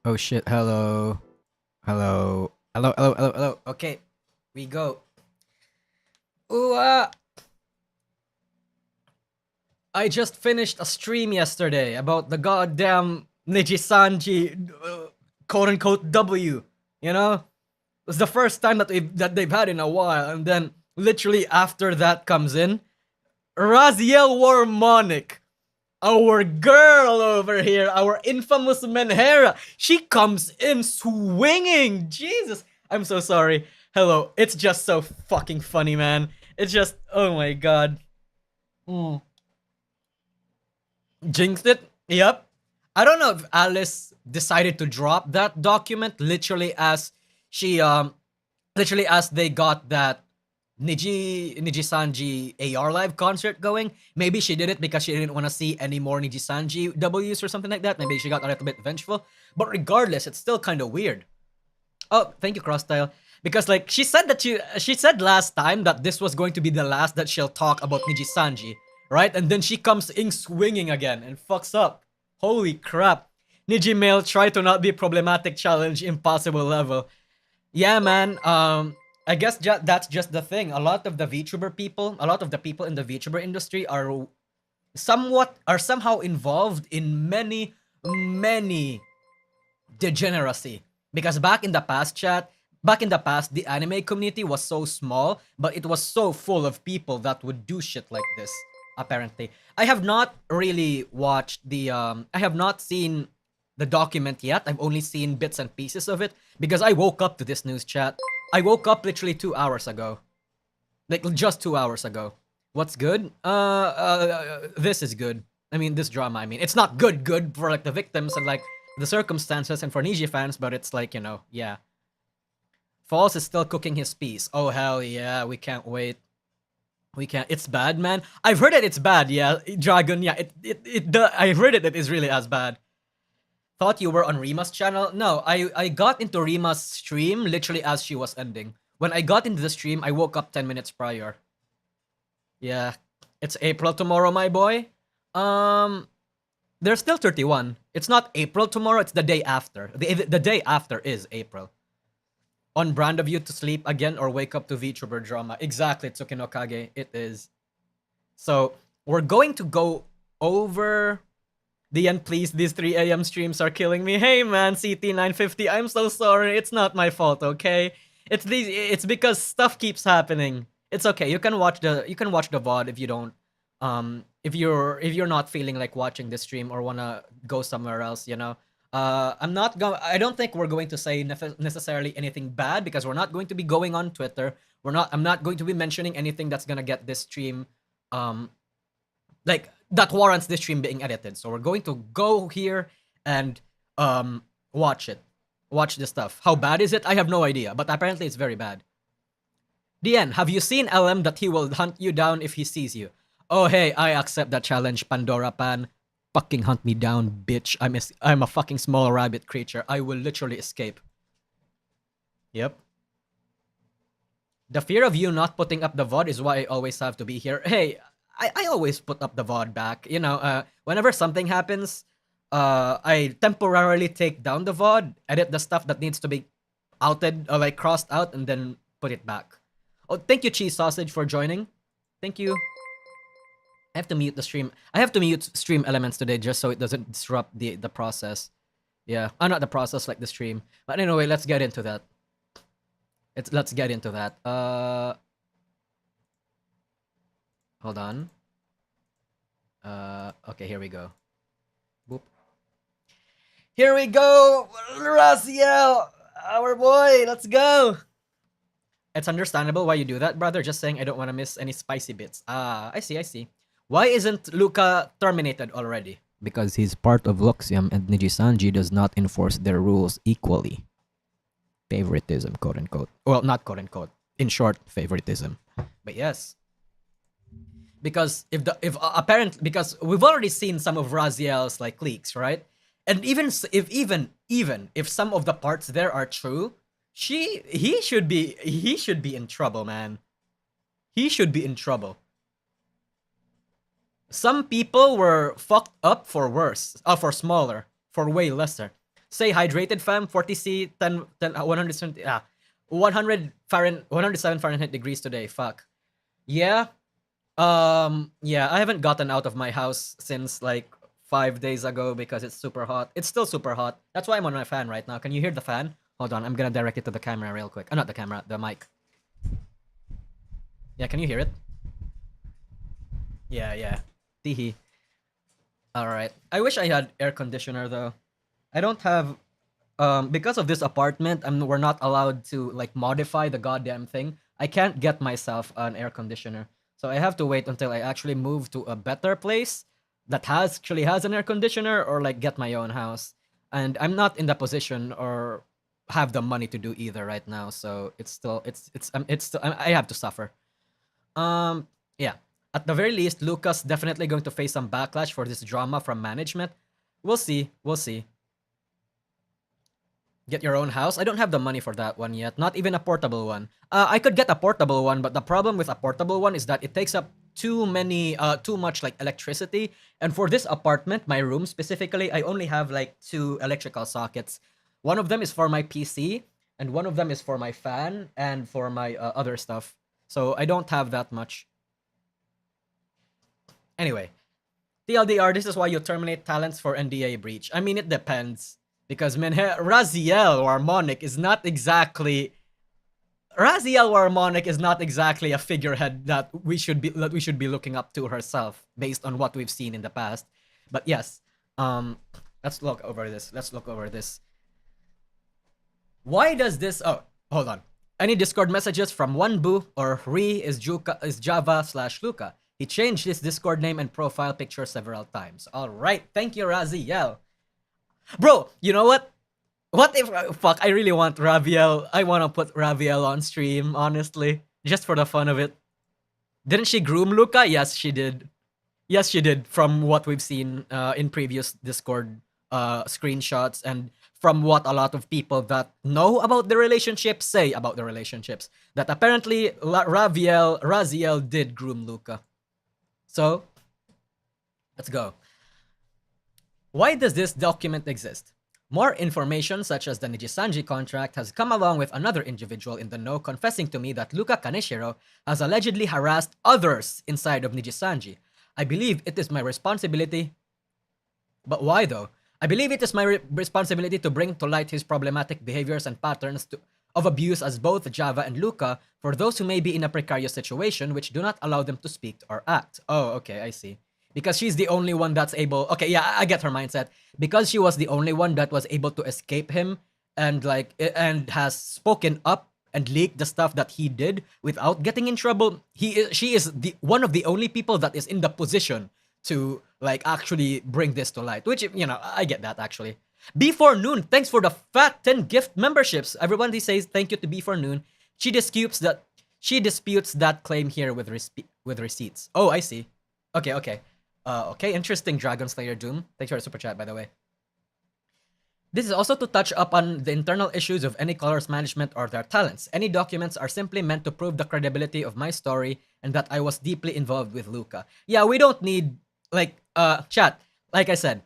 Oh shit, hello. Hello. Hello, hello, hello, hello. Okay, we go. Ooh, I just finished a stream yesterday about the goddamn Nijisanji quote unquote W. You know? It was the first time that they've had in a while, and then literally after that comes in Raziel Warmonic. Our girl over here, our infamous Menhera, she comes in swinging. Jesus, I'm so sorry. Hello, it's just so fucking funny, man. It's just, oh my god. Mm. Jinxed it? Yep. I don't know if Alice decided to drop that document she literally as they got that Niji Sanji AR live concert going. Maybe she did it because she didn't want to see any more Niji Sanji W's or something like that. Maybe she got a little bit vengeful. But regardless, it's still kind of weird. Oh, thank you, Crosstyle. Because like she said last time that this was going to be the last that she'll talk about Niji Sanji, right? And then she comes in swinging again and fucks up. Holy crap. Niji Mail, try to not be problematic challenge, impossible level. Yeah, man. I guess that's just the thing. A lot of the VTuber people, a lot of the people in the VTuber industry are somehow involved in many degeneracy. Because back in the past, the anime community was so small, but it was so full of people that would do shit like this. Apparently, I have not really watched I have not seen the document yet. I've only seen bits and pieces of it because I woke up to this news chat. I woke up literally 2 hours ago. Like just 2 hours ago. What's good? This is good. I mean, this drama. I mean, it's not good for like the victims and like the circumstances and for Niji fans, but it's like, you know, yeah. Falls is still cooking his piece. Oh hell yeah, we can't wait. We can't. It's bad, man. I've heard that it's bad. Yeah, Dragon. Yeah, I heard it is really as bad. Thought you were on Rima's channel. No, I got into Rima's stream literally as she was ending. When I got into the stream, I woke up 10 minutes prior. Yeah, it's April tomorrow, my boy. There's still 31. It's not April tomorrow. It's the day after. The day after is April. On brand of you to sleep again or wake up to VTuber drama. Exactly, Tsukino Kage. It is. So we're going to go over the end, please. These 3 a.m. streams are killing me. Hey man, CT950, I'm so sorry. It's not my fault, okay? It's because stuff keeps happening. It's okay. You can watch the VOD if you don't if you're not feeling like watching the stream or wanna go somewhere else, you know. I don't think we're going to say necessarily anything bad because we're not going to be going on Twitter. I'm not going to be mentioning anything that's gonna get this stream like that warrants this stream being edited. So we're going to go here and watch it. Watch this stuff. How bad is it? I have no idea, but apparently it's very bad. DN, have you seen LM that he will hunt you down if he sees you? Oh hey, I accept that challenge, Pandora Pan. Fucking hunt me down, bitch. I'm a fucking small rabbit creature. I will literally escape. Yep. The fear of you not putting up the VOD is why I always have to be here. Hey, I always put up the VOD back. You know, whenever something happens, I temporarily take down the VOD, edit the stuff that needs to be outed or like crossed out, and then put it back. Oh, thank you, Cheese Sausage, for joining. Thank you. I have to mute the stream. I have to mute stream elements today just so it doesn't disrupt the process. Yeah, not the process, like the stream. But anyway, let's get into that. Let's get into that. Hold on. Okay, here we go. Boop. Here we go, Raziel, our boy. Let's go. It's understandable why you do that, brother. Just saying I don't want to miss any spicy bits. Ah, I see. Why isn't Luca terminated already? Because he's part of Luxium and Nijisanji does not enforce their rules equally. Favoritism, quote unquote. Well, not quote unquote. In short, favoritism. But yes. Because because we've already seen some of Raziel's like leaks, right? And even if some of the parts there are true, he should be in trouble, man. He should be in trouble. Some people were fucked up for worse, for smaller, for way lesser. Stay hydrated, fam. 40C, 170, 100 Fahrenheit, 107 Fahrenheit degrees today. Fuck. Yeah. Yeah, I haven't gotten out of my house since like 5 days ago because it's super hot. It's still super hot. That's why I'm on my fan right now. Can you hear the fan? Hold on, I'm gonna direct it to the camera real quick. Not the camera, the mic. Yeah, can you hear it? Yeah, yeah. Teehee. Alright. I wish I had air conditioner though. I don't have because of this apartment, we're not allowed to like modify the goddamn thing. I can't get myself an air conditioner. So I have to wait until I actually move to a better place that actually has an air conditioner or like get my own house. And I'm not in the position or have the money to do either right now. So it's still I have to suffer. Yeah. At the very least, Lucas definitely going to face some backlash for this drama from management. We'll see. We'll see. Get your own house? I don't have the money for that one yet. Not even a portable one. I could get a portable one, but the problem with a portable one is that it takes up too much like electricity. And for this apartment, my room specifically, I only have like 2 electrical sockets. One of them is for my PC, and one of them is for my fan and for my other stuff. So I don't have that much. Anyway, TLDR, this is why you terminate talents for NDA breach. I mean, it depends. Because Raziel Warmonic is not exactly a figurehead that we should be looking up to herself based on what we've seen in the past. But yes, let's look over this. Why does this? Oh, hold on. Any Discord messages from Wanbu or Ri is Java/Luca. He changed his Discord name and profile picture several times. All right, thank you, Raziel. Bro, you know what? What if fuck? I really want Raziel. I want to put Raziel on stream, honestly, just for the fun of it. Didn't she groom Luca? Yes, she did. Yes, she did. From what we've seen in previous Discord screenshots and from what a lot of people that know about the relationship say about the relationships, that apparently Raziel did groom Luca. So, let's go. Why does this document exist? More information, such as the Nijisanji contract, has come along with another individual in the know confessing to me that Luca Kaneshiro has allegedly harassed others inside of Nijisanji. I believe it is my responsibility. But why though? I believe it is my responsibility to bring to light his problematic behaviors and patterns of abuse as both Java and Luca for those who may be in a precarious situation which do not allow them to speak or act. Oh, okay, I see. Because she's the only one that's able. Okay, yeah, I get her mindset. Because she was the only one that was able to escape him and has spoken up and leaked the stuff that he did without getting in trouble. She is one of the only people that is in the position to like actually bring this to light. Which, you know, I get that actually. B4 Noon, thanks for the fat 10 gift memberships. Everyone he says thank you to B4 Noon. She disputes that claim here with receipts. Oh, I see. Okay. Okay, interesting, Dragon Slayer Doom. Thanks for the super chat, by the way. This is also to touch up on the internal issues of any colors management or their talents. Any documents are simply meant to prove the credibility of my story and that I was deeply involved with Luca. Yeah, we don't need, chat. Like I said,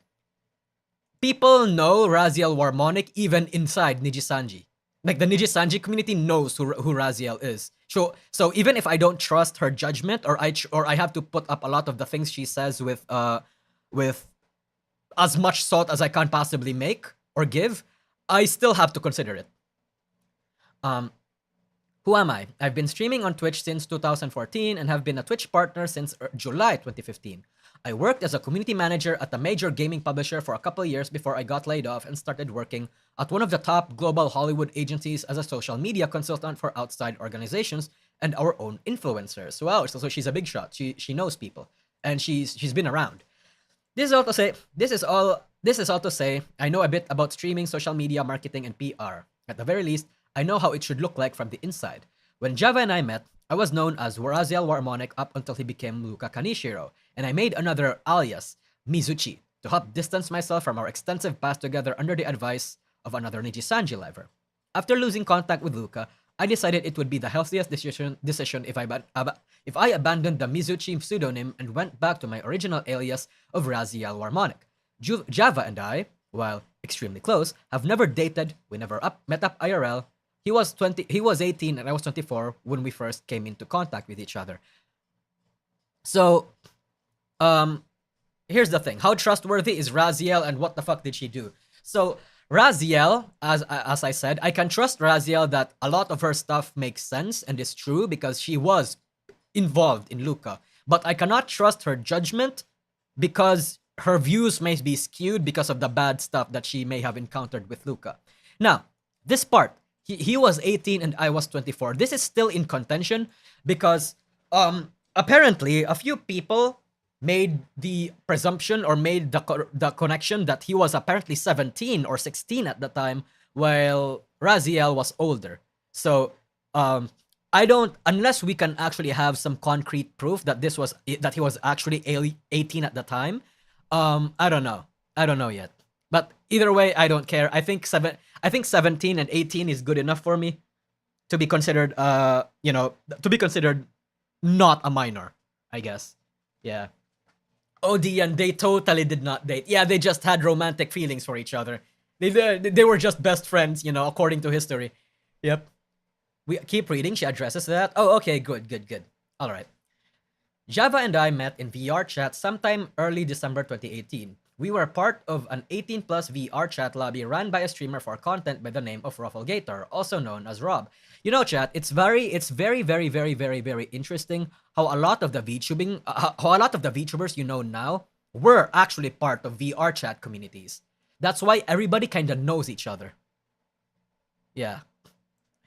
people know Raziel Warmonic even inside Nijisanji. Like, the Nijisanji community knows who Raziel is. So even if I don't trust her judgment or I have to put up a lot of the things she says with as much salt as I can possibly make or give, I still have to consider it. Who am I? I've been streaming on Twitch since 2014 and have been a Twitch partner since July 2015. I worked as a community manager at a major gaming publisher for a couple years before I got laid off and started working at one of the top global Hollywood agencies as a social media consultant for outside organizations and our own influencers. Wow, so she's a big shot. She knows people and she's been around. This is all to say I know a bit about streaming, social media, marketing, and PR. At the very least, I know how it should look like from the inside. When Java and I met, I was known as Raziel Warmonic up until he became Luca Kaneshiro, and I made another alias, Mizuchi, to help distance myself from our extensive past together under the advice of another Nijisanji lover. After losing contact with Luca, I decided it would be the healthiest decision if I abandoned the Mizuchi pseudonym and went back to my original alias of Raziel Warmonic. Java and I, while extremely close, have never dated, we never met up IRL. He was 18 and I was 24 when we first came into contact with each other. So, um, here's the thing. How trustworthy is Raziel and what the fuck did she do? So, Raziel, as I said, I can trust Raziel that a lot of her stuff makes sense and is true because she was involved in Luca. But I cannot trust her judgment because her views may be skewed because of the bad stuff that she may have encountered with Luca. Now, this part, he was 18 and I was 24. This is still in contention because apparently a few people made the presumption or made the connection that he was apparently 17 or 16 at the time while Raziel was older. So I don't, unless we can actually have some concrete proof that he was actually 18 at the time. I don't know yet. But either way, I don't care. I think 17 and 18 is good enough for me to be considered to be considered not a minor, I guess. Yeah. Odian, they totally did not date. Yeah, they just had romantic feelings for each other. They were just best friends, according to history. Yep. We keep reading. She addresses that. Oh, okay, good. All right. Java and I met in VRChat sometime early December 2018. We were part of an 18-plus VRChat lobby run by a streamer for content by the name of Rufflegator, also known as Rob. Chat, it's very, very interesting how a lot of the VTubers now were actually part of VRChat communities. That's why everybody kind of knows each other. Yeah.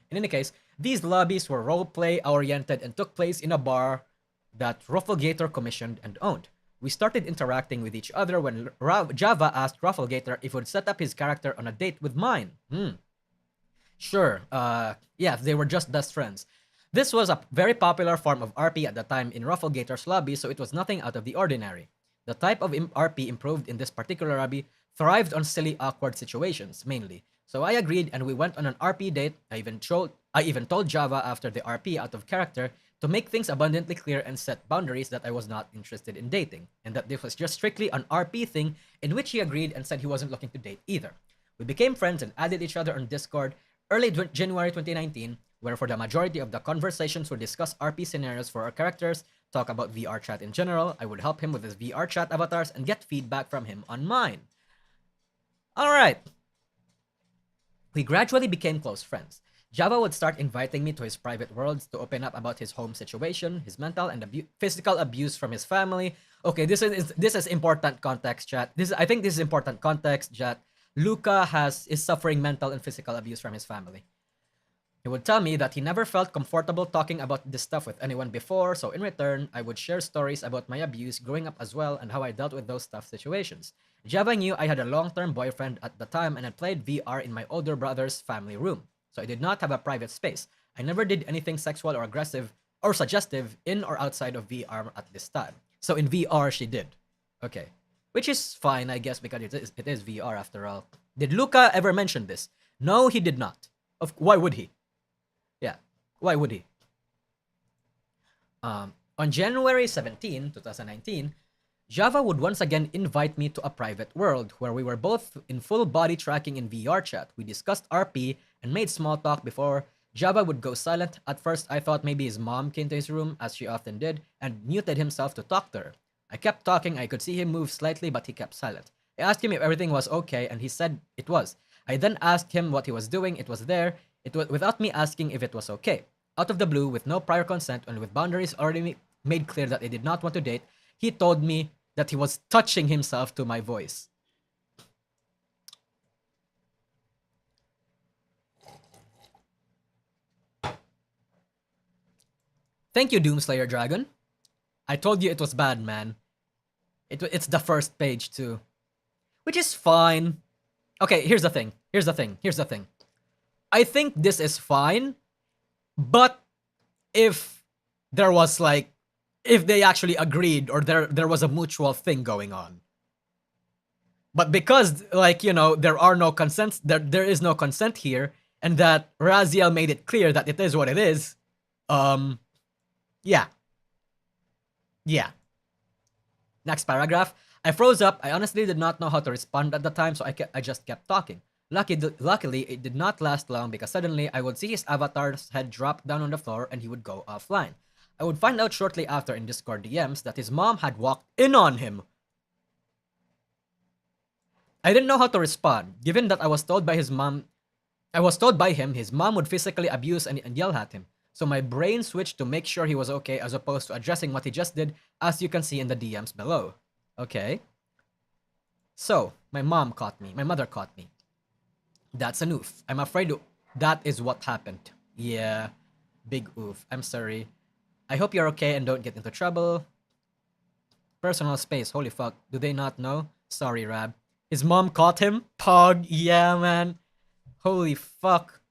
In any case, these lobbies were roleplay oriented and took place in a bar that Rufflegator commissioned and owned. We started interacting with each other when Java asked Rufflegator if he would set up his character on a date with mine. Sure, yeah, they were just best friends. This was a very popular form of RP at the time in Rufflegator's lobby, so it was nothing out of the ordinary. The type of RP improved in this particular lobby thrived on silly, awkward situations, mainly. So I agreed and we went on an RP date. I even told Java after the RP out of character to make things abundantly clear and set boundaries that I was not interested in dating, and that this was just strictly an RP thing, in which he agreed and said he wasn't looking to date either. We became friends and added each other on Discord early January 2019, where for the majority of the conversations we discuss RP scenarios for our characters, talk about VRChat in general. I would help him with his VRChat avatars and get feedback from him on mine. Alright. We gradually became close friends. Java would start inviting me to his private worlds to open up about his home situation, his mental and physical abuse from his family. Okay, this is important context, chat. I think this is important context, chat. Luca is suffering mental and physical abuse from his family. He would tell me that he never felt comfortable talking about this stuff with anyone before, so in return, I would share stories about my abuse growing up as well and how I dealt with those tough situations. Java knew I had a long-term boyfriend at the time and had played VR in my older brother's family room, so I did not have a private space. I never did anything sexual or aggressive or suggestive in or outside of VR at this time. So in VR, she did. Okay. Which is fine, I guess, because it is VR after all. Did Luca ever mention this? No, he did not. Why would he? Yeah, why would he? On January 17, 2019, Java would once again invite me to a private world where we were both in full body tracking in VRChat. We discussed RP and made small talk before Java would go silent. At first, I thought maybe his mom came to his room, as she often did, and muted himself to talk to her. I kept talking. I could see him move slightly, but he kept silent. I asked him if everything was okay, and he said it was. I then asked him what he was doing. It was there. It was without me asking if it was okay. Out of the blue, with no prior consent, and with boundaries already made clear that I did not want to date, he told me that he was touching himself to my voice. Thank you, Doomslayer Dragon. I told you it was bad, man. It's the first page, too. Which is fine. Okay, here's the thing. I think this is fine, but if there was if they actually agreed or there was a mutual thing going on. But because, there are no consents, there is no consent here, and that Raziel made it clear that it is what it is, yeah. Next paragraph. I froze up. I honestly did not know how to respond at the time, so I just kept talking. Luckily, it did not last long because suddenly I would see his avatar's head drop down on the floor and he would go offline. I would find out shortly after in Discord DMs that his mom had walked in on him. I didn't know how to respond, given that I was told by him his mom would physically abuse and yell at him. So my brain switched to make sure he was okay as opposed to addressing what he just did, as you can see in the DMs below. Okay. So, my mother caught me. That's an oof. I'm afraid that is what happened. Yeah, big oof. I'm sorry. I hope you're okay and don't get into trouble. Personal space, holy fuck. Do they not know? Sorry, Rab. His mom caught him? Pog, yeah, man. Holy fuck.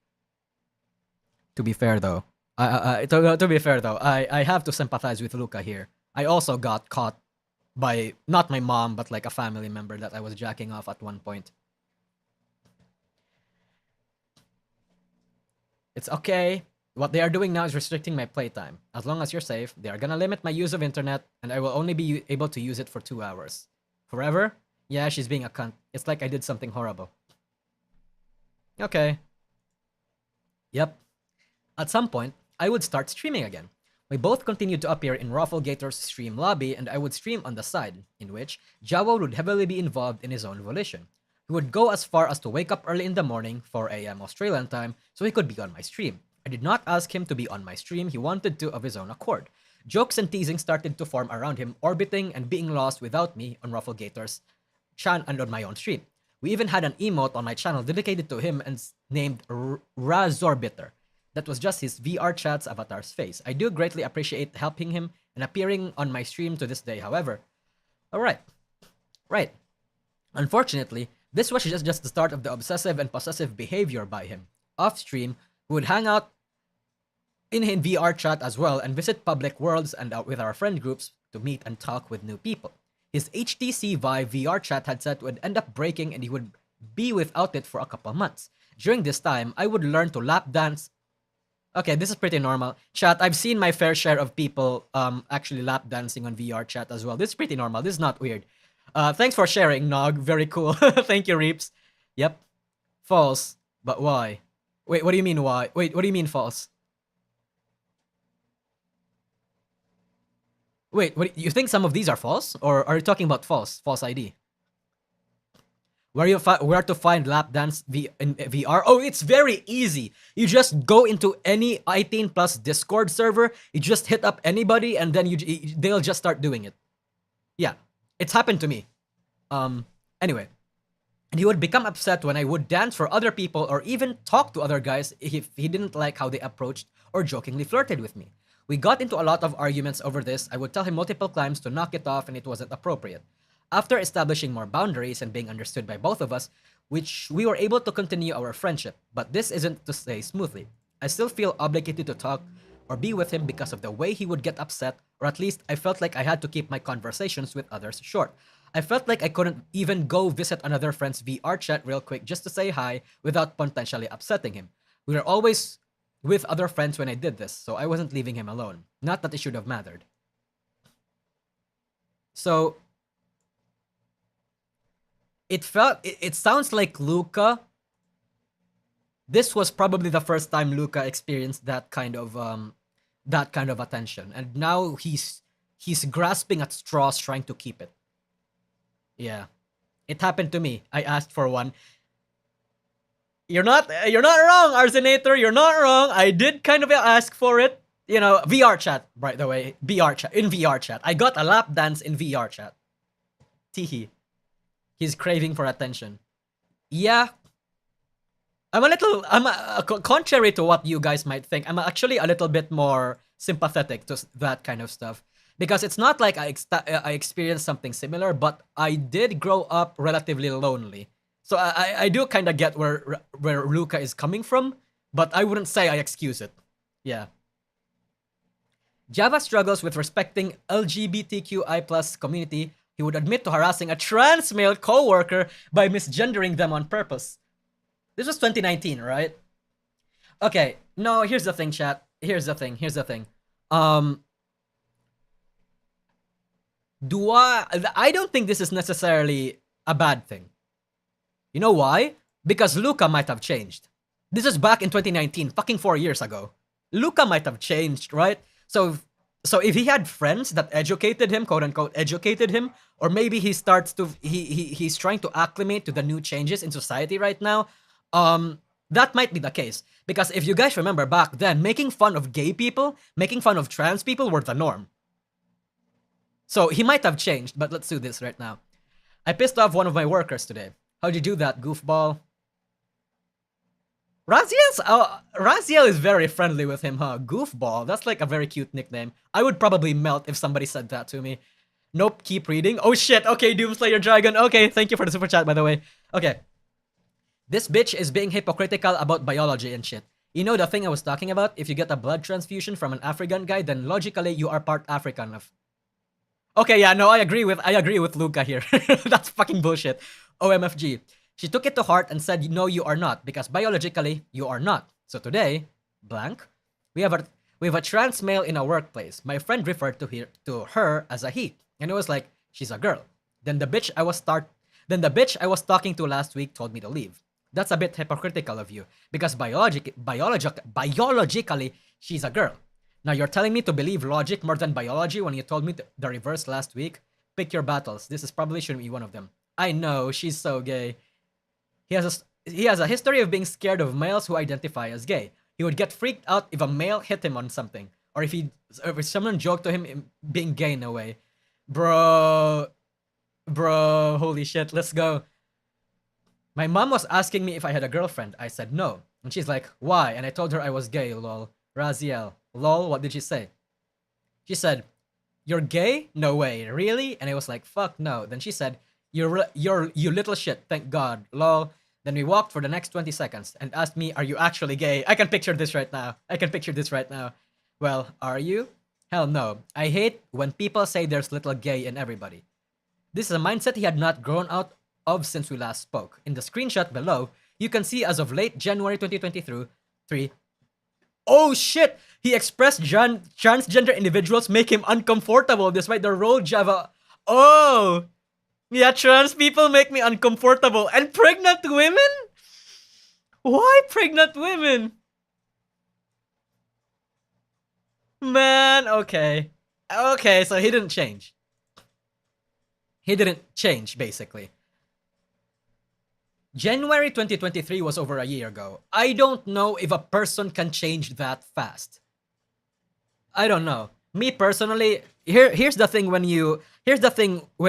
To be fair, though, to be fair though, I have to sympathize with Luca here. I also got caught by not my mom, but like a family member that I was jacking off at one point. It's okay. What they are doing now is restricting my playtime. As long as you're safe, they are gonna limit my use of internet, and I will only be able to use it for 2 hours. Forever? Yeah, she's being a cunt. It's like I did something horrible. Okay. Yep. At some point, I would start streaming again. We both continued to appear in Rafflegator's stream lobby, and I would stream on the side, in which Jawa would heavily be involved in his own volition. He would go as far as to wake up early in the morning, 4 a.m. Australian time, so he could be on my stream. I did not ask him to be on my stream, he wanted to of his own accord. Jokes and teasing started to form around him, orbiting and being lost without me on Rafflegator's chan and on my own stream. We even had an emote on my channel dedicated to him and named Razorbiter. That was just his VRChat's avatar's face. I do greatly appreciate helping him and appearing on my stream to this day, however. Alright. Right. Unfortunately, this was just the start of the obsessive and possessive behavior by him. Off stream, we would hang out in VRChat as well and visit public worlds and out with our friend groups to meet and talk with new people. His HTC Vive VRChat headset would end up breaking and he would be without it for a couple months. During this time, I would learn to lap dance. Okay, this is pretty normal. Chat, I've seen my fair share of people actually lap dancing on VRChat as well. This is pretty normal. This is not weird. Thanks for sharing, Nog. Very cool. Thank you, Reeps. Yep. False. But why? Wait, what do you mean why? Wait, what do you mean false? Wait, what, you think some of these are false? Or are you talking about false? False ID? Where to find lap dance in VR? Oh, it's very easy. You just go into any 18 plus Discord server. You just hit up anybody, and then they'll just start doing it. Yeah, it's happened to me. Anyway, and he would become upset when I would dance for other people or even talk to other guys if he didn't like how they approached or jokingly flirted with me. We got into a lot of arguments over this. I would tell him multiple times to knock it off, and it wasn't appropriate. After establishing more boundaries and being understood by both of us, which we were able to continue our friendship, but this isn't to stay smoothly. I still feel obligated to talk or be with him because of the way he would get upset, or at least I felt like I had to keep my conversations with others short. I felt like I couldn't even go visit another friend's VRChat real quick just to say hi without potentially upsetting him. We were always with other friends when I did this, so I wasn't leaving him alone. Not that it should have mattered. So, it sounds like Luca. This was probably the first time Luca experienced that kind of attention, and now he's grasping at straws trying to keep it. Yeah, it happened to me. I asked for one. You're not wrong, Arsenator. You're not wrong. I did kind of ask for it. You know, VRChat, by the way. VRChat. I got a lap dance in VRChat. Teehee. He's craving for attention. Yeah. Contrary to what you guys might think, I'm actually a little bit more sympathetic to that kind of stuff. Because it's not like I experienced something similar, but I did grow up relatively lonely. So I do kind of get where Luca is coming from, but I wouldn't say I excuse it. Yeah. Java struggles with respecting LGBTQI plus community. He would admit to harassing a trans male coworker by misgendering them on purpose. This was 2019, right? Okay, no, here's the thing, chat. Here's the thing. Do I don't think this is necessarily a bad thing. You know why? Because Luca might have changed. This is back in 2019, fucking 4 years ago. Luca might have changed, right? So if he had friends that educated him, quote unquote, educated him, or maybe he starts to he's trying to acclimate to the new changes in society right now, that might be the case. Because if you guys remember back then, making fun of gay people, making fun of trans people were the norm. So he might have changed, but let's do this right now. I pissed off one of my workers today. How'd you do that, goofball? Raziel is very friendly with him, huh? Goofball, that's like a very cute nickname. I would probably melt if somebody said that to me. Nope, keep reading. Oh shit, okay, Doomslayer Dragon. Okay, thank you for the super chat, by the way. Okay. This bitch is being hypocritical about biology and shit. You know the thing I was talking about? If you get a blood transfusion from an African guy, then logically you are part African. Okay, yeah, no, I agree with Luca here. That's fucking bullshit. OMFG. She took it to heart and said, no, you are not, because biologically, you are not. So today, blank, we have a trans male in our workplace. My friend referred to her as a he, and it was like, she's a girl. Then the bitch I was talking to last week told me to leave. That's a bit hypocritical of you, because biologically, she's a girl. Now you're telling me to believe logic more than biology when you told me the reverse last week? Pick your battles. This is probably shouldn't be one of them. I know, she's so gay. He has a history of being scared of males who identify as gay. He would get freaked out if a male hit him on something, or if someone joked to him being gay in a way. Bro, holy shit, let's go. My mom was asking me if I had a girlfriend. I said no. And she's like, why? And I told her I was gay, lol. Raziel, lol, what did she say? She said, you're gay? No way, really? And I was like, fuck no. Then she said, you little shit, thank God, lol. Then we walked for the next 20 seconds and asked me, are you actually gay? I can picture this right now. Well, are you? Hell no. I hate when people say there's little gay in everybody. This is a mindset he had not grown out of since we last spoke. In the screenshot below, you can see as of late January 2023, oh shit! He expressed transgender individuals make him uncomfortable despite the role Java. Oh! Yeah, trans people make me uncomfortable. And pregnant women? Why pregnant women? Man, okay. Okay, so he didn't change. Basically. January 2023 was over a year ago. I don't know if a person can change that fast. I don't know. Me personally, here's the thing when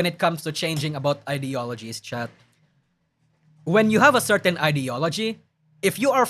it comes to changing about ideologies, chat. When you have a certain ideology, if you are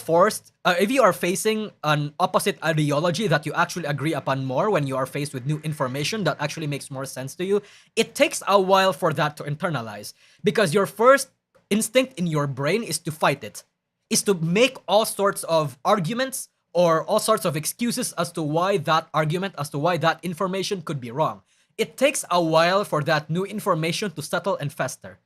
facing an opposite ideology that you actually agree upon more, when you are faced with new information that actually makes more sense to you, it takes a while for that to internalize, because your first instinct in your brain is to fight it, is to make all sorts of arguments or all sorts of excuses as to why that argument, as to why that information could be wrong. It takes a while for that new information to settle and fester.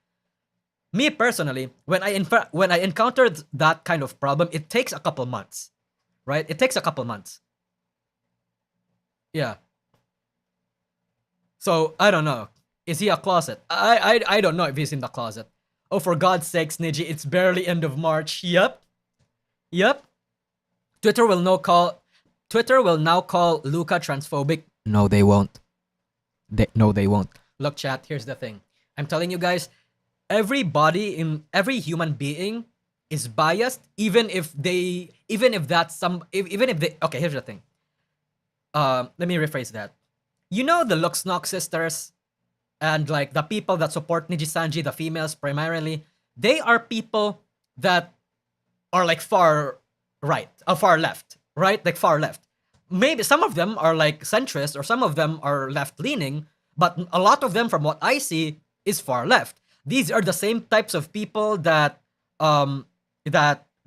Me personally, when I encountered that kind of problem, it takes a couple months, right? It takes a couple months. Yeah. So I don't know. Is he a closet? I don't know if he's in the closet. Oh, for God's sakes, Niji, it's barely end of March. Yep. Twitter will now call Luca transphobic. No, they won't. They won't. Look, chat, here's the thing. I'm telling you guys, every human being is biased, even if they okay, here's the thing. Let me rephrase that. You know the Luxnock sisters and like the people that support Nijisanji, the females primarily, they are people that are like far right, far left, right? Like far left. Maybe some of them are like centrist or some of them are left-leaning, but a lot of them, from what I see, is far left. These are the same types of people that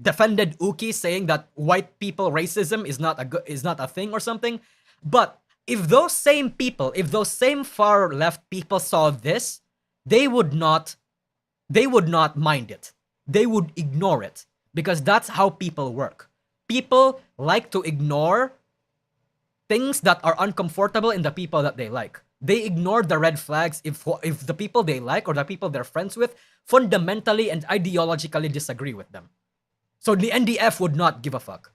defended Uki, saying that white people racism is not a thing or something. But if those same far left people saw this, they would not mind it. They would ignore it, because that's how people work. People like to ignore things that are uncomfortable in the people that they like. they ignore the red flags if the people they like or the people they're friends with fundamentally and ideologically disagree with them. So the NDF would not give a fuck.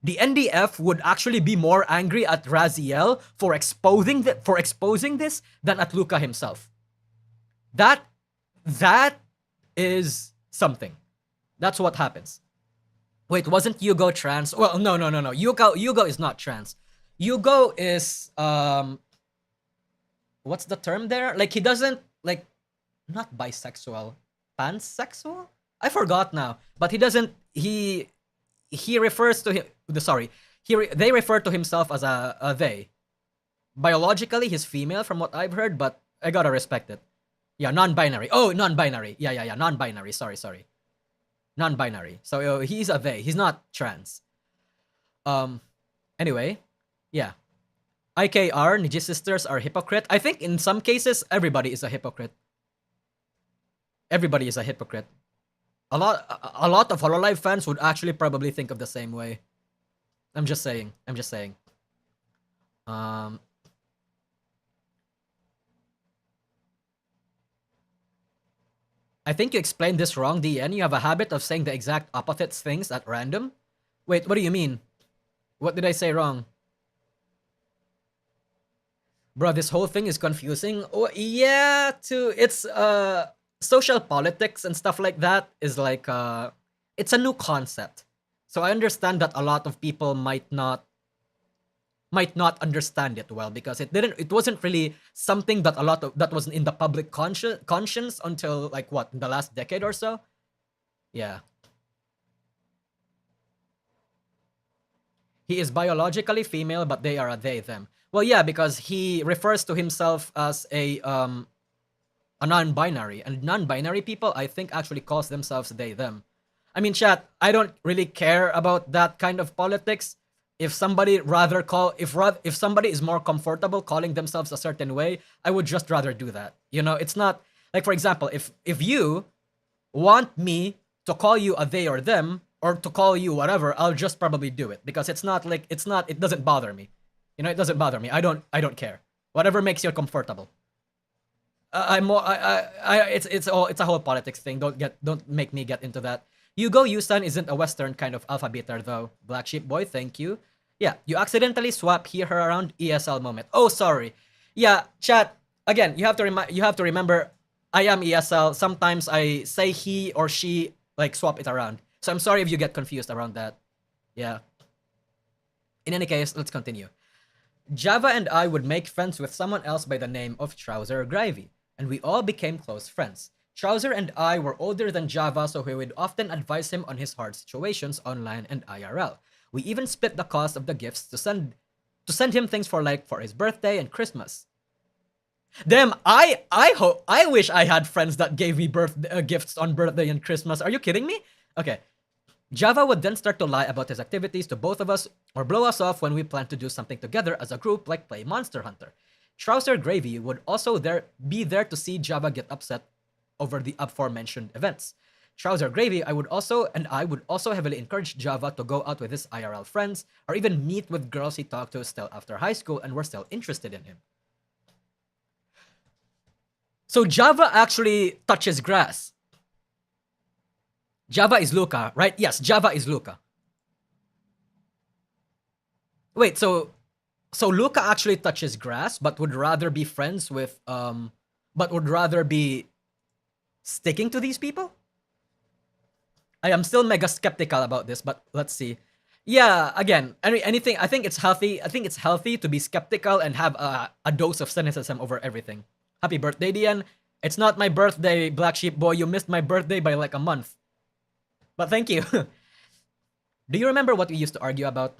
The NDF would actually be more angry at Raziel for exposing this than at Luca himself. That is something. That's what happens. Wait, wasn't Yugo trans? Well, no. Yugo is not trans. Yugo is what's the term there? Like he doesn't like not bisexual, pansexual? I forgot now. But he doesn't he refers to him sorry. They refer to himself as a they. Biologically he's female from what I've heard, but I got to respect it. Yeah, non-binary. Oh, non-binary. Yeah, non-binary. Sorry. Non-binary. So he's a they. He's not trans. Anyway, yeah. IKR, Niji sisters are hypocrite. I think in some cases everybody is a hypocrite. Everybody is a hypocrite. A lot of Hololive fans would actually probably think of the same way. I'm just saying. I think you explained this wrong, DN. You have a habit of saying the exact opposite things at random. Wait, what do you mean? What did I say wrong? Bro, this whole thing is confusing. Oh, yeah, it's social politics and stuff like that is like it's a new concept. So I understand that a lot of people might not understand it well because it wasn't really something that that wasn't in the public conscience until like what, in the last decade or so. Yeah. He is biologically female, but they are a they them. Well, yeah, because he refers to himself as a non-binary, and non-binary people I think actually calls themselves they them. I mean, chat, I don't really care about that kind of politics. If somebody if somebody is more comfortable calling themselves a certain way, I would just rather do that. You know, it's not like, for example, if you want me to call you a they or them or to call you whatever, I'll just probably do it because it doesn't bother me. You know, it doesn't bother me. I don't care. Whatever makes you comfortable. It's a whole politics thing. Don't make me get into that. Yugo Yusan isn't a Western kind of alphabeter though. Black Sheep Boy, thank you. Yeah, you accidentally swap he her around ESL moment. Oh, sorry. Yeah, chat. Again, you have to remember I am ESL. Sometimes I say he or she, like swap it around. So I'm sorry if you get confused around that. Yeah. In any case, let's continue. Java and I would make friends with someone else by the name of Trouser Gravy, and we all became close friends. Trouser and I were older than Java, so we would often advise him on his hard situations online and IRL. We even split the cost of the gifts to send him things for his birthday and Christmas. Damn, I wish I had friends that gave me gifts on birthday and Christmas. Are you kidding me? Okay. Java would then start to lie about his activities to both of us or blow us off when we planned to do something together as a group like play Monster Hunter. Trouser Gravy would also be there to see Java get upset over the aforementioned events. Trouser Gravy I would also heavily encourage Java to go out with his IRL friends or even meet with girls he talked to still after high school and were still interested in him. So Java actually touches grass. Java is Luca, right? Yes, Java is Luca. Wait, so Luca actually touches grass, but would rather be friends with but would rather be sticking to these people? I am still mega skeptical about this, but let's see. Yeah, again, anything. I think it's healthy. I think it's healthy to be skeptical and have a dose of cynicism over everything. Happy birthday, Dian. It's not my birthday, Black Sheep Boy. You missed my birthday by like a month. But thank you. Do you remember what we used to argue about?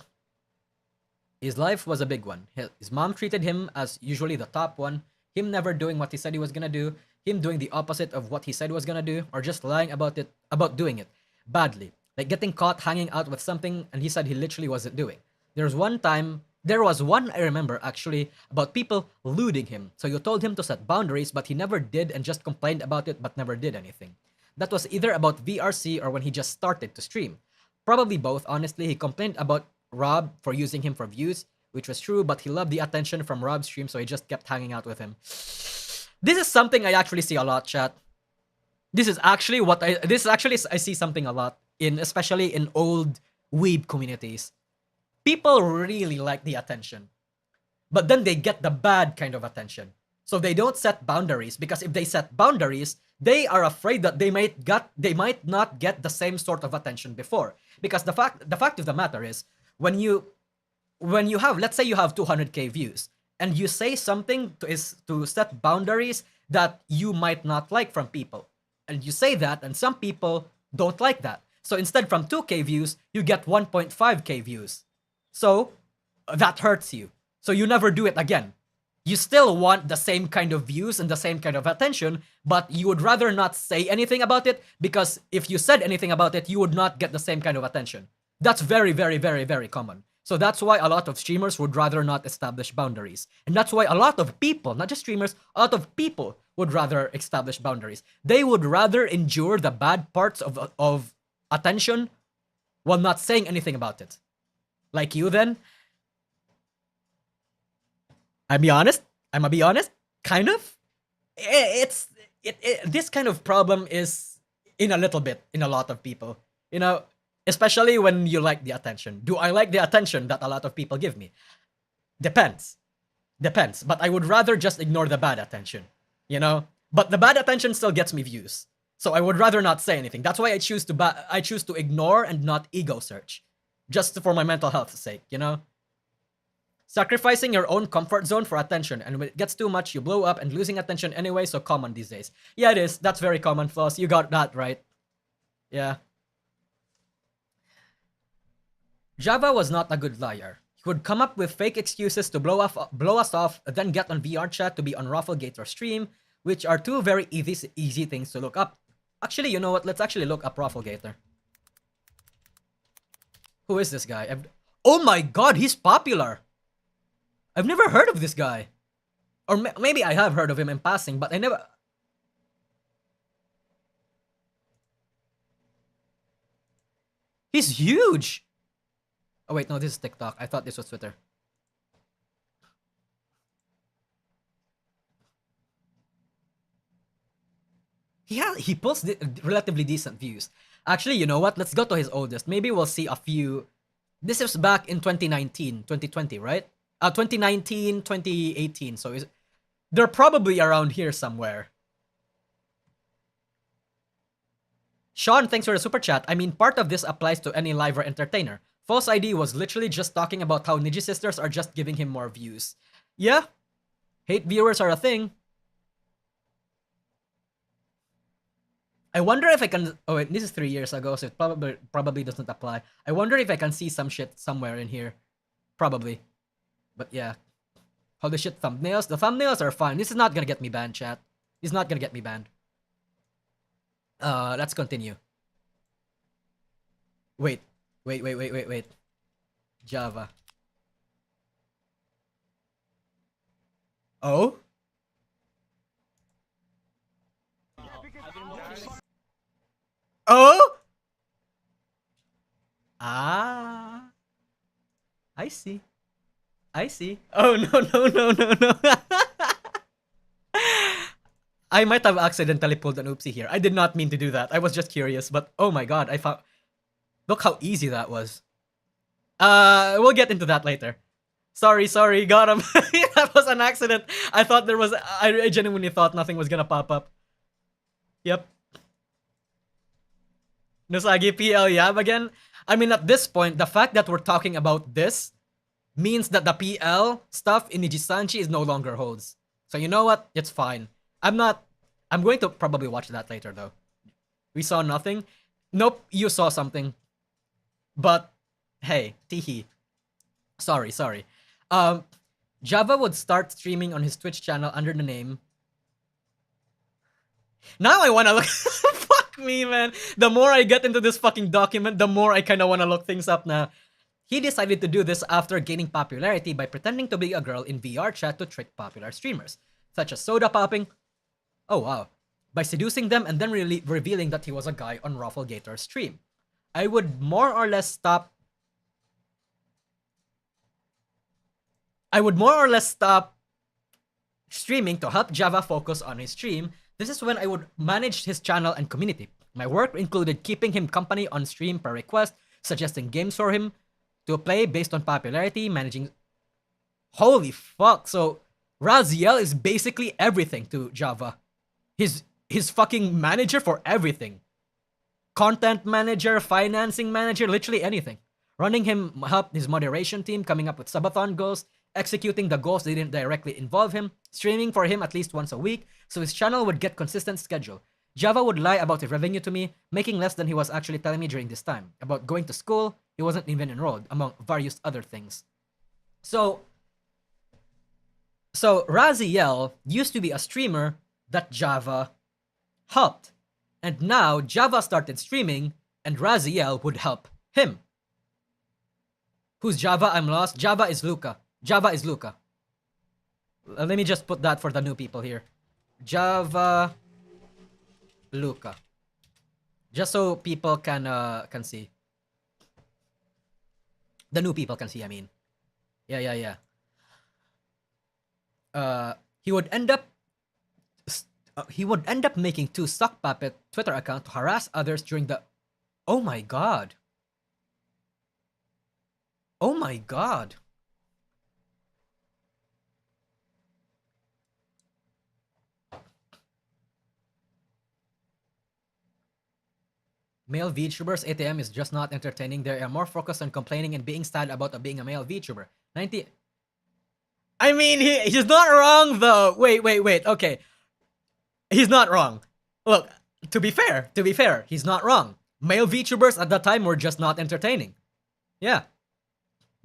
His life was a big one. His mom treated him as usually the top one. Him never doing what he said he was gonna do. Him doing the opposite of what he said he was gonna do, or just lying about doing it badly. Like getting caught hanging out with something and he said he literally wasn't doing. There was one I remember actually about people looting him. So you told him to set boundaries, but he never did and just complained about it but never did anything. That was either about VRC or when he just started to stream. Probably both, honestly. He complained about Rob for using him for views. which was true, but he loved the attention from Rob's stream, so he just kept hanging out with him. This is something I actually see a lot, chat. This is actually I see something a lot in, especially in old weeb communities. People really like the attention, but then they get the bad kind of attention. So they don't set boundaries, because if they set boundaries, they are afraid that they might not get the same sort of attention before. Because the fact of the matter is, when you have, let's say you have 200k views, and you say something to set boundaries that you might not like from people, and you say that, and some people don't like that. So instead, from 2k views, you get 1.5k views. So that hurts you. So you never do it again. You still want the same kind of views and the same kind of attention, but you would rather not say anything about it, because if you said anything about it, you would not get the same kind of attention. That's very, very, very, very common. So that's why a lot of streamers would rather not establish boundaries. And that's why a lot of people, not just streamers, a lot of people would rather establish boundaries. They would rather endure the bad parts of attention while not saying anything about it. Like you then. I'm gonna be honest, kind of. This kind of problem is in a lot of people. You know, especially when you like the attention. Do I like the attention that a lot of people give me? Depends. But I would rather just ignore the bad attention, you know? But the bad attention still gets me views. So I would rather not say anything. That's why I choose to ignore and not ego search. Just for my mental health's sake, you know? Sacrificing your own comfort zone for attention, and when it gets too much, you blow up, and losing attention anyway, so common these days. Yeah, it is. That's very common, Floss. You got that right. Yeah. Java was not a good liar. He would come up with fake excuses to blow us off, then get on VRChat to be on Rafflegate or stream, which are two very easy things to look up. Actually, you know what? Let's actually look up Rafflegater. Who is this guy? Oh my god, he's popular! I've never heard of this guy. Or maybe I have heard of him in passing, but I never... He's huge! Oh wait, no, this is TikTok. I thought this was Twitter. He posts relatively decent views. Actually, you know what? Let's go to his oldest. Maybe we'll see a few... This was back in 2019, 2020, right? 2019, 2018. So they're probably around here somewhere. Sean, thanks for the super chat. I mean, part of this applies to any live or entertainer. False ID was literally just talking about how Niji sisters are just giving him more views. Yeah, hate viewers are a thing. I wonder if I can... Oh wait, this is 3 years ago, so it probably doesn't apply. I wonder if I can see some shit somewhere in here. Probably. But yeah. Holy shit, thumbnails? The thumbnails are fine. This is not gonna get me banned, chat. This is not gonna get me banned. Let's continue. Wait. Java. Oh? Oh? Ah. I see. Oh, no. I might have accidentally pulled an oopsie here. I did not mean to do that. I was just curious, but oh my god, I found... Look how easy that was. We'll get into that later. Sorry, got him. That was an accident. I thought there was... I genuinely thought nothing was gonna pop up. Yep. Nosagi PL Yab again? I mean, at this point, the fact that we're talking about this means that the PL stuff in Nijisanchi is no longer holds. So you know what? It's fine. I'm going to probably watch that later though. We saw nothing? Nope, you saw something. But, hey, teehee. Sorry. Java would start streaming on his Twitch channel under the name... Now I wanna look... Fuck me, man. The more I get into this fucking document, the more I kinda wanna look things up now. He decided to do this after gaining popularity by pretending to be a girl in VRChat to trick popular streamers, such as Soda Popping. Oh wow. By seducing them and then revealing that he was a guy on Rafflegator's stream. I would more or less stop... I would more or less stop streaming to help Java focus on his stream. This is when I would manage his channel and community. My work included keeping him company on stream per request, suggesting games for him to play based on popularity, managing... Holy fuck. So Raziel is basically everything to Java. His fucking manager for everything. Content manager, financing manager, literally anything. Running him helped his moderation team coming up with subathon goals, executing the goals that didn't directly involve him, streaming for him at least once a week, so his channel would get consistent schedule. Java would lie about his revenue to me, making less than he was actually telling me during this time. About going to school, he wasn't even enrolled, among various other things. So Raziel used to be a streamer that Java helped. And now Java started streaming and Raziel would help him. Who's Java? I'm lost. Java is Luca. Java is Luca. Let me just put that for the new people here. Java Luca. Just so people can see. The new people can see, I mean. Yeah. He would end up making 2 sock puppet Twitter accounts to harass others during the... Oh my god. Oh my god. Male VTubers 8 AM is just not entertaining. They are more focused on complaining and being sad about being a male VTuber. 90... I mean, he's not wrong though. Wait. Okay. He's not wrong. Look, to be fair, he's not wrong. Male VTubers at that time were just not entertaining. Yeah.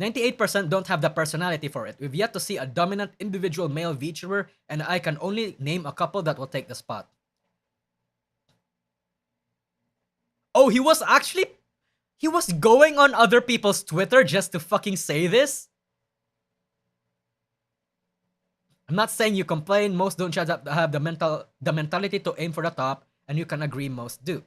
98% don't have the personality for it. We've yet to see a dominant individual male VTuber, and I can only name a couple that will take the spot. Oh, he was going on other people's Twitter just to fucking say this? I'm not saying you complain, most don't have the mentality to aim for the top, and you can agree most do.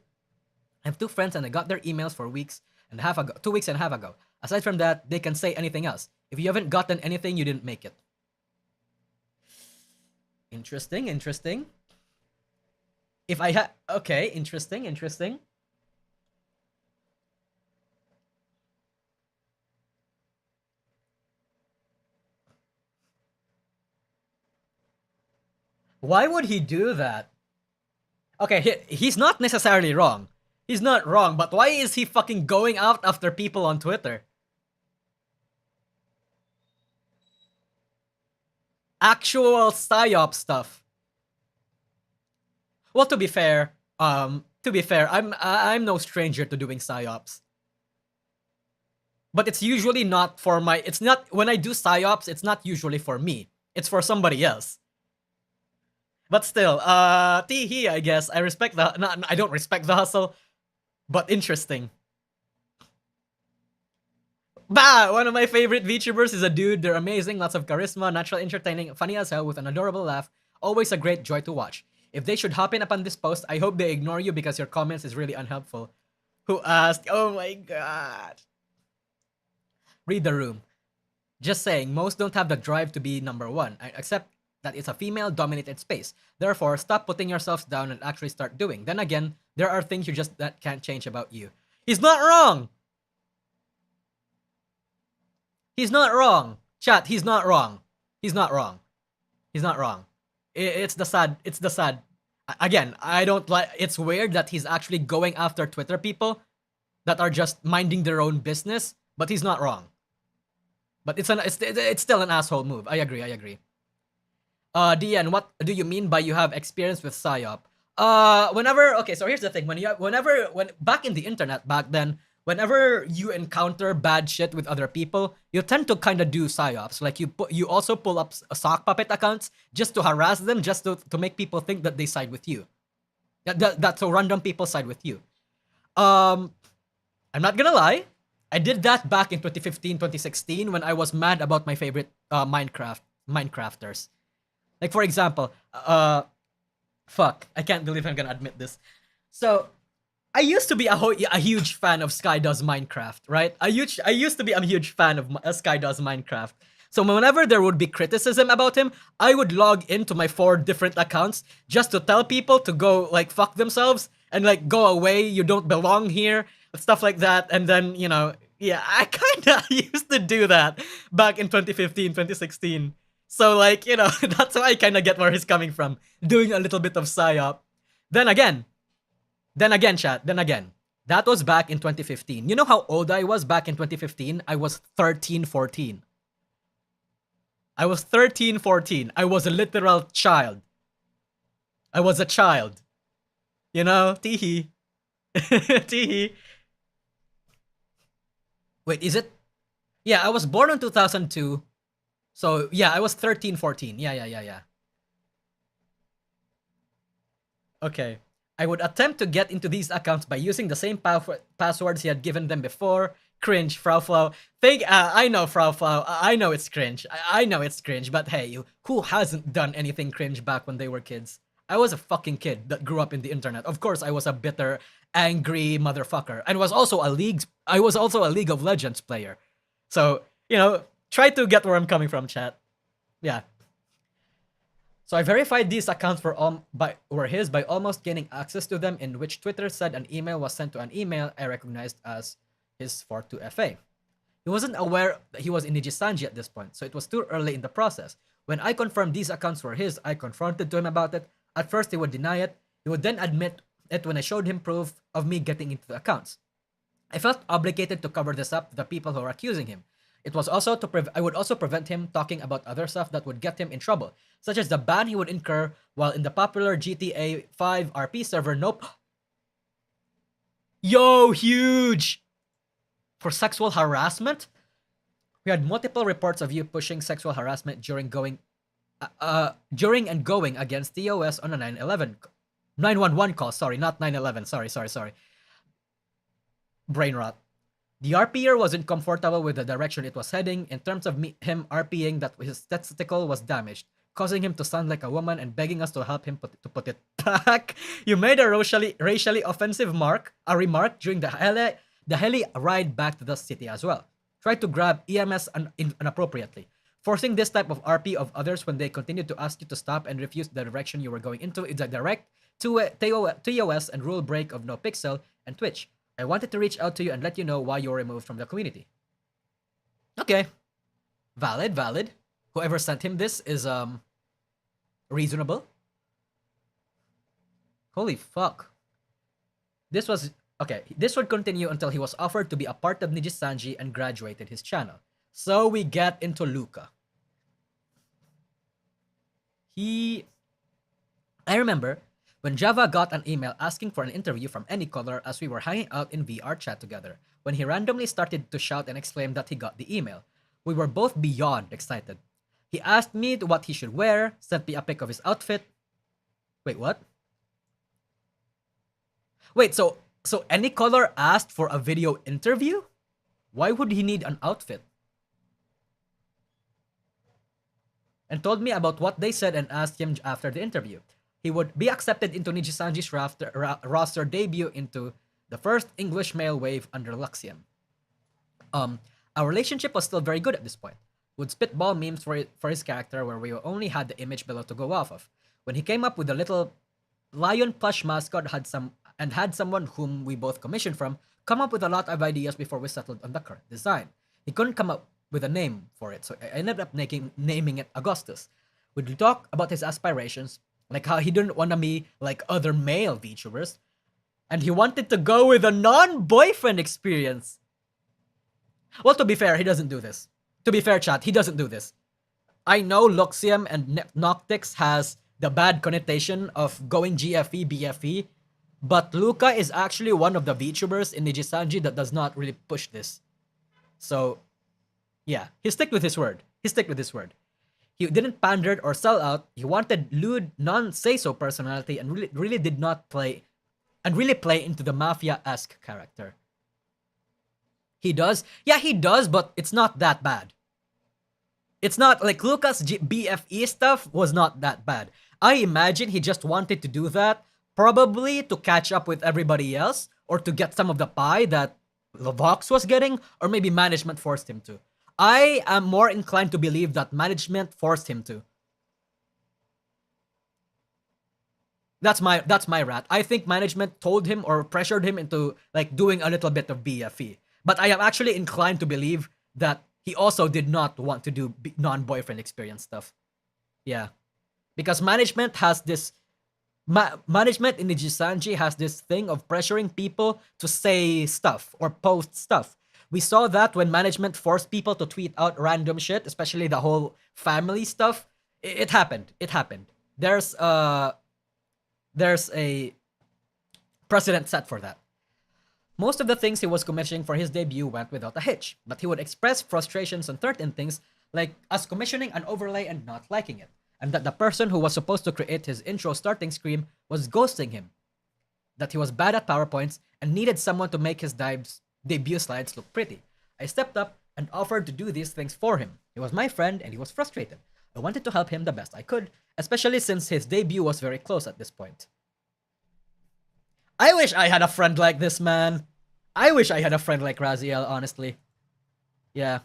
I have 2 friends and I got their emails for 2 weeks and a half ago. Aside from that, they can say anything else. If you haven't gotten anything, you didn't make it. Interesting. If I okay, interesting. Why would he do that? Okay, he's not necessarily wrong. He's not wrong, but why is he fucking going out after people on Twitter? Actual psyop stuff. Well, to be fair, I'm no stranger to doing psyops. But it's usually not for when I do psyops, it's not usually for me. It's for somebody else. But still, tee-hee, I guess. I don't respect the hustle, but interesting. Bah! One of my favorite VTubers is a dude. They're amazing, lots of charisma, natural entertaining, funny as hell with an adorable laugh. Always a great joy to watch. If they should hop in upon this post, I hope they ignore you because your comments is really unhelpful. Who asked? Oh my god. Read the room. Just saying, most don't have the drive to be number 1, except that it's a female-dominated space. Therefore, stop putting yourselves down and actually start doing. Then again, there are things that can't change about you. He's not wrong! He's not wrong. Chat, he's not wrong. He's not wrong. It's the sad. Again, I don't like... It's weird that he's actually going after Twitter people that are just minding their own business, but he's not wrong. But it's still an asshole move. I agree. DN, what do you mean by you have experience with psyop? Okay, so here's the thing. When back in the internet back then, whenever you encounter bad shit with other people, you tend to kind of do psyops. Like you also pull up sock puppet accounts just to harass them, just to make people think that they side with you. That so random people side with you. I'm not gonna lie. I did that back in 2015, 2016 when I was mad about my favorite Minecrafters. Like, for example, fuck, I can't believe I'm gonna admit this. So, I used to be a huge fan of Sky Does Minecraft, right? I used to be a huge fan of Sky Does Minecraft. So whenever there would be criticism about him, I would log into my 4 different accounts just to tell people to go like fuck themselves and like go away, you don't belong here, stuff like that. And then, yeah, I kind of used to do that back in 2015, 2016. So like, that's why I kind of get where he's coming from, doing a little bit of psyop. Then again, chat, then again. That was back in 2015. You know how old I was back in 2015? I was 13, 14. I was 13, 14. I was a literal child. I was a child. Teehee. Teehee. Wait, is it? Yeah, I was born in 2002. So, yeah, I was 13, 14. Yeah. Okay. I would attempt to get into these accounts by using the same passwords he had given them before. Cringe, Frau Flau. I know, Frau Flau. I know it's cringe. I know it's cringe, but hey, who hasn't done anything cringe back when they were kids? I was a fucking kid that grew up in the internet. Of course, I was a bitter, angry motherfucker. And I was also a League of Legends player. So, try to get where I'm coming from, chat. Yeah. So I verified these accounts were his by almost gaining access to them, in which Twitter said an email was sent to an email I recognized as his 42FA. He wasn't aware that he was in Nijisanji at this point, so it was too early in the process. When I confirmed these accounts were his, I confronted to him about it. At first, he would deny it. He would then admit it when I showed him proof of me getting into the accounts. I felt obligated to cover this up to the people who were accusing him. It was also I would also prevent him talking about other stuff that would get him in trouble, such as the ban he would incur while in the popular GTA 5 RP server. Nope. Yo, huge! For sexual harassment? We had multiple reports of you pushing sexual harassment during and going against TOS on a 911 call. Sorry, not 911. Sorry. Brain rot. The RPer wasn't comfortable with the direction it was heading in terms of him RPing that his testicle was damaged, causing him to sound like a woman and begging us to help him put it back. You made a racially offensive remark during the heli ride back to the city as well. Tried to grab EMS inappropriately, forcing this type of RP of others when they continued to ask you to stop and refuse the direction you were going into is a direct TOS and rule break of NoPixel and Twitch. I wanted to reach out to you and let you know why you were removed from the community. Okay. Valid. Whoever sent him this is, reasonable. Holy fuck. This would continue until he was offered to be a part of Nijisanji and graduated his channel. So we get into Luca. I remember when Java got an email asking for an interview from any color as we were hanging out in VRChat together, when he randomly started to shout and exclaim that he got the email. We were both beyond excited. He asked me what he should wear, sent me a pic of his outfit. Wait, what? Wait, so any color asked for a video interview? Why would he need an outfit? And told me about what they said and asked him after the interview. He would be accepted into Nijisanji's roster debut into the first English male wave under Luxium. Our relationship was still very good at this point. Would spitball memes for his character where we only had the image below to go off of. When he came up with the little lion plush mascot had someone whom we both commissioned from come up with a lot of ideas before we settled on the current design. He couldn't come up with a name for it, so I ended up naming it Augustus. We'd talk about his aspirations, like how he didn't want to be like other male VTubers, and he wanted to go with a non-boyfriend experience. Well, to be fair, he doesn't do this. To be fair, chat, he doesn't do this. I know Luxium and Noctix has the bad connotation of going GFE, BFE, but Luca is actually one of the VTubers in Nijisanji that does not really push this. So, yeah, he stuck with his word. He didn't pander or sell out. He wanted lewd, non-say-so personality and really did not play into the mafia-esque character. He does? Yeah, he does, but it's not that bad. It's not like Luca's BFE stuff was not that bad. I imagine he just wanted to do that probably to catch up with everybody else or to get some of the pie that Vox was getting, or maybe management forced him to. I am more inclined to believe that management forced him to. That's my rat. I think management told him or pressured him into like doing a little bit of BFE. But I am actually inclined to believe that he also did not want to do non-boyfriend experience stuff. Yeah, because management in Nijisanji has this thing of pressuring people to say stuff or post stuff. We saw that when management forced people to tweet out random shit, especially the whole family stuff. It happened. It happened. There's a precedent set for that. Most of the things he was commissioning for his debut went without a hitch, but he would express frustrations on certain things, like us commissioning an overlay and not liking it, and that the person who was supposed to create his intro starting screen was ghosting him, that he was bad at PowerPoints and needed someone to make his debut slides look pretty. I stepped up and offered to do these things for him. He was my friend and he was frustrated. I wanted to help him the best I could, especially since his debut was very close at this point. I wish I had a friend like this, man. I wish I had a friend like Raziel, honestly. Yeah.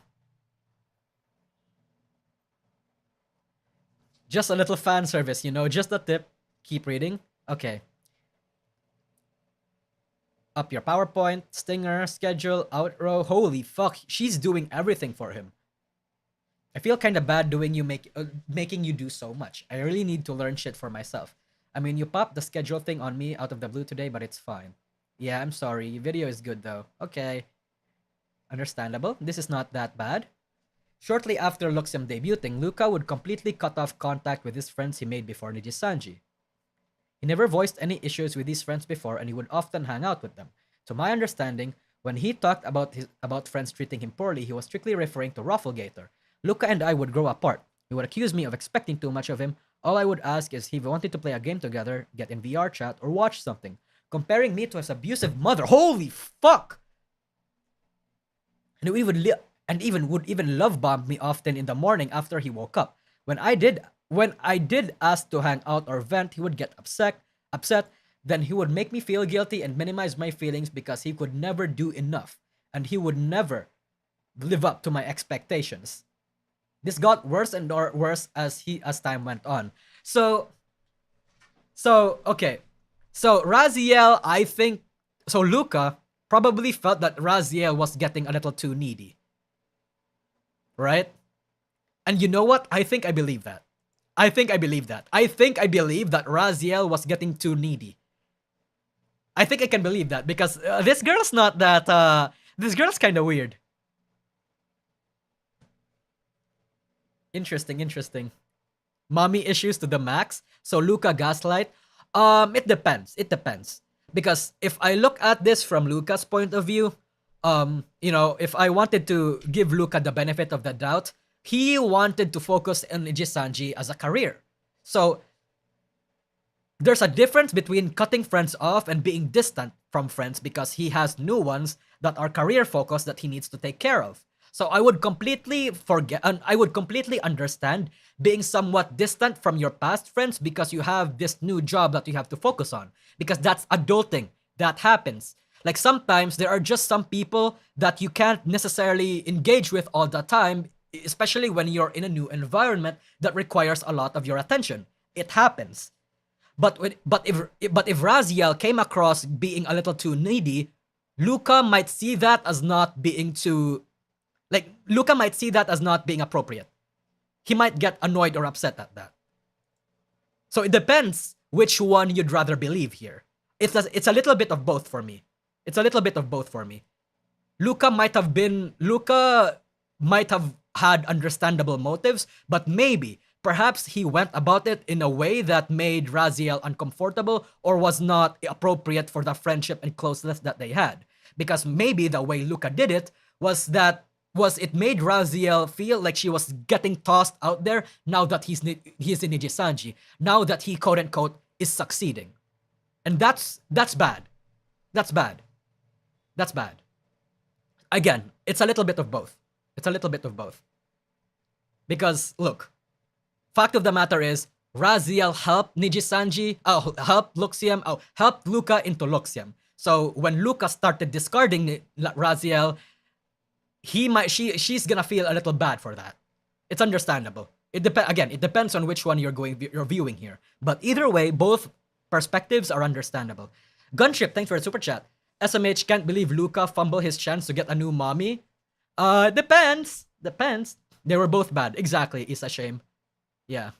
Just a little fan service, just a tip. Keep reading. Okay. Up your PowerPoint, stinger, schedule, outro. Holy fuck, she's doing everything for him. I feel kind of bad making you do so much. I really need to learn shit for myself. I mean, you popped the schedule thing on me out of the blue today, but it's fine. Yeah, I'm sorry. Your video is good though. Okay. Understandable. This is not that bad. Shortly after Luxiam debuting, Luca would completely cut off contact with his friends he made before Nijisanji. He never voiced any issues with these friends before, and he would often hang out with them. To my understanding, when he talked about friends treating him poorly, he was strictly referring to Rafflegator. Luca and I would grow apart. He would accuse me of expecting too much of him. All I would ask is if he wanted to play a game together, get in VRChat, or watch something, comparing me to his abusive mother. Holy fuck! And he would even love bomb me often in the morning after he woke up. When I did ask to hang out or vent, he would get upset. Then he would make me feel guilty and minimize my feelings because he could never do enough, and he would never live up to my expectations. This got worse and worse as time went on. So okay. So Raziel, I think, so Luca probably felt that Raziel was getting a little too needy. Right? And you know what? I think I believe that. I think I believe that Raziel was getting too needy. I think I can believe that because this girl's not that, this girl's kind of weird. Interesting. Mommy issues to the max. So Luca gaslight. It depends. Because if I look at this from Luca's point of view, if I wanted to give Luca the benefit of the doubt, he wanted to focus on Ijisanji as a career. So there's a difference between cutting friends off and being distant from friends because he has new ones that are career focused that he needs to take care of. So I would completely forget, and I would completely understand being somewhat distant from your past friends because you have this new job that you have to focus on. Because that's adulting. That happens. Like sometimes there are just some people that you can't necessarily engage with all the time, especially when you're in a new environment that requires a lot of your attention. It happens. But if Raziel came across being a little too needy, Luca might see that as not being appropriate. He might get annoyed or upset at that. So it depends which one you'd rather believe here. It's a little bit of both for me. Luca might have had understandable motives, but perhaps he went about it in a way that made Raziel uncomfortable or was not appropriate for the friendship and closeness that they had. Because maybe the way Luca did it it made Raziel feel like she was getting tossed out there now that he's in Nijisanji, now that he quote unquote is succeeding. And that's bad. That's bad. Again, it's a little bit of both. Because look, fact of the matter is Raziel helped helped Luca into Luxiam. So when Luca started discarding Raziel, she's gonna feel a little bad for that. It's understandable. It depends on which one you're viewing here. But either way, both perspectives are understandable. Gunship, thanks for the super chat. SMH can't believe Luca fumbled his chance to get a new mommy. Depends. They were both bad. Exactly, it's a shame. Yeah.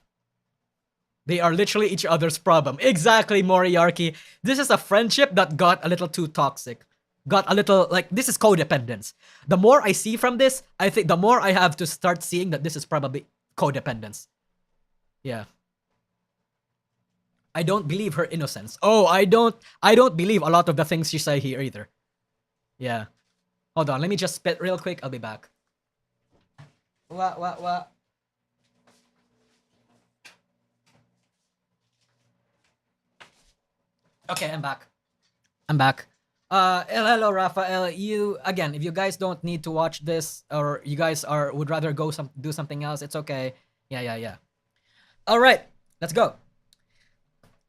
They are literally each other's problem. Exactly, Moriarty. This is a friendship that got a little too toxic. Got a little, like, this is codependence. The more I see from this, I think the more I have to start seeing that this is probably codependence. Yeah. I don't believe her innocence. Oh, I don't believe a lot of the things she say here either. Yeah. Hold on, let me just spit real quick. I'll be back. What? Okay, I'm back. Hello, Raphael. You, again, if you guys don't need to watch this, or you guys would rather go do something else, it's okay. Yeah. All right, let's go.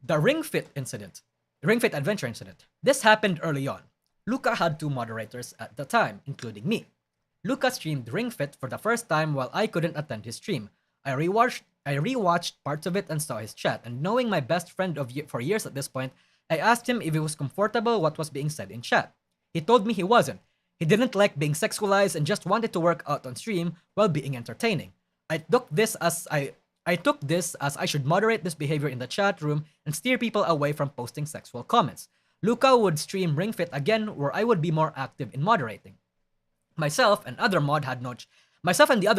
The ringfit adventure incident. This happened early on. Luca had 2 moderators at the time, including me. Luca streamed ringfit for the first time while I couldn't attend his stream. I rewatched parts of it and saw his chat, and knowing my best friend for years at this point, I asked him if he was comfortable what was being said in chat. He told me he wasn't. He didn't like being sexualized and just wanted to work out on stream while being entertaining. I took this as I should moderate this behavior in the chat room and steer people away from posting sexual comments. Luca would stream ringfit again where I would be more active in moderating. Myself and the other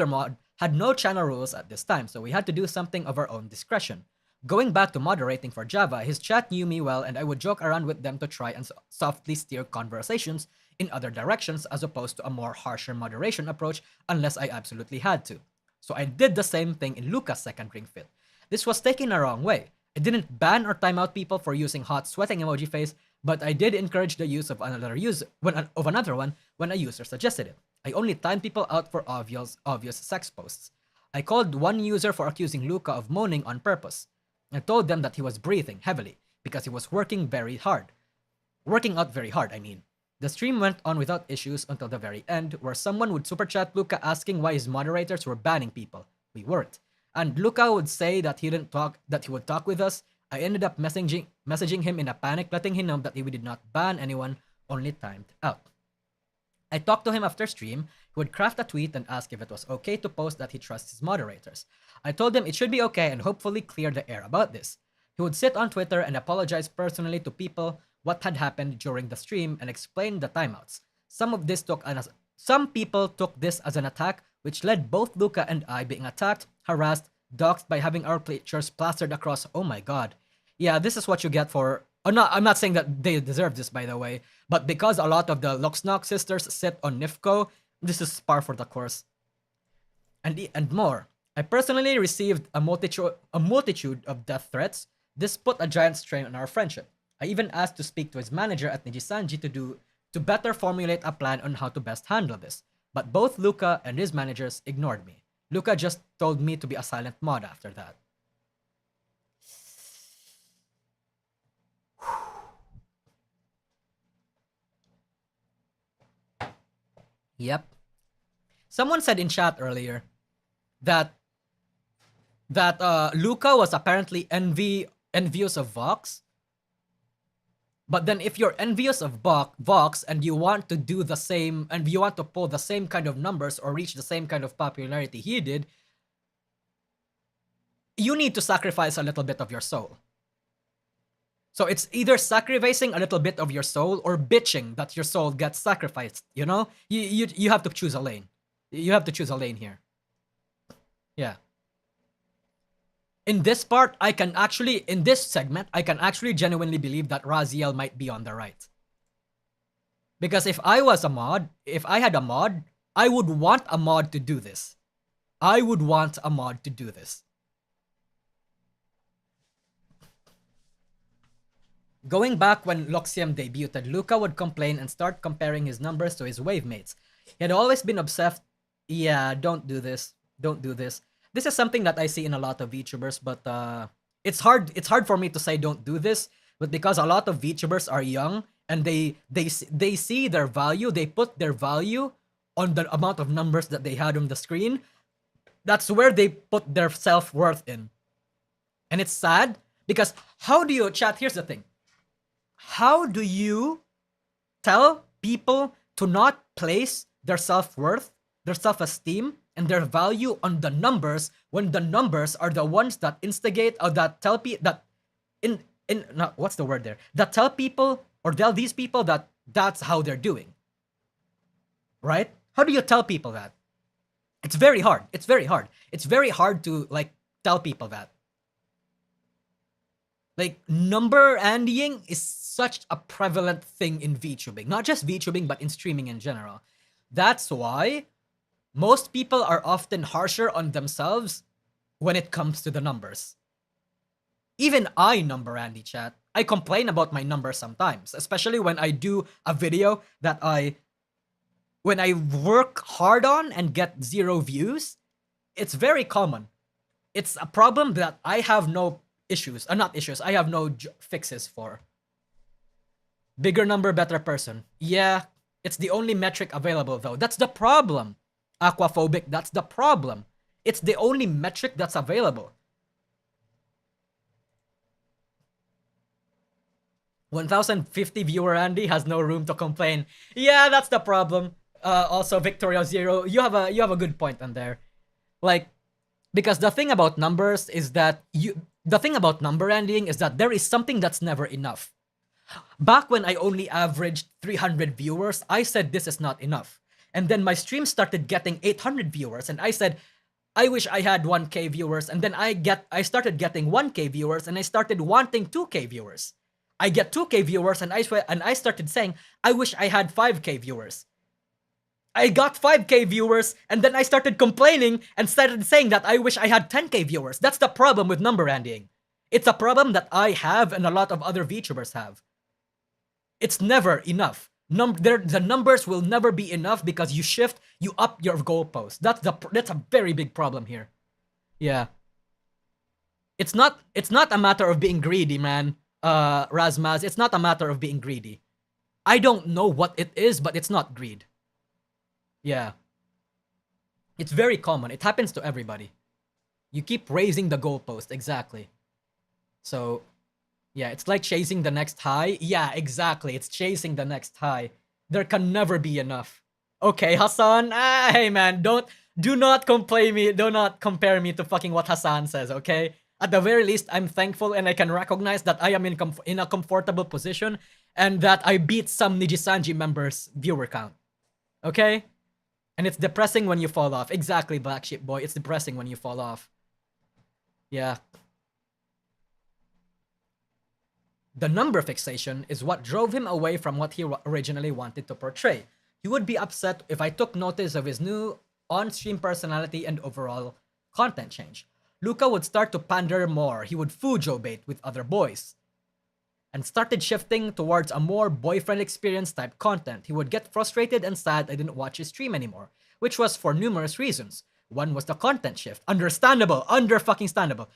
mod had no channel rules at this time, so we had to do something of our own discretion. Going back to moderating for Java, his chat knew me well and I would joke around with them to try and softly steer conversations in other directions as opposed to a more harsher moderation approach unless I absolutely had to. So I did the same thing in Luca's second ringfit. This was taken the wrong way. I didn't ban or time out people for using hot sweating emoji face, but I did encourage the use of another one when a user suggested it. I only timed people out for obvious sex posts. I called one user for accusing Luca of moaning on purpose. I told them that he was breathing heavily because he was working out very hard, I mean. The stream went on without issues until the very end, where someone would super chat Luca asking why his moderators were banning people. We weren't. And Luca would say that he would talk with us. I ended up messaging him in a panic, letting him know that we did not ban anyone, only timed out. I talked to him after stream. He would craft a tweet and ask if it was okay to post that he trusts his moderators. I told him it should be okay and hopefully clear the air about this. He would sit on Twitter and apologize personally to people what had happened during the stream and explain the timeouts. Some people took this as an attack, which led both Luca and I being attacked, harassed, doxxed by having our pictures plastered across. Oh my god. Yeah, this is what you get for... I'm not saying that they deserve this, by the way, but because a lot of the Loxnock sisters sit on Nifco, this is par for the course. And more. I personally received a multitude of death threats. This put a giant strain on our friendship. I even asked to speak to his manager at Nijisanji to better formulate a plan on how to best handle this. But both Luca and his managers ignored me. Luca just told me to be a silent mod after that. Yep. Someone said in chat earlier that Luca was apparently envious of Vox. But then if you're envious of Vox and you want to do the same, and you want to pull the same kind of numbers or reach the same kind of popularity he did, you need to sacrifice a little bit of your soul. So it's either sacrificing a little bit of your soul or bitching that your soul gets sacrificed, you know? You have to choose a lane. You have to choose a lane here. Yeah. In this part, in this segment, I can actually genuinely believe that Raziel might be on the right. Because if I had a mod, I would want a mod to do this. Going back when Loxiam debuted, Luca would complain and start comparing his numbers to his wave mates. He had always been obsessed. Yeah, don't do this. This is something that I see in a lot of VTubers, but it's hard for me to say don't do this, but because a lot of VTubers are young and they see their value, they put their value on the amount of numbers that they had on the screen. That's where they put their self-worth in. And it's sad because how do you chat? Here's the thing. How do you tell people to not place their self-worth, their self-esteem, and their value on the numbers when the numbers are the ones that instigate or that tell people that what's the word there? That tell people or tell these people that that's how they're doing. Right? How do you tell people that? It's very hard. It's very hard. It's very hard to like tell people that. Like number andying is such a prevalent thing in VTubing. Not just VTubing, but in streaming in general. That's why most people are often harsher on themselves when it comes to the numbers. Even I number Andy chat. I complain about my numbers sometimes, especially when I do a video that when I work hard on and get 0 views. It's very common. It's a problem that I have no issues, not issues, I have no fixes for. Bigger number, better person. Yeah, it's the only metric available though. That's the problem. Aquaphobic, that's the problem. It's the only metric that's available. 1050 viewer Andy has no room to complain. Yeah, that's the problem. Also Victoria Zero, you have a good point on there. Like, because the thing about numbers is that the thing about number ending is that there is something that's never enough. Back when I only averaged 300 viewers, I said this is not enough. And then my stream started getting 800 viewers and I said, I wish I had 1k viewers. And then I started getting 1k viewers and I started wanting 2k viewers. I get 2k viewers and I started saying, I wish I had 5k viewers. I got 5k viewers and then I started complaining and started saying that I wish I had 10k viewers. That's the problem with number ending. It's a problem that I have and a lot of other VTubers have. It's never enough. The numbers will never be enough because you up your goalpost. That's a very big problem here. Yeah. It's not a matter of being greedy, man. Razmaz, it's not a matter of being greedy. I don't know what it is, but it's not greed. Yeah. It's very common. It happens to everybody. You keep raising the goalpost, exactly. So, yeah, it's like chasing the next high. Yeah, exactly. It's chasing the next high. There can never be enough. Okay, Hassan. Hey, man, do not compare me to fucking what Hassan says, okay? At the very least, I'm thankful and I can recognize that I am in a comfortable position and that I beat some Nijisanji members' viewer count. Okay? And it's depressing when you fall off. Exactly, Black Sheep Boy. It's depressing when you fall off. Yeah. The number fixation is what drove him away from what he originally wanted to portray. He would be upset if I took notice of his new on-stream personality and overall content change. Luca would start to pander more. He would fujo bait with other boys and started shifting towards a more boyfriend experience type content. He would get frustrated and sad I didn't watch his stream anymore, which was for numerous reasons. One was the content shift. Understandable. Under-fucking-standable.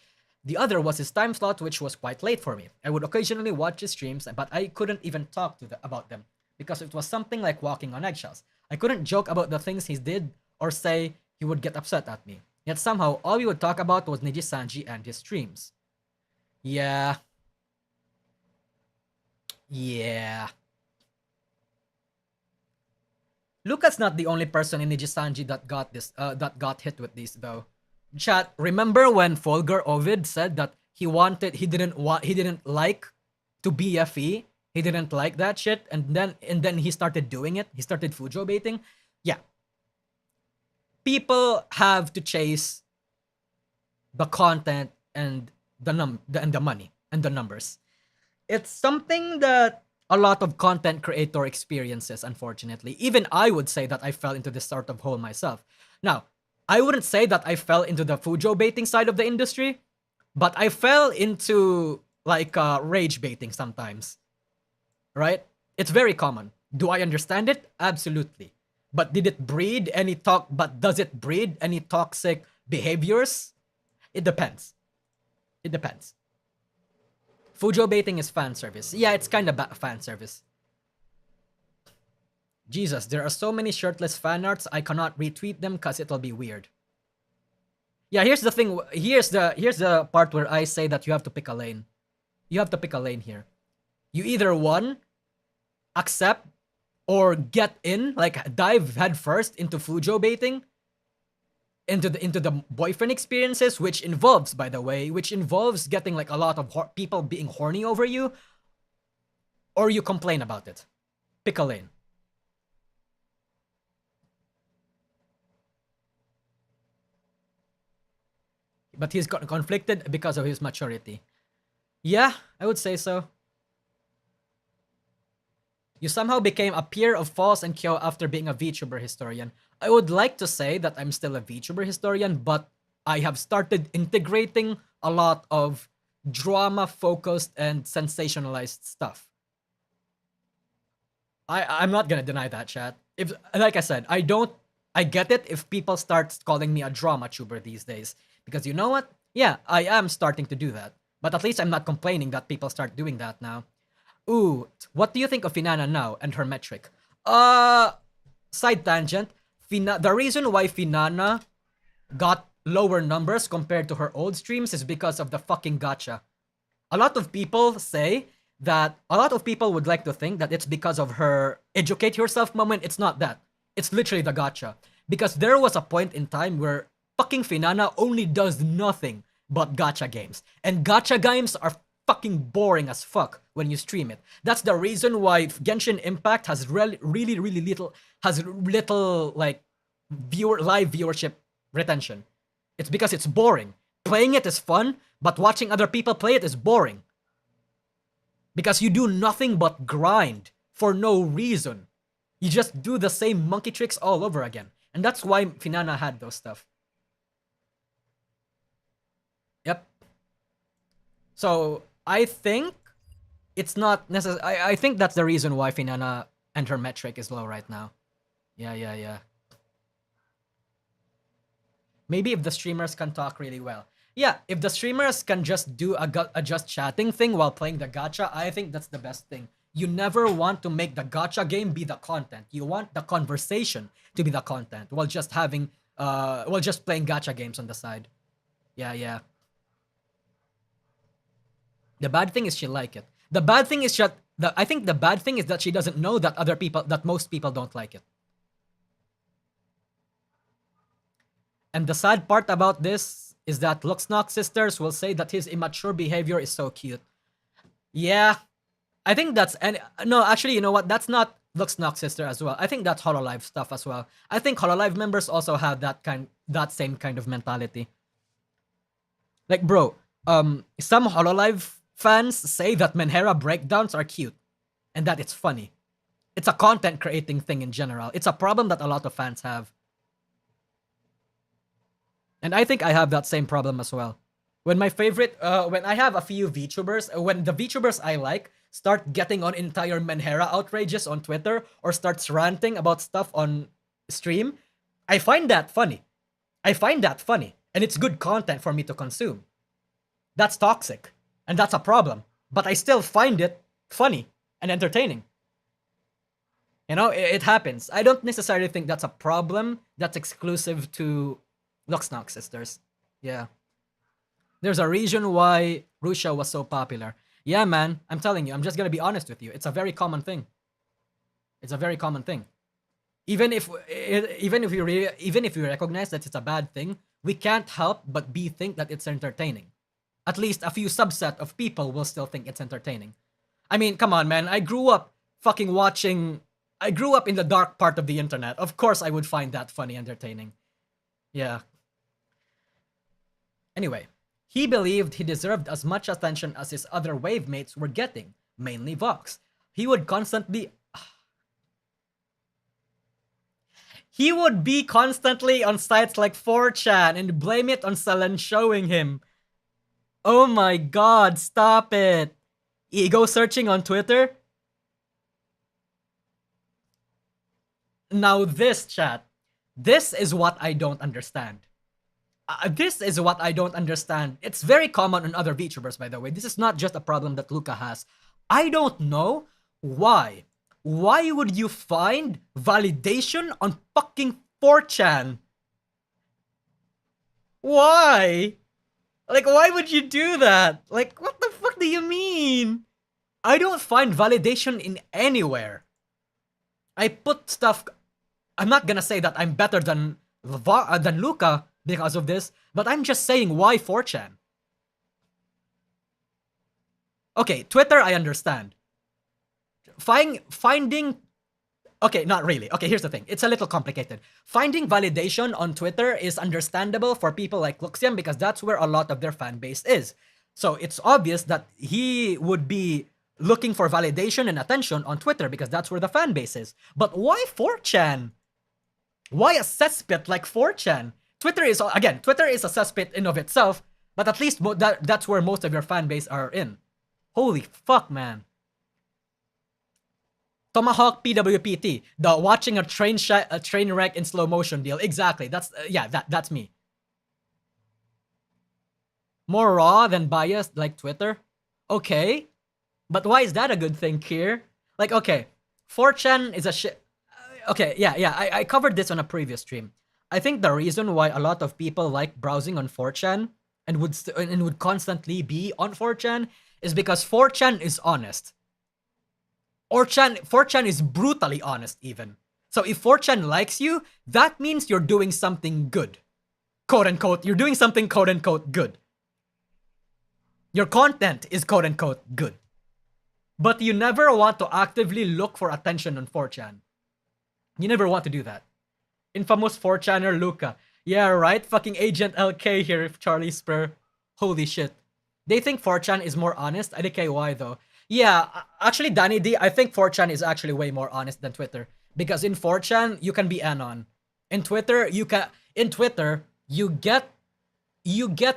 The other was his time slot, which was quite late for me. I would occasionally watch his streams, but I couldn't even talk about them because it was something like walking on eggshells. I couldn't joke about the things he did or say he would get upset at me. Yet somehow, all we would talk about was Nijisanji and his streams. Yeah. Yeah. Luca's not the only person in Nijisanji that got hit with these though. Chat, remember when Folger Ovid said that he didn't like to BFE? He didn't like that shit, and then he started doing it. He started fujo baiting. Yeah. People have to chase the content and the money and the numbers. It's something that a lot of content creator experiences, unfortunately. Even I would say that I fell into this sort of hole myself. Now, I wouldn't say that I fell into the fujo baiting side of the industry, but I fell into like rage baiting sometimes. Right? It's very common. Do I understand it? Absolutely. But does it breed any toxic behaviors? It depends. It depends. Fujo baiting is fan service. Yeah, it's kind of fan service. Jesus, there are so many shirtless fan arts. I cannot retweet them because it'll be weird. Yeah, here's the thing. Here's the part where I say that you have to pick a lane. You have to pick a lane here. You either one accept or get in, like dive headfirst into Fujo baiting, into the boyfriend experiences, which involves, by the way, which involves getting like a lot of people being horny over you, or you complain about it. Pick a lane. But he's got conflicted because of his maturity. Yeah, I would say so. You somehow became a peer of False and Kyo after being a VTuber historian. I would like to say that I'm still a VTuber historian, but I have started integrating a lot of drama-focused and sensationalized stuff. I'm not gonna deny that, chat. If, like I said, I get it if people start calling me a drama tuber these days. Because you know what? Yeah, I am starting to do that. But at least I'm not complaining that people start doing that now. Ooh, what do you think of Finana now and her metric? Side tangent. The reason why Finana got lower numbers compared to her old streams is because of the fucking gacha. A lot of people would like to think that it's because of her educate yourself moment. It's not that. It's literally the gacha. Because there was a point in time where fucking Finana only does nothing but gacha games. And gacha games are fucking boring as fuck when you stream it. That's the reason why Genshin Impact has really little like live viewership retention. It's because it's boring. Playing it is fun, but watching other people play it is boring. Because you do nothing but grind for no reason. You just do the same monkey tricks all over again. And that's why Finana had those stuff. Yep. So, I think it's not necessary. I think that's the reason why Finana and her metric is low right now. Yeah. Maybe if the streamers can talk really well. Yeah, if the streamers can just do a just chatting thing while playing the gacha, I think that's the best thing. You never want to make the gacha game be the content. You want the conversation to be the content while just playing gacha games on the side. Yeah. The bad thing is she like it. The bad thing is I think the bad thing is that she doesn't know that most people don't like it. And the sad part about this is that Luxnock sisters will say that his immature behavior is so cute. Yeah, I think no, actually, you know what? That's not Luxnock sister as well. I think that's Hololive stuff as well. I think Hololive members also have that same kind of mentality. Like, bro, some Hololive fans say that Menhera breakdowns are cute and that it's funny. It's a content creating thing in general. It's a problem that a lot of fans have. And I think I have that same problem as well. When when I have a few VTubers, when the VTubers I like start getting on entire Menhera outrages on Twitter or starts ranting about stuff on stream, I find that funny. And it's good content for me to consume. That's toxic. And that's a problem. But I still find it funny and entertaining. You know, it happens. I don't necessarily think that's a problem that's exclusive to Luxnock sisters. Yeah. There's a reason why Rusha was so popular. Yeah, man. I'm telling you. I'm just gonna be honest with you. It's a very common thing. Even if we recognize that it's a bad thing, we can't help but think that it's entertaining. At least a few subset of people will still think it's entertaining. I mean, come on, man. I grew up in the dark part of the internet. Of course I would find that funny, entertaining. Yeah. Anyway, he believed he deserved as much attention as his other wave mates were getting, mainly Vox. He would be constantly on sites like 4chan and blame it on Selen showing him. Oh my god, stop it. Ego searching on Twitter? Now this, chat. This is what I don't understand. It's very common on other VTubers, by the way. This is not just a problem that Luca has. I don't know why why would you find validation on fucking 4chan? Why? Like, why would you do that? Like, what the fuck do you mean? I don't find validation in anywhere. I put stuff. I'm not gonna say that I'm better than Luca because of this, but I'm just saying why 4chan. Okay, Twitter, I understand. Finding. Okay, not really. Okay, here's the thing. It's a little complicated. Finding validation on Twitter is understandable for people like Luxian because that's where a lot of their fan base is. So it's obvious that he would be looking for validation and attention on Twitter because that's where the fan base is. But why 4chan? Why a cesspit like 4chan? Twitter is a cesspit in of itself, but at least that's where most of your fan base are in. Holy fuck, man. Tomahawk PWPT, the watching a train wreck in slow motion deal. Exactly. That's me. More raw than biased like Twitter. Okay. But why is that a good thing, Kier? Like, okay, 4chan is a shit. Okay, I covered this on a previous stream. I think the reason why a lot of people like browsing on 4chan and would constantly be on 4chan is because 4chan is honest. 4chan is brutally honest even. So if 4chan likes you, that means you're doing something good. Quote unquote, you're doing something quote unquote good. Your content is quote unquote good. But you never want to actively look for attention on 4chan. You never want to do that. Infamous 4chaner Luca. Yeah, right? Fucking Agent LK here, Charlie Spur. Holy shit. They think 4chan is more honest? IDK, why though? Yeah, actually, Danny D, I think 4chan is actually way more honest than Twitter. Because in 4chan, you can be anon. In Twitter, you get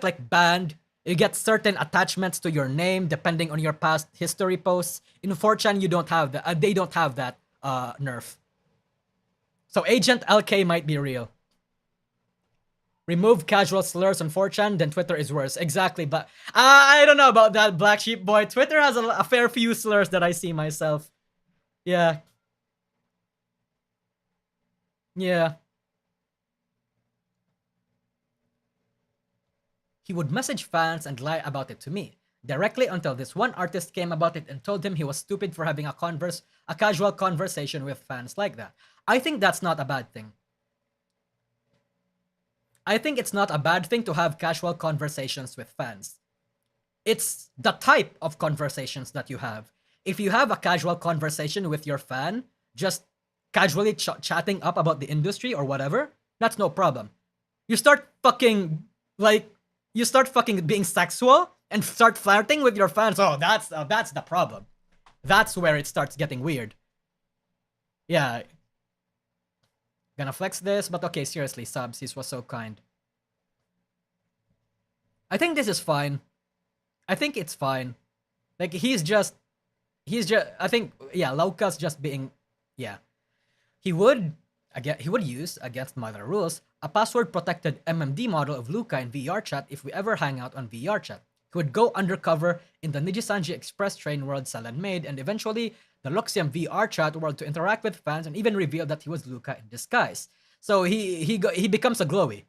like banned. You get certain attachments to your name depending on your past history posts. In 4chan, you don't have that. They don't have that nerf. So Agent LK might be real. Remove casual slurs on 4chan, then Twitter is worse. Exactly, but I don't know about that, Black Sheep Boy. Twitter has a fair few slurs that I see myself. Yeah. Yeah. He would message fans and lie about it to me directly until this one artist came about it and told him he was stupid for having a casual conversation with fans like that. I think that's not a bad thing. I think it's not a bad thing to have casual conversations with fans. It's the type of conversations that you have. If you have a casual conversation with your fan, just casually chatting up about the industry or whatever, that's no problem. You start fucking being sexual and start flirting with your fans. Oh, that's the problem. That's where it starts getting weird. Yeah. Gonna flex this, but okay, seriously, subs, he was so kind. I think this is fine. I think it's fine. Like, he's just, I think, yeah, Luca's just being, yeah. He would use, against Mother rules, a password-protected MMD model of Luca in VRChat if we ever hang out on VRChat. He would go undercover in the Nijisanji Express train world Selen made, and eventually the Luxian VRChat world to interact with fans and even reveal that he was Luca in disguise. So he becomes a glowy.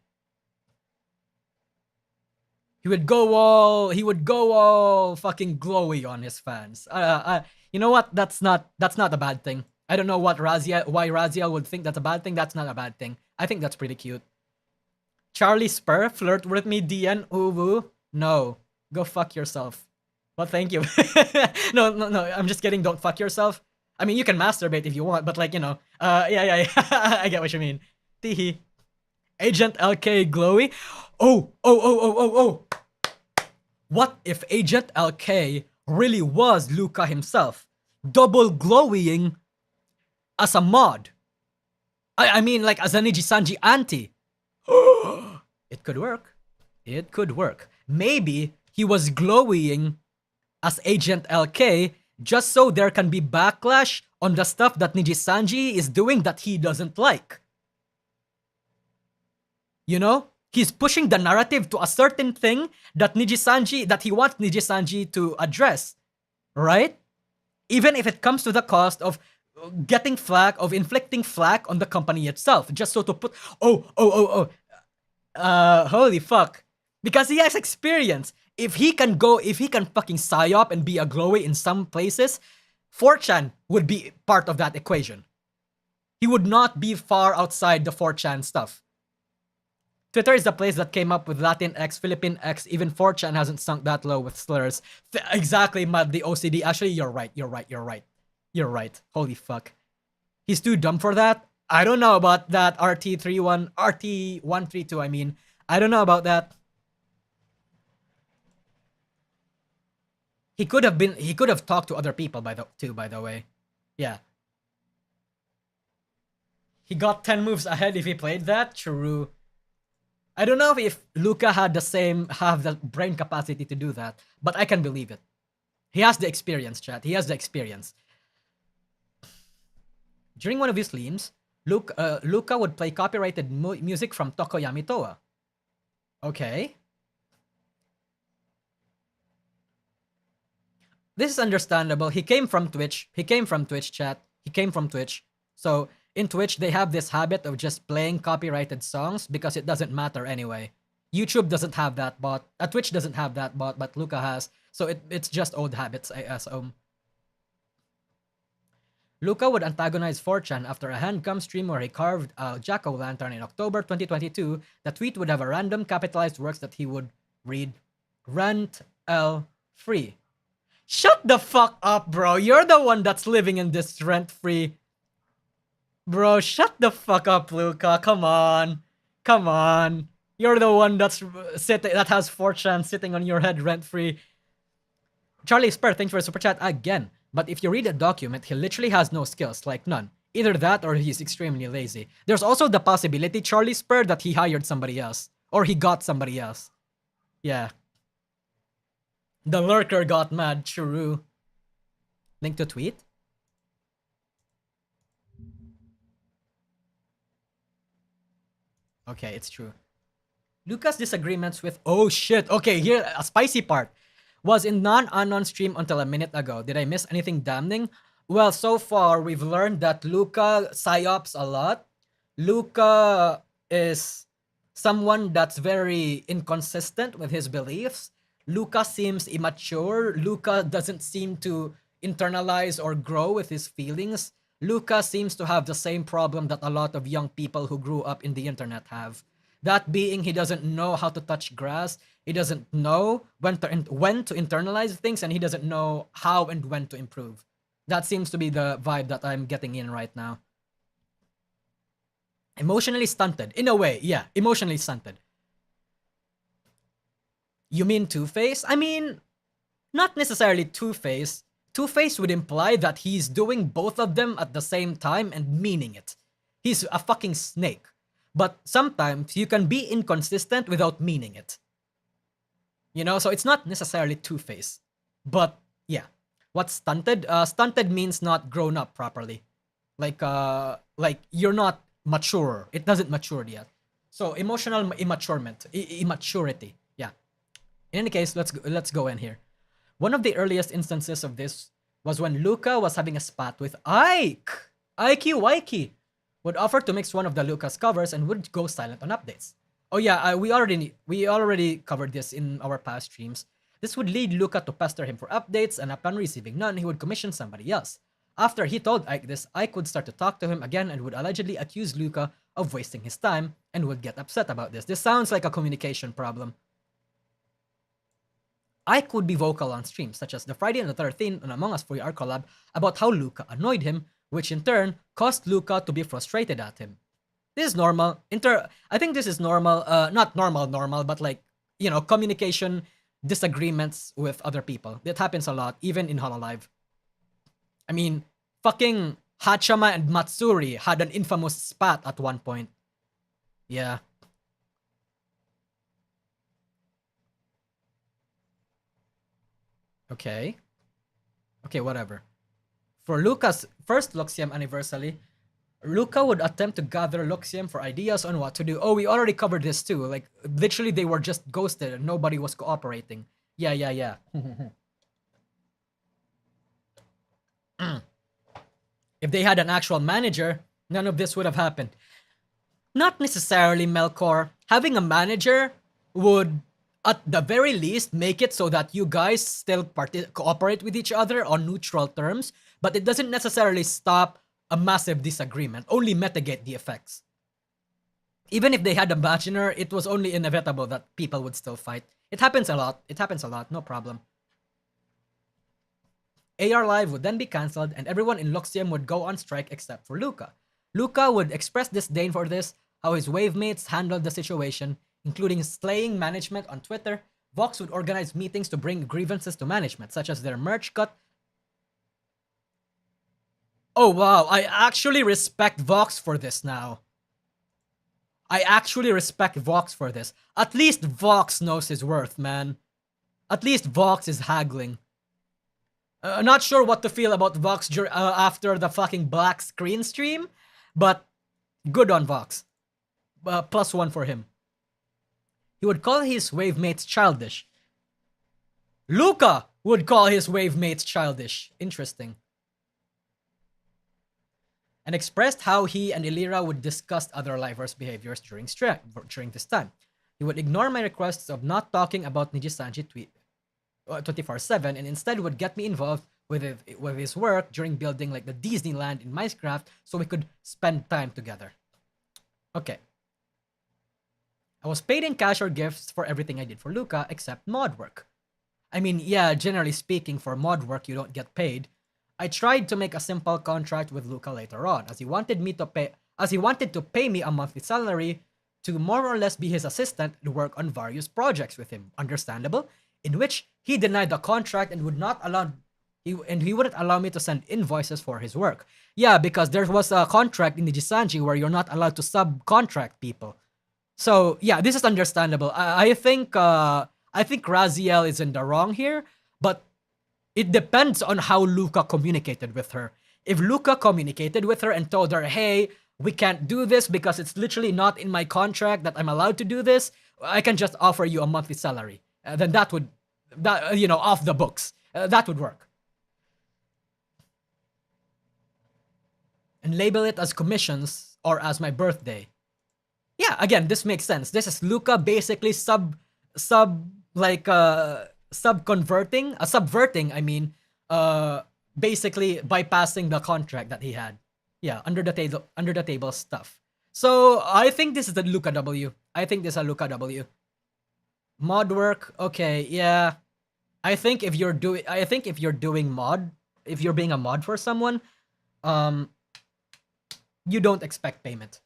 He would go all fucking glowy on his fans. You know what? That's not a bad thing. I don't know why Raziel would think that's a bad thing. That's not a bad thing. I think that's pretty cute. Charlie Spur, flirt with me, DN, uwu. No, go fuck yourself. Well, thank you. No, I'm just kidding. Don't fuck yourself. I mean, you can masturbate if you want, but like, you know, yeah. I get what you mean. Teehee. Agent LK glowy. Oh. What if Agent LK really was Luca himself? Double glowing as a mod. I mean, like, as a Nijisanji anti. It could work. It could work. Maybe he was glowing as Agent LK just so there can be backlash on the stuff that Nijisanji is doing that he doesn't like. You know? He's pushing the narrative to a certain thing that he wants Nijisanji to address. Right? Even if it comes to the cost of getting flack, of inflicting flack on the company itself, just so to put, holy fuck. Because he has experience. If he can fucking psyop and be a glowy in some places, 4chan would be part of that equation. He would not be far outside the 4chan stuff. Twitter is the place that came up with Latin X, Philippine X. Even 4chan hasn't sunk that low with slurs. Exactly, Mad, the OCD. Actually, you're right. You're right. Holy fuck. He's too dumb for that. I don't know about that. RT132, I mean. I don't know about that. He could have talked to other people by the way. Yeah. He got 10 moves ahead if he played that. True. I don't know if Luca have the brain capacity to do that, but I can believe it. He has the experience, chat. He has the experience. During one of his streams, Luca would play copyrighted music from Tokoyami Toa. Okay. This is understandable. He came from Twitch, chat. He came from Twitch. So in Twitch, they have this habit of just playing copyrighted songs because it doesn't matter anyway. YouTube doesn't have that bot. Twitch doesn't have that bot, but Luca has. So it's just old habits, I assume. Luca would antagonize 4chan after a handcam stream where he carved a jack-o'-lantern in October 2022. The tweet would have a random capitalized words that he would read, Rent L free. Shut the fuck up, bro. You're the one that's living in this rent-free. Bro, shut the fuck up, Luca. Come on. You're the one that has 4chan sitting on your head rent-free. Charlie Spur, thanks for the super chat again. But if you read a document, he literally has no skills, like none. Either that or he's extremely lazy. There's also the possibility, Charlie Spur, that he hired somebody else. Or he got somebody else. Yeah. The lurker got mad, true. Link to tweet? Okay, it's true. Luca's disagreements with... Oh shit, okay, here, a spicy part. Was in non-anon stream until a minute ago. Did I miss anything damning? Well, so far, we've learned that Luca psyops a lot. Luca is someone that's very inconsistent with his beliefs. Luca seems immature. Luca doesn't seem to internalize or grow with his feelings. Luca seems to have the same problem that a lot of young people who grew up in the internet have. That being, he doesn't know how to touch grass. He doesn't know when to internalize things, and he doesn't know how and when to improve. That seems to be the vibe that I'm getting in right now. Emotionally stunted. In a way, yeah, emotionally stunted. You mean Two-Face? I mean, not necessarily Two-Face. Two-Face would imply that he's doing both of them at the same time and meaning it. He's a fucking snake. But sometimes you can be inconsistent without meaning it. You know, so it's not necessarily Two-Face. But yeah. What's stunted? Stunted means not grown up properly. Like you're not mature. It doesn't mature yet. So emotional immaturity. Yeah. In any case, let's go in here. One of the earliest instances of this was when Luca was having a spat with Ike. Ikey would offer to mix one of the Luca's covers and would go silent on updates. Oh yeah, we already covered this in our past streams. This would lead Luca to pester him for updates, and upon receiving none, he would commission somebody else. After he told Ike this, Ike would start to talk to him again and would allegedly accuse Luca of wasting his time and would get upset about this. This sounds like a communication problem. Ike would be vocal on streams, such as the Friday and the 13th on Among Us 4R collab, about how Luca annoyed him, which in turn caused Luca to be frustrated at him. This is normal. I think this is normal. Not normal, but like, you know, communication disagreements with other people. That happens a lot, even in Hololive. I mean, fucking Hachama and Matsuri had an infamous spat at one point. Yeah. Okay, whatever. For Luca's first Luxium anniversary, Luca would attempt to gather Luxium for ideas on what to do. Oh, we already covered this too. Like, literally they were just ghosted and nobody was cooperating. Yeah. If they had an actual manager, none of this would have happened. Not necessarily, Melkor. Having a manager would, at the very least, make it so that you guys still cooperate with each other on neutral terms, but it doesn't necessarily stop a massive disagreement, only mitigate the effects. Even if they had a bachelor, it was only inevitable that people would still fight. It happens a lot. It happens a lot, no problem. AR Live would then be cancelled and everyone in Luxium would go on strike except for Luca. Luca would express disdain for this, how his wavemates handled the situation, including slaying management on Twitter. Vox would organize meetings to bring grievances to management, such as their merch cut. Oh wow, I actually respect Vox for this now. I actually respect Vox for this. At least Vox knows his worth, man. At least Vox is haggling. Not sure what to feel about Vox after the fucking black screen stream, but good on Vox. +1 for him. He would call his wavemates childish. Luca would call his wavemates childish. Interesting. And expressed how he and Illyra would discuss other livers' behaviors during this time. He would ignore my requests of not talking about Nijisanji 24/7 and instead would get me involved with his work during building like the Disneyland in Minecraft so we could spend time together. Okay. I was paid in cash or gifts for everything I did for Luca except mod work. I mean, yeah, generally speaking, for mod work you don't get paid. I tried to make a simple contract with Luca later on, as he wanted to pay me a monthly salary to more or less be his assistant and work on various projects with him. Understandable, in which he denied the contract and he wouldn't allow me to send invoices for his work. Yeah, because there was a contract in Nijisanji where you're not allowed to subcontract people. So yeah, this is understandable. I think Raziel is in the wrong here, but it depends on how Luca communicated with her. If Luca communicated with her and told her, hey, we can't do this because it's literally not in my contract that I'm allowed to do this, I can just offer you a monthly salary. Then that would, off the books. That would work. And label it as commissions or as my birthday. Yeah, again, this makes sense. This is Luca basically subverting, basically bypassing the contract that he had. Yeah, under the table stuff. So I think this is the Luca W. Mod work, okay, yeah. I think if you're being a mod for someone, you don't expect payment.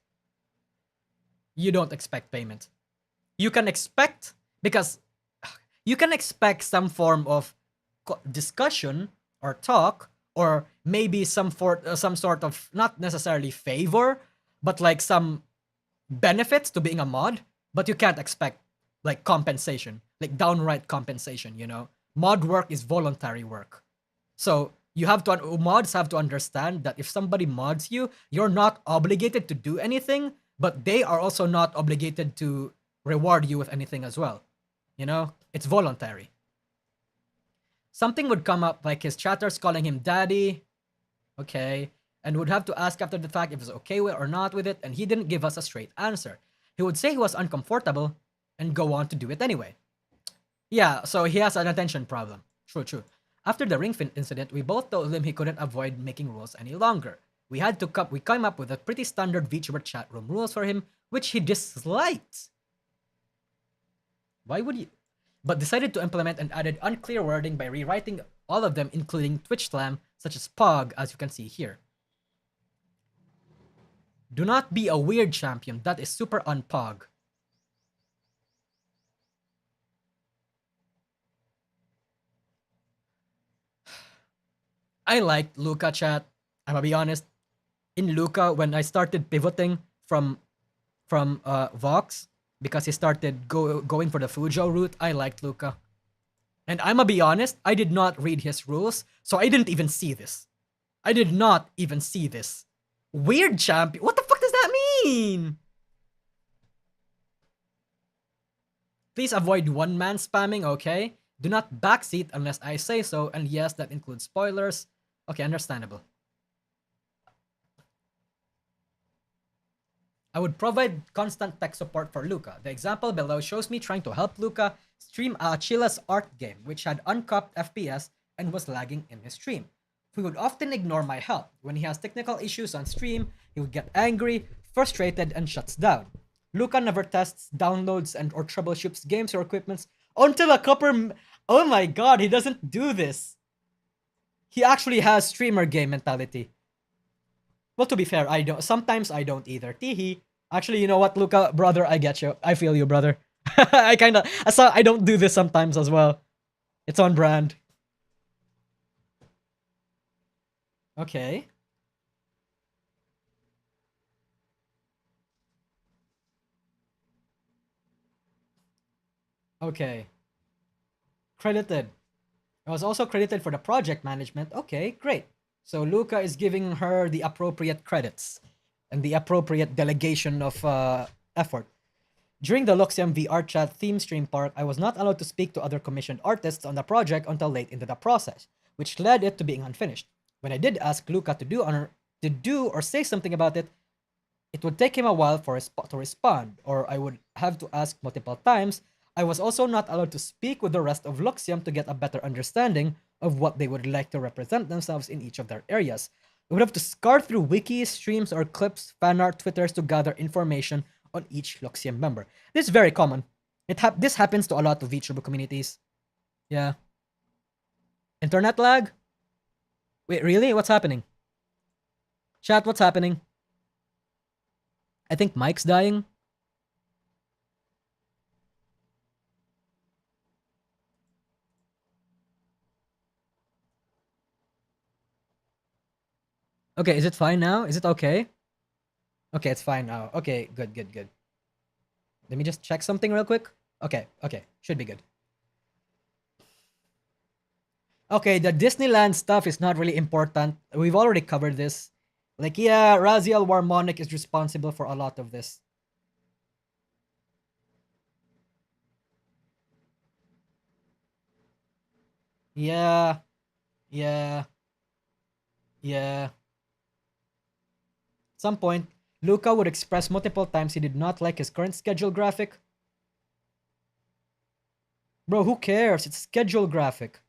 You can expect some form of discussion or talk, or maybe some sort of, not necessarily favor, but like some benefits to being a mod, but you can't expect like compensation, like downright compensation, Mod work is voluntary work. So mods have to understand that if somebody mods you, you're not obligated to do anything, but they are also not obligated to reward you with anything as well. It's voluntary. Something would come up like his chatters calling him daddy. Okay. And would have to ask after the fact if he's okay with or not with it, and he didn't give us a straight answer. He would say he was uncomfortable and go on to do it anyway. Yeah, so he has an attention problem. True. After the ringfit incident, we both told him he couldn't avoid making rules any longer. We came up with a pretty standard VRChat chat room rules for him, which he disliked. Why would you? But decided to implement and added unclear wording by rewriting all of them, including Twitch slam, such as Pog, as you can see here. Do not be a weird champion. That is super unpog. I liked Luca chat. I'm gonna be honest. In Luca, when I started pivoting from Vox, because he started going for the Fujo route, I liked Luca. And I'm gonna be honest, I did not read his rules, so I didn't even see this. Weird champion? What the fuck does that mean? Please avoid one-man spamming, okay? Do not backseat unless I say so, and yes, that includes spoilers. Okay, understandable. I would provide constant tech support for Luca. The example below shows me trying to help Luca stream Chilla's art game, which had uncapped FPS and was lagging in his stream. He would often ignore my help. When he has technical issues on stream, he would get angry, frustrated, and shuts down. Luca never tests, downloads, and or troubleshoots games or equipments until a copper. Oh my god, he doesn't do this. He actually has streamer game mentality. Well, to be fair, I don't. Sometimes I don't either. Teehee. Actually, you know what, Luca, brother, I get you. I feel you, brother. I kind of. I don't do this sometimes as well. It's on brand. Okay. Okay. Credited. I was also credited for the project management. Okay, great. So Luca is giving her the appropriate credits and the appropriate delegation of effort. During the Luxium VRChat theme stream part, I was not allowed to speak to other commissioned artists on the project until late into the process, which led it to being unfinished. When I did ask Luca to do or say something about it, it would take him a while to respond, or I would have to ask multiple times. I was also not allowed to speak with the rest of Luxium to get a better understanding of what they would like to represent themselves in each of their areas. I would have to scour through wikis, streams, or clips, fan art, Twitters to gather information on each Luxium member. This is very common. This happens to a lot of VTuber communities. Yeah. Internet lag? Wait, really? What's happening? Chat, what's happening? I think Mike's dying. Okay, is it fine now? Is it okay? Okay, it's fine now. Okay, good, good, good. Let me just check something real quick. Okay, okay, should be good. Okay, the Disneyland stuff is not really important. We've already covered this. Like, yeah, Raziel Warmonic is responsible for a lot of this. Yeah. Yeah. Yeah. At some point, Luca would express multiple times he did not like his current schedule graphic. Bro, who cares? It's schedule graphic.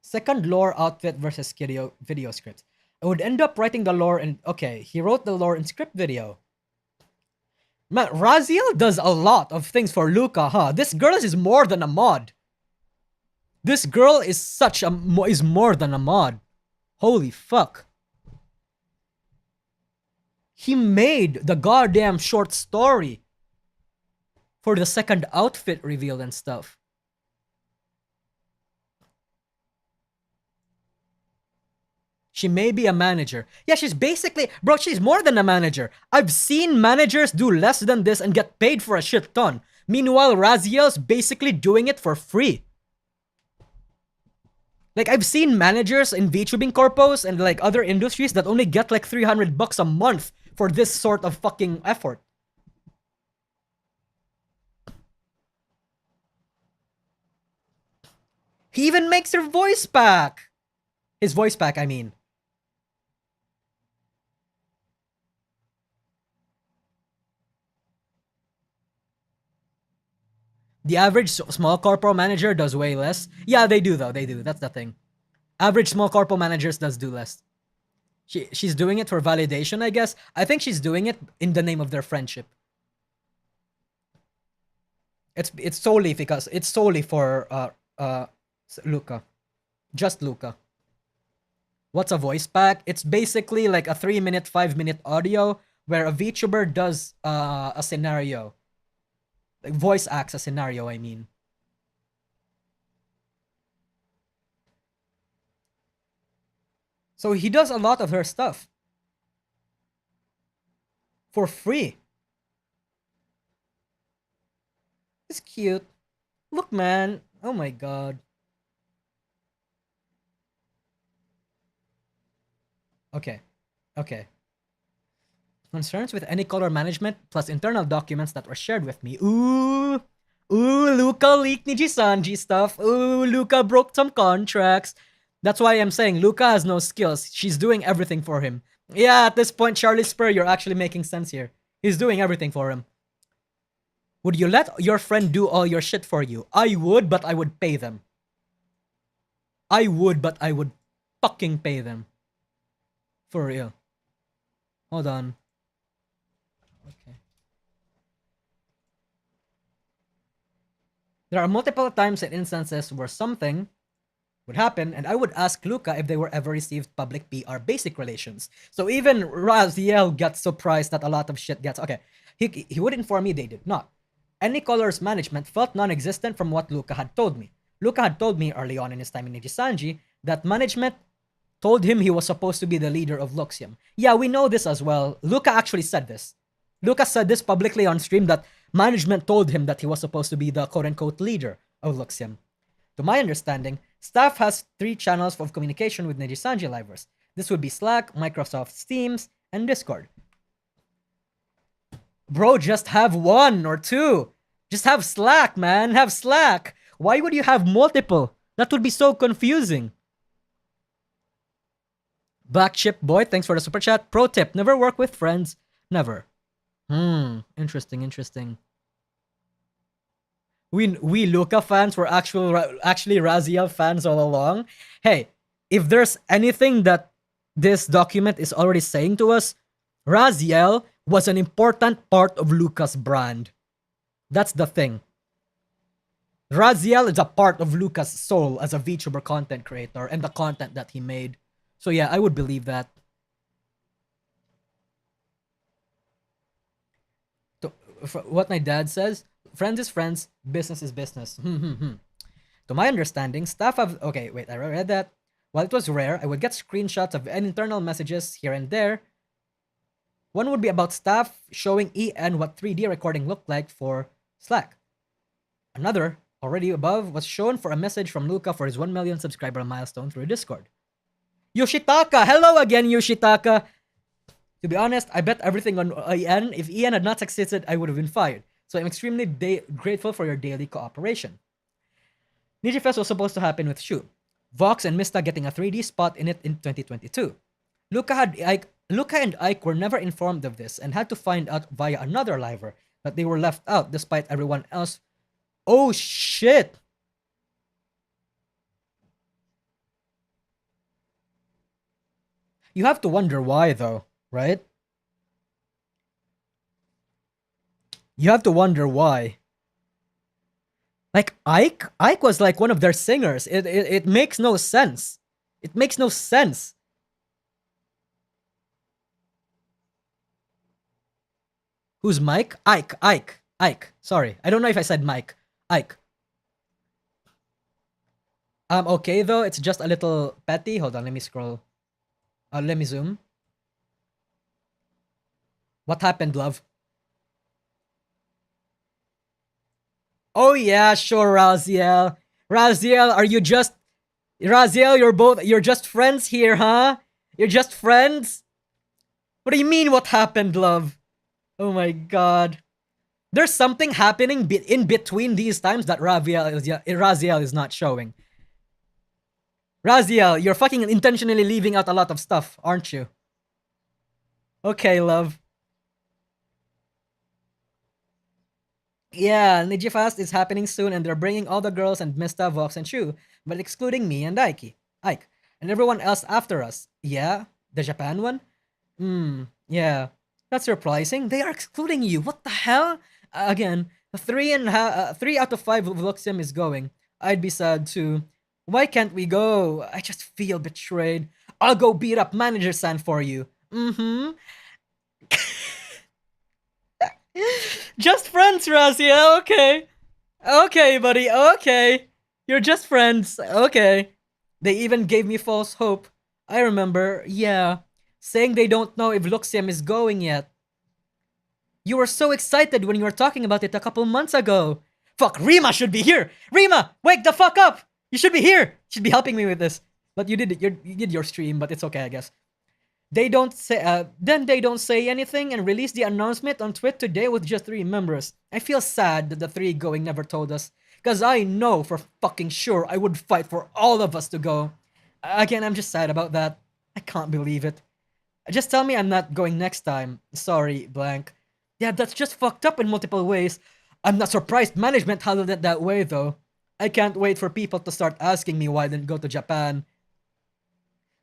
Second, lore outfit versus video script. I would end up writing the lore and okay, he wrote the lore in script video. Man, Raziel does a lot of things for Luca, huh? This girl is more than a mod. This girl is is more than a mod. Holy fuck. He made the goddamn short story for the second outfit reveal and stuff. She may be a manager. Yeah, she's basically, bro, she's more than a manager. I've seen managers do less than this and get paid for a shit ton. Meanwhile, Raziel's basically doing it for free. Like, I've seen managers in VTubing corpos and like other industries that only get like $300 a month for this sort of fucking effort. He even makes her voice pack. His voice pack, I mean. The average small corpo manager does way less. Yeah, they do though. They do. That's the thing. Average small corpo managers does do less. She's doing it for validation, I guess. I think she's doing it in the name of their friendship. It's solely because it's solely for Luca. Just Luca. What's a voice pack? It's basically like a 3-minute, 5-minute audio where a VTuber does a scenario. Like voice acts a scenario, I mean. So he does a lot of her stuff. For free. It's cute. Look, man. Oh my god. Okay. Okay. Concerns with any color management plus internal documents that were shared with me. Ooh, Luca leaked Nijisanji stuff. Ooh, Luca broke some contracts. That's why I'm saying Luca has no skills. She's doing everything for him. Yeah, at this point, Charlie Spur, you're actually making sense here. He's doing everything for him. Would you let your friend do all your shit for you? I would, but I would pay them. I would, but I would fucking pay them. For real. Hold on. Okay. There are multiple times and instances where something would happen, and I would ask Luca if they were ever received public PR basic relations. So even Raziel gets surprised that a lot of shit gets... Okay, he would inform me they did not. Any colors management felt non-existent from what Luca had told me. Luca had told me early on in his time in Nijisanji that management told him he was supposed to be the leader of Luxium. Yeah, we know this as well. Luca actually said this. Luca said this publicly on stream that management told him that he was supposed to be the quote-unquote leader of Luxium. To my understanding, staff has 3 channels of communication with Nijisanji livers. This would be Slack, Microsoft Teams, and Discord. Bro, just have 1 or 2. Just have Slack, man. Have Slack. Why would you have multiple? That would be so confusing. Black Chip Boy, thanks for the super chat. Pro tip, never work with friends. Never. Interesting. We Luca fans were actually Raziel fans all along. Hey, if there's anything that this document is already saying to us, Raziel was an important part of Luca's brand. That's the thing. Raziel is a part of Luca's soul as a VTuber content creator and the content that he made. So yeah, I would believe that. What my dad says, friends is friends, business is business. To my understanding, staff have... Okay, wait, I read that. While it was rare, I would get screenshots of internal messages here and there. One would be about staff showing EN what 3D recording looked like for Slack. Another, already above, was shown for a message from Luca for his 1 million subscriber milestone through Discord. Yoshitaka! Hello again, Yoshitaka! To be honest, I bet everything on EN. If EN had not succeeded, I would have been fired. So I'm extremely grateful for your daily cooperation. Nijifest was supposed to happen with Shu. Vox and Mista getting a 3D spot in it in 2022. Luca and Ike were never informed of this and had to find out via another liver that they were left out despite everyone else. Oh shit! You have to wonder why though, right? You have to wonder why. Like Ike was like one of their singers. It makes no sense. It makes no sense. Who's Mike? Ike. Sorry. I don't know if I said Mike. Ike. Okay though, it's just a little petty. Hold on, let me scroll. Let me zoom. What happened, love? Oh yeah, sure, Raziel. Raziel, you're just friends here, huh? You're just friends? What do you mean, what happened, love? Oh my god. There's something happening in between these times that Raziel is not showing. Raziel, you're fucking intentionally leaving out a lot of stuff, aren't you? Okay, love. Yeah, Nijifast is happening soon and they're bringing all the girls and Mista, Vox, and Shu, but excluding me and Ike. And everyone else after us. Yeah? The Japan one? Yeah. That's surprising. They are excluding you. What the hell? Again, 3 out of 5 of Luxium is going. I'd be sad too. Why can't we go? I just feel betrayed. I'll go beat up Manager San for you. Just friends, Raziel. Okay. Okay, buddy. Okay. You're just friends. Okay. They even gave me false hope. I remember. Yeah. Saying they don't know if Luxium is going yet. You were so excited when you were talking about it a couple months ago. Fuck, Rima should be here. Rima, wake the fuck up. You should be here. You should be helping me with this. But you did your stream, but it's okay, I guess. They don't say. Then they don't say anything and release the announcement on Twitter today with just 3 members. I feel sad that the 3 going never told us, cause I know for fucking sure I would fight for all of us to go. Again, I'm just sad about that. I can't believe it. Just tell me I'm not going next time. Sorry, blank. Yeah, that's just fucked up in multiple ways. I'm not surprised management handled it that way though. I can't wait for people to start asking me why I didn't go to Japan.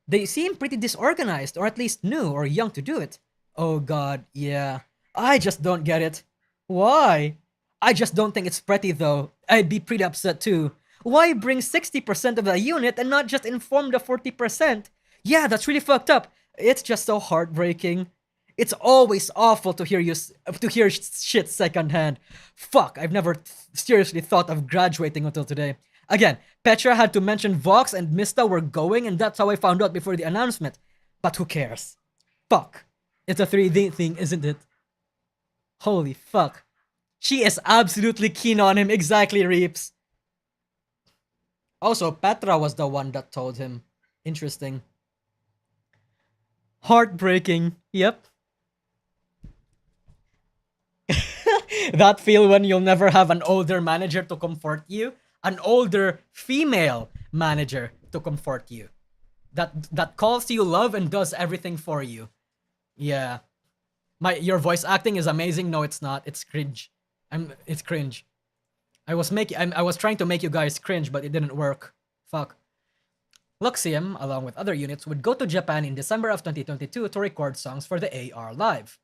They seem pretty disorganized, or at least new or young to do it. Oh god, yeah. I just don't get it. Why? I just don't think it's pretty though. I'd be pretty upset too. Why bring 60% of the unit and not just inform the 40%? Yeah, that's really fucked up. It's just so heartbreaking. It's always awful to hear shit secondhand. Fuck, I've never seriously thought of graduating until today. Again, Petra had to mention Vox and Mista were going, and that's how I found out before the announcement. But who cares? Fuck. It's a 3D thing, isn't it? Holy fuck. She is absolutely keen on him, exactly, Reeps. Also, Petra was the one that told him. Interesting. Heartbreaking. Yep. That feel when you'll never have an older manager to comfort you, an older female manager to comfort you, that calls you love and does everything for you. Yeah, your voice acting is amazing. No, it's not. It's cringe. It's cringe. I was trying to make you guys cringe, but it didn't work. Fuck. Luxium, along with other units, would go to Japan in December of 2022 to record songs for the AR Live.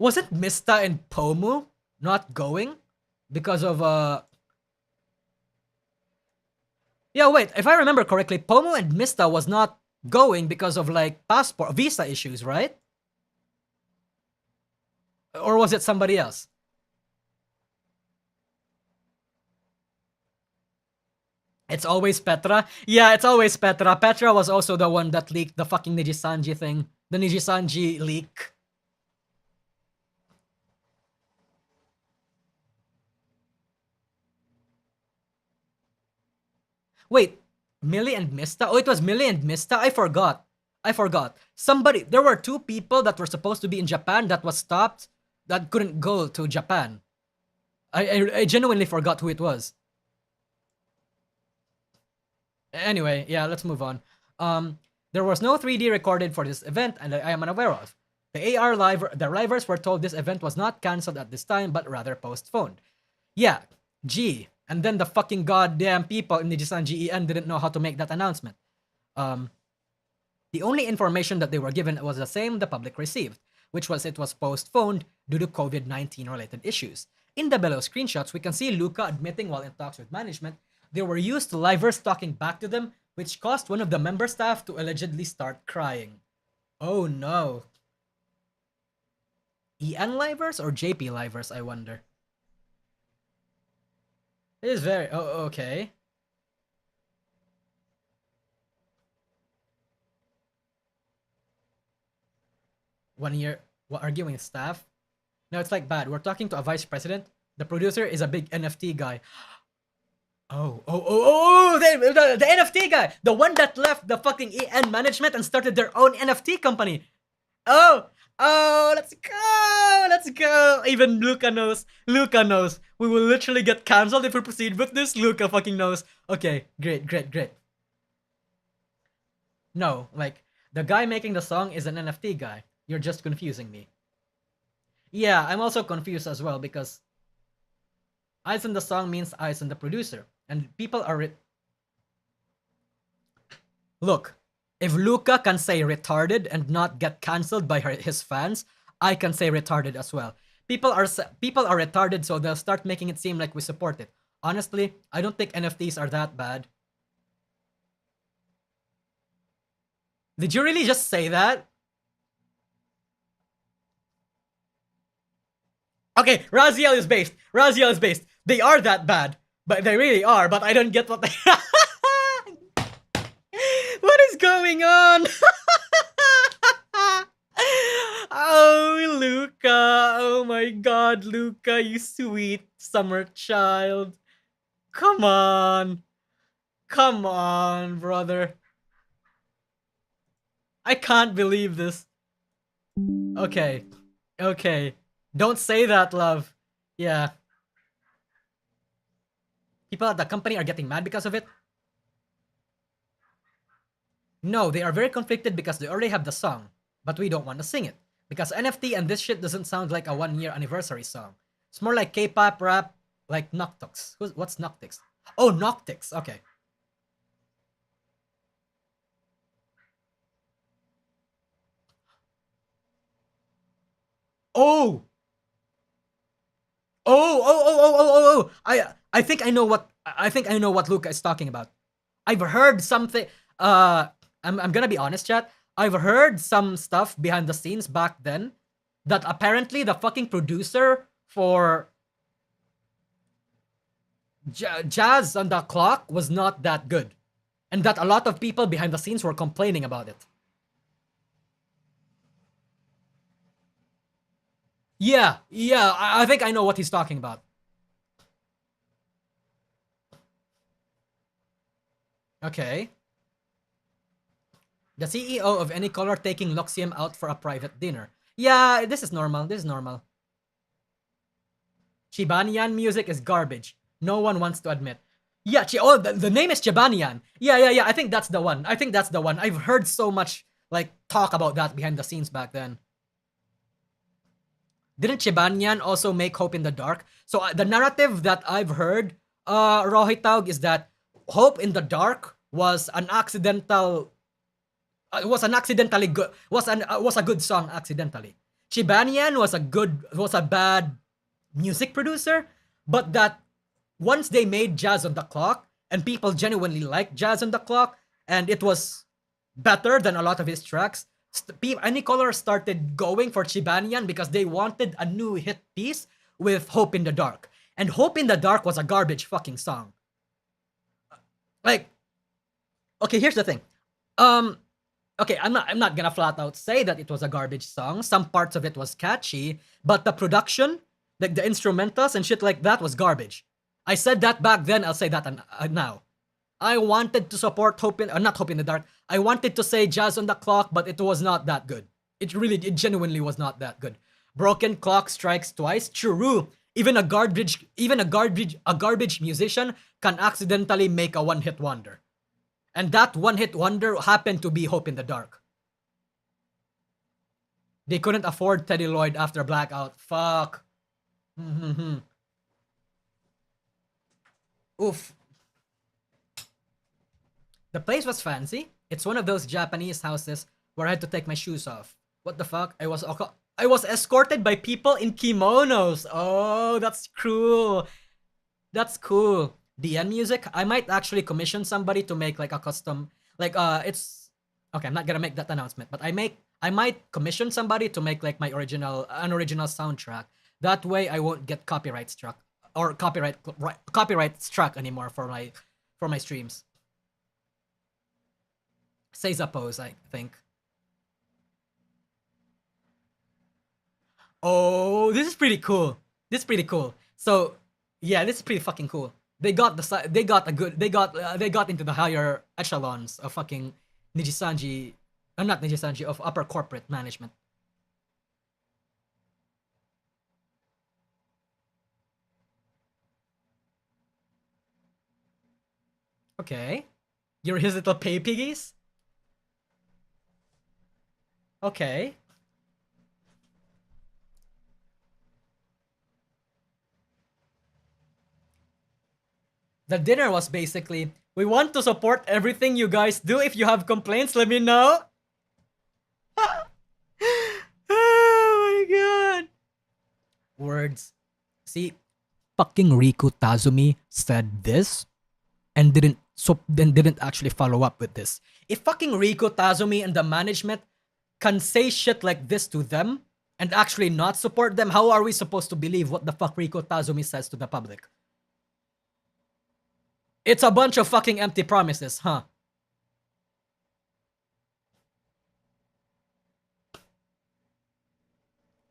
Was it Mista and Pomu not going because of Yeah, wait. If I remember correctly, Pomu and Mista was not going because of like passport visa issues, right? Or was it somebody else? It's always Petra. Yeah, it's always Petra. Petra was also the one that leaked the fucking Nijisanji thing. The Nijisanji leak. Wait, Millie and Mista? Oh, it was Millie and Mista? I forgot. There were two people that were supposed to be in Japan that was stopped that couldn't go to Japan. I genuinely forgot who it was. Anyway, yeah, let's move on. There was no 3D recorded for this event, and I am unaware of. The livers were told this event was not cancelled at this time, but rather postponed. Yeah, gee. And then the fucking goddamn people in Nijisan GEN didn't know how to make that announcement. The only information that they were given was the same the public received, which was it was postponed due to COVID-19 related issues. In the below screenshots, we can see Luca admitting while in talks with management they were used to livers talking back to them, which caused one of the member staff to allegedly start crying. Oh no. EN livers or JP livers, I wonder. It is very... Oh, okay. One year... What, arguing with staff? No, it's like bad. We're talking to a vice president. The producer is a big NFT guy. The NFT guy! The one that left the fucking EN management and started their own NFT company. Oh, let's go. Even Luca knows. We will literally get cancelled if we proceed with this. Luca fucking knows. Okay, great. No, like, the guy making the song is an NFT guy. You're just confusing me. Yeah, I'm also confused as well because eyes on the song means eyes on the producer. And people are... Look, if Luca can say retarded and not get cancelled by his fans, I can say retarded as well. People are retarded, so they'll start making it seem like we support it. Honestly, I don't think NFTs are that bad. Did you really just say that? Okay, Raziel is based. They are that bad. But they really are, but I don't get what they... What is going on? Oh, Luca. Oh my god, Luca, you sweet summer child. Come on, brother. I can't believe this. Okay. Don't say that, love. Yeah. People at the company are getting mad because of it. No, they are very conflicted because they already have the song, but we don't want to sing it. Because NFT and this shit doesn't sound like a 1 year anniversary song. It's more like K-pop rap, like Noctix. What's Noctix? Oh, Noctix. Okay. Oh, oh. I think I know what Luca is talking about. I've heard something. I'm gonna be honest, chat. I've heard some stuff behind the scenes back then that apparently the fucking producer for Jazz on the Clock was not that good, and that a lot of people behind the scenes were complaining about it. Yeah, I think I know what he's talking about. Okay. The CEO of any color taking Luxium out for a private dinner. Yeah, this is normal. This is normal. Chibanian music is garbage. No one wants to admit. Yeah, the name is Chibanian. Yeah. I think that's the one. I've heard so much like talk about that behind the scenes back then. Didn't Chibanian also make Hope in the Dark? So the narrative that I've heard, Rohitaug, is that Hope in the Dark was an accidental was an accidentally good was a good song accidentally. Chibanian was a bad music producer, but that once they made Jazz on the Clock and people genuinely liked Jazz on the Clock and it was better than a lot of his tracks, any color started going for Chibanian because they wanted a new hit piece with Hope in the Dark. And Hope in the Dark was a garbage fucking song. Like, okay, here's the thing. Okay, I'm not gonna flat out say that it was a garbage song. Some parts of it was catchy, but the production, like the instrumentals and shit like that, was garbage. I said that back then. I'll say that now. I wanted to support not Hope in the Dark. I wanted to say Jazz on the Clock, but it was not that good. It genuinely was not that good. Broken Clock strikes twice. True. Even a garbage musician can accidentally make a one-hit wonder. And that one-hit wonder happened to be Hope in the Dark. They couldn't afford Teddy Lloyd after Blackout. Fuck. Oof. The place was fancy. It's one of those Japanese houses where I had to take my shoes off. What the fuck? I was escorted by people in kimonos. Oh, that's cool. That's cool. DN music. I might actually commission somebody to make like a custom, like it's okay. I'm not gonna make that announcement, but I might commission somebody to make like an original soundtrack. That way, I won't get copyright struck or copyright struck anymore for my streams. Says Pose, I think. Oh, this is pretty cool. So, yeah, this is pretty fucking cool. They got into the higher echelons of fucking Nijisanji, not Nijisanji, of upper corporate management. Okay. You're his little pay piggies? Okay. The dinner was basically, we want to support everything you guys do. If you have complaints, let me know. Oh my god. Words. See, fucking Riku Tazumi said this and didn't actually follow up with this. If fucking Riku Tazumi and the management can say shit like this to them and actually not support them, how are we supposed to believe what the fuck Riku Tazumi says to the public? It's a bunch of fucking empty promises, huh?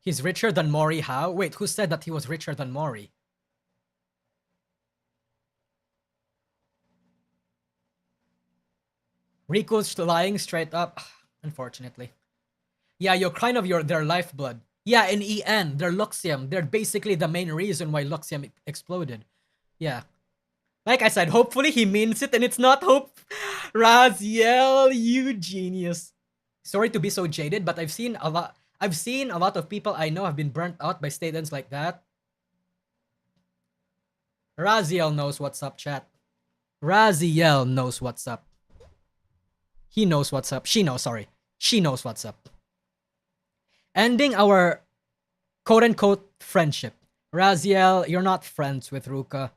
He's richer than Mori, how? Wait, who said that he was richer than Mori? Riku's lying straight up, unfortunately. Yeah, you're kind of their lifeblood. Yeah, in EN, they're Luxium. They're basically the main reason why Luxium exploded. Yeah. Like I said, hopefully he means it and it's not hope. Raziel, you genius. Sorry to be so jaded, but I've seen a lot. I've seen a lot of people I know have been burnt out by statements like that. Raziel knows what's up, chat. Raziel knows what's up. He knows what's up. She knows, sorry. She knows what's up. Ending our quote-unquote friendship. Raziel, you're not friends with Ruka.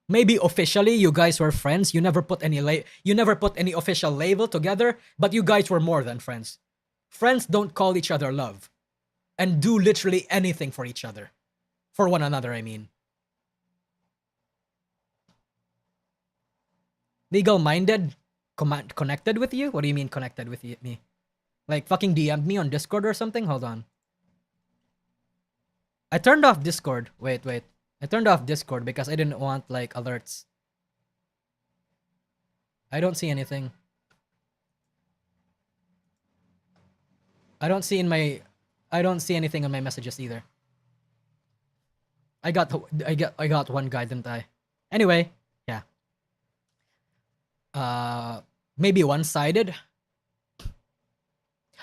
Maybe officially you guys were friends. You never put any official label together, but you guys were more than friends. Friends don't call each other love and do literally anything for each other. For one another, I mean. Legal-minded connected with you? What do you mean connected with me? Like fucking DM'd me on Discord or something? Hold on. I turned off Discord. Wait. I turned off Discord because I didn't want like alerts. I don't see anything. I don't see anything on my messages either. I got one guy, didn't I? Anyway, yeah. Maybe one-sided.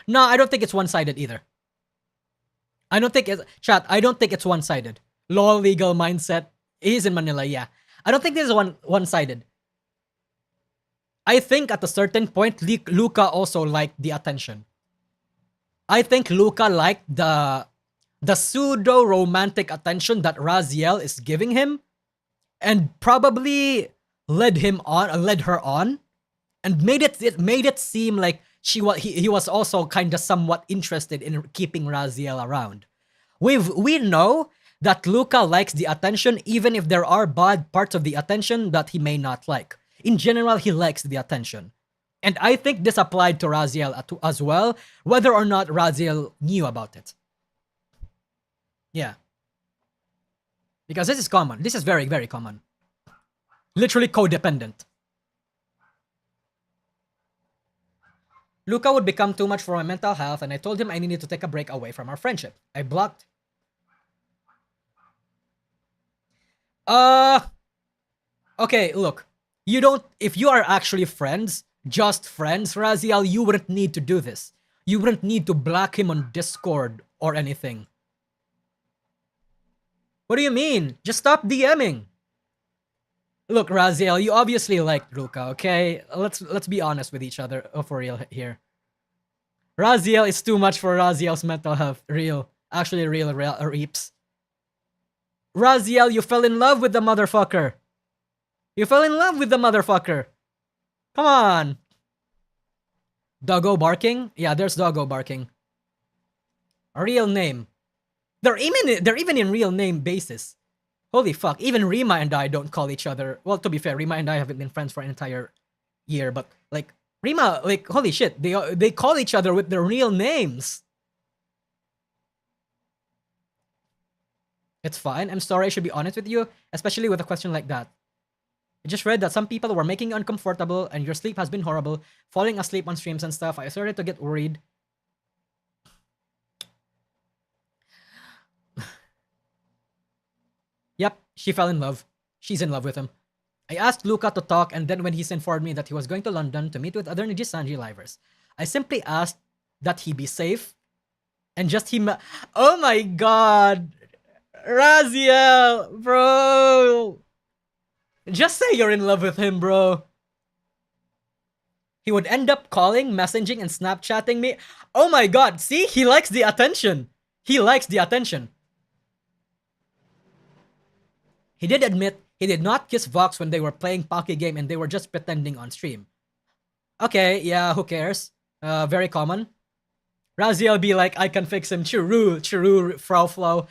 No, I don't think it's one-sided either. I don't think it's one-sided. Law legal mindset. He's in Manila, yeah. I don't think this is one-sided. I think at a certain point, Luca also liked the attention. I think Luca liked the pseudo-romantic attention that Raziel is giving him, and probably led her on, and made it seem like he was also kind of somewhat interested in keeping Raziel around. We know that Luca likes the attention, even if there are bad parts of the attention that he may not like. In general, he likes the attention. And I think this applied to Raziel as well, whether or not Raziel knew about it. Yeah. Because this is common. This is very, very common. Literally codependent. Luca would become too much for my mental health, and I told him I needed to take a break away from our friendship. I blocked. Okay, look. If you are actually friends, just friends, Raziel, you wouldn't need to do this. You wouldn't need to block him on Discord or anything. What do you mean? Just stop DMing. Look, Raziel, you obviously like Luca, okay? Let's be honest with each other for real here. Raziel is too much for Raziel's mental health. Real. Actually, real reaps. Raziel, you fell in love with the motherfucker. You fell in love with the motherfucker. Come on. Doggo barking? Yeah, there's doggo barking. A real name. They're even in real name basis. Holy fuck, even Rima and I don't call each other. Well, to be fair, Rima and I haven't been friends for an entire year, but like Rima, like holy shit, they call each other with their real names. It's fine. I'm sorry, I should be honest with you, especially with a question like that. I just read that some people were making you uncomfortable and your sleep has been horrible, falling asleep on streams and stuff. I started to get worried. Yep, she fell in love. She's in love with him. I asked Luca to talk, and then when he's informed me that he was going to London to meet with other Nijisanji livers, I simply asked that he be safe, and just oh my god! Raziel! Bro! Just say you're in love with him, bro. He would end up calling, messaging, and Snapchatting me. Oh my god, see? He likes the attention. He likes the attention. He did admit he did not kiss Vox when they were playing Pocky Game and they were just pretending on stream. Okay, yeah, who cares? Very common. Raziel be like, I can fix him. Churu, Frau Flo.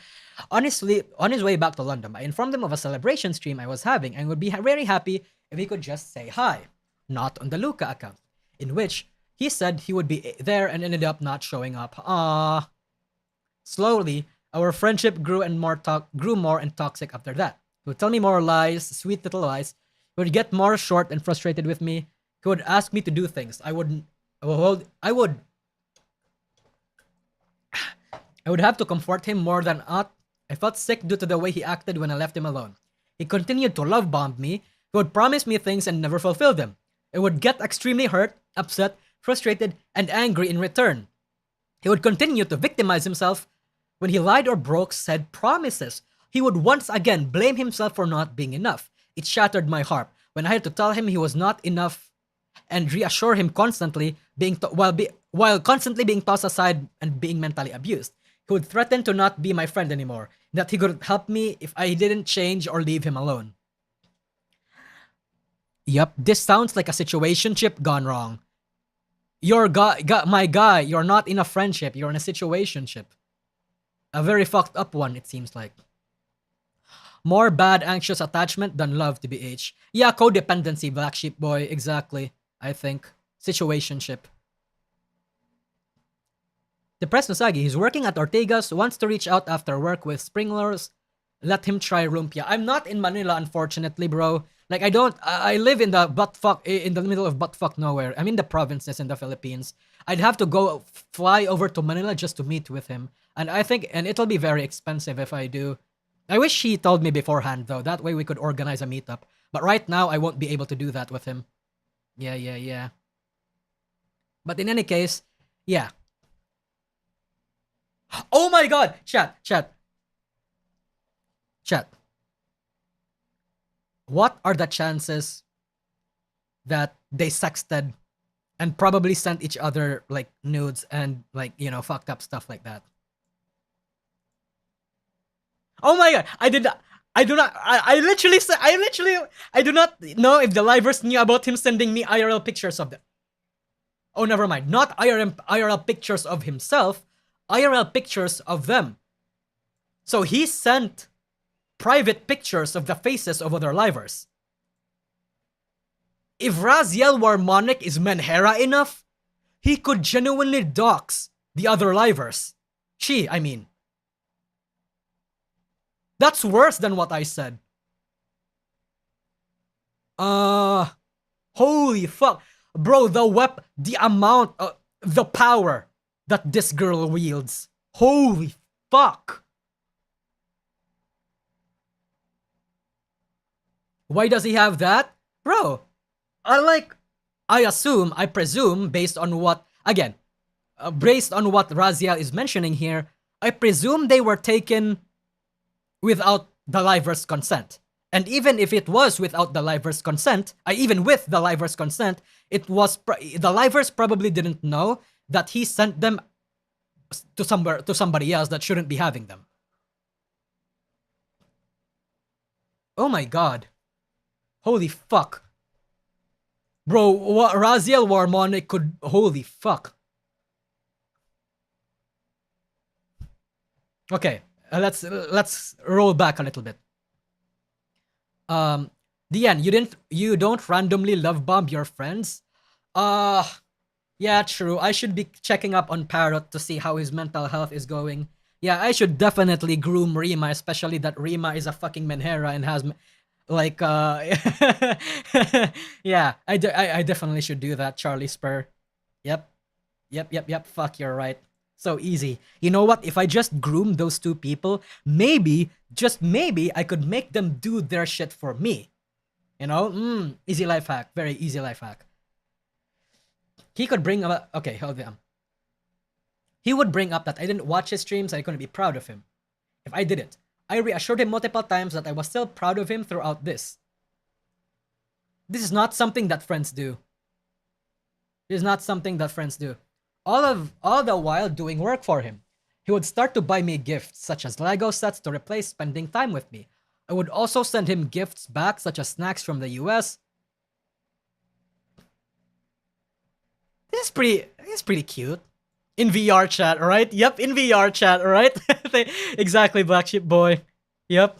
Honestly, on his way back to London, I informed him of a celebration stream I was having and would be very happy if he could just say hi. Not on the Luca account, in which he said he would be there and ended up not showing up. Ah. Slowly, our friendship grew more and toxic after that. He would tell me more lies, sweet little lies. He would get more short and frustrated with me. He would ask me to do things. I would have to comfort him more than not. I felt sick due to the way he acted when I left him alone. He continued to love bomb me, He would promise me things and never fulfill them. I would get extremely hurt, upset, frustrated, and angry in return. He would continue to victimize himself when he lied or broke said promises. He would once again blame himself for not being enough. It shattered my heart when I had to tell him he was not enough and reassure him constantly while constantly being tossed aside and being mentally abused. He would threaten to not be my friend anymore, that he could help me if I didn't change or leave him alone. Yep, this sounds like a situationship gone wrong. My guy, you're not in a friendship, you're in a situationship. A very fucked up one, it seems like. More bad anxious attachment than love, TBH. Yeah, codependency, black sheep boy, exactly. I think. Situationship. Depressed Nosagi, he's working at Ortega's, wants to reach out after work with Springlers. Let him try Lumpia. I'm not in Manila, unfortunately, bro. Like, I live in the middle of buttfuck nowhere. I'm in the provinces in the Philippines. I'd have to go fly over to Manila just to meet with him. And it'll be very expensive if I do. I wish he told me beforehand, though. That way we could organize a meetup. But right now, I won't be able to do that with him. Yeah. But in any case, yeah. Oh my god! Chat. What are the chances that they sexted and probably sent each other, like, nudes and, like, fucked up stuff like that? Oh my god! I do not know if the livers knew about him sending me IRL pictures of them. Oh, never mind. Not IRL pictures of himself, IRL pictures of them. So he sent private pictures of the faces of other livers. If Raziel Warmonic is menhera enough, he could genuinely dox the other livers. I mean. That's worse than what I said. Holy fuck. Bro, the amount of the power that this girl wields. Holy fuck. Why does he have that? Bro, I presume, based on what Raziel is mentioning here, I presume they were taken without the liver's consent. And even if it was without the liver's consent, even with the liver's consent, the livers probably didn't know that he sent them to somebody else that shouldn't be having them. Oh my god. Holy fuck. Bro, Raziel Warmonic could... Holy fuck. Okay, let's roll back a little bit. Diane, you don't randomly love bomb your friends? Yeah, true. I should be checking up on Parrot to see how his mental health is going. Yeah, I should definitely groom Rima, especially that Rima is a fucking menhera and has... Like, yeah, I definitely should do that, Charlie Spur. Yep. Fuck, you're right. So easy. You know what? If I just groom those two people, maybe, just maybe, I could make them do their shit for me. You know? Easy life hack. Very easy life hack. He could bring up... Okay, hold on. He would bring up that I didn't watch his streams, I'm gonna be proud of him. If I didn't. I reassured him multiple times that I was still proud of him throughout this. This is not something that friends do. This is not something that friends do. All the while doing work for him. He would start to buy me gifts, such as Lego sets to replace spending time with me. I would also send him gifts back, such as snacks from the US. This is pretty cute. In VRChat, right? Yep, in VRChat, right? Exactly, Black Sheep Boy. Yep.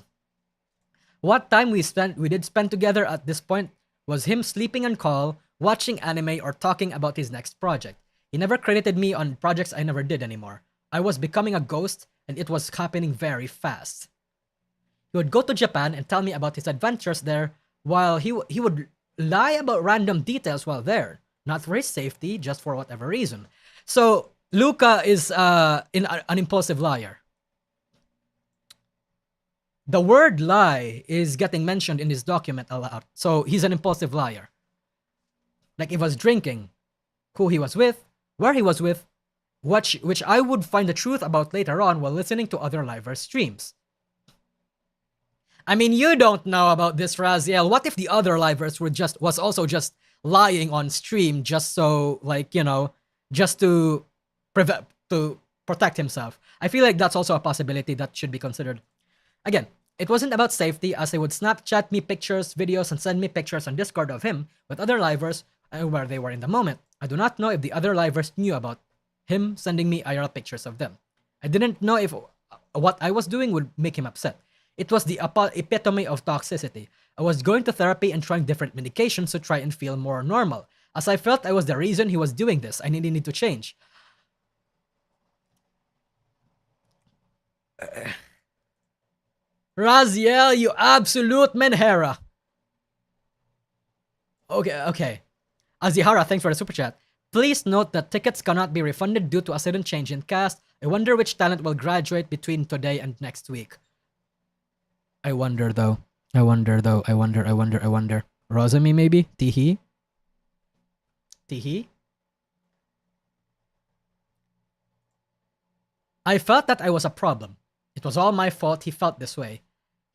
What time we did spend together at this point was him sleeping on call, watching anime, or talking about his next project. He never credited me on projects I never did anymore. I was becoming a ghost, and it was happening very fast. He would go to Japan and tell me about his adventures there, while he would lie about random details while there. Not for his safety, just for whatever reason. So... Luca is an impulsive liar. the word lie is getting mentioned in this document a lot. So he's an impulsive liar. Like, he was drinking, who he was with, where he was with, which I would find the truth about later on while listening to other livers' streams. I mean, you don't know about this, Raziel. What if the other livers was also just lying on stream just so, like, just to protect himself? I feel like that's also a possibility that should be considered. Again, it wasn't about safety, as they would Snapchat me pictures, videos, and send me pictures on Discord of him with other livers where they were in the moment. I do not know if the other livers knew about him sending me IRL pictures of them. I didn't know if what I was doing would make him upset. It was the epitome of toxicity. I was going to therapy and trying different medications to try and feel more normal, as I felt I was the reason he was doing this. I needed to change. Raziel, you absolute menhera. Okay. Azihara, thanks for the super chat. Please note that tickets cannot be refunded due to a sudden change in cast. I wonder which talent will graduate between today and next week. I wonder. Rosami, maybe? Tihi? I felt that I was a problem. It was all my fault he felt this way.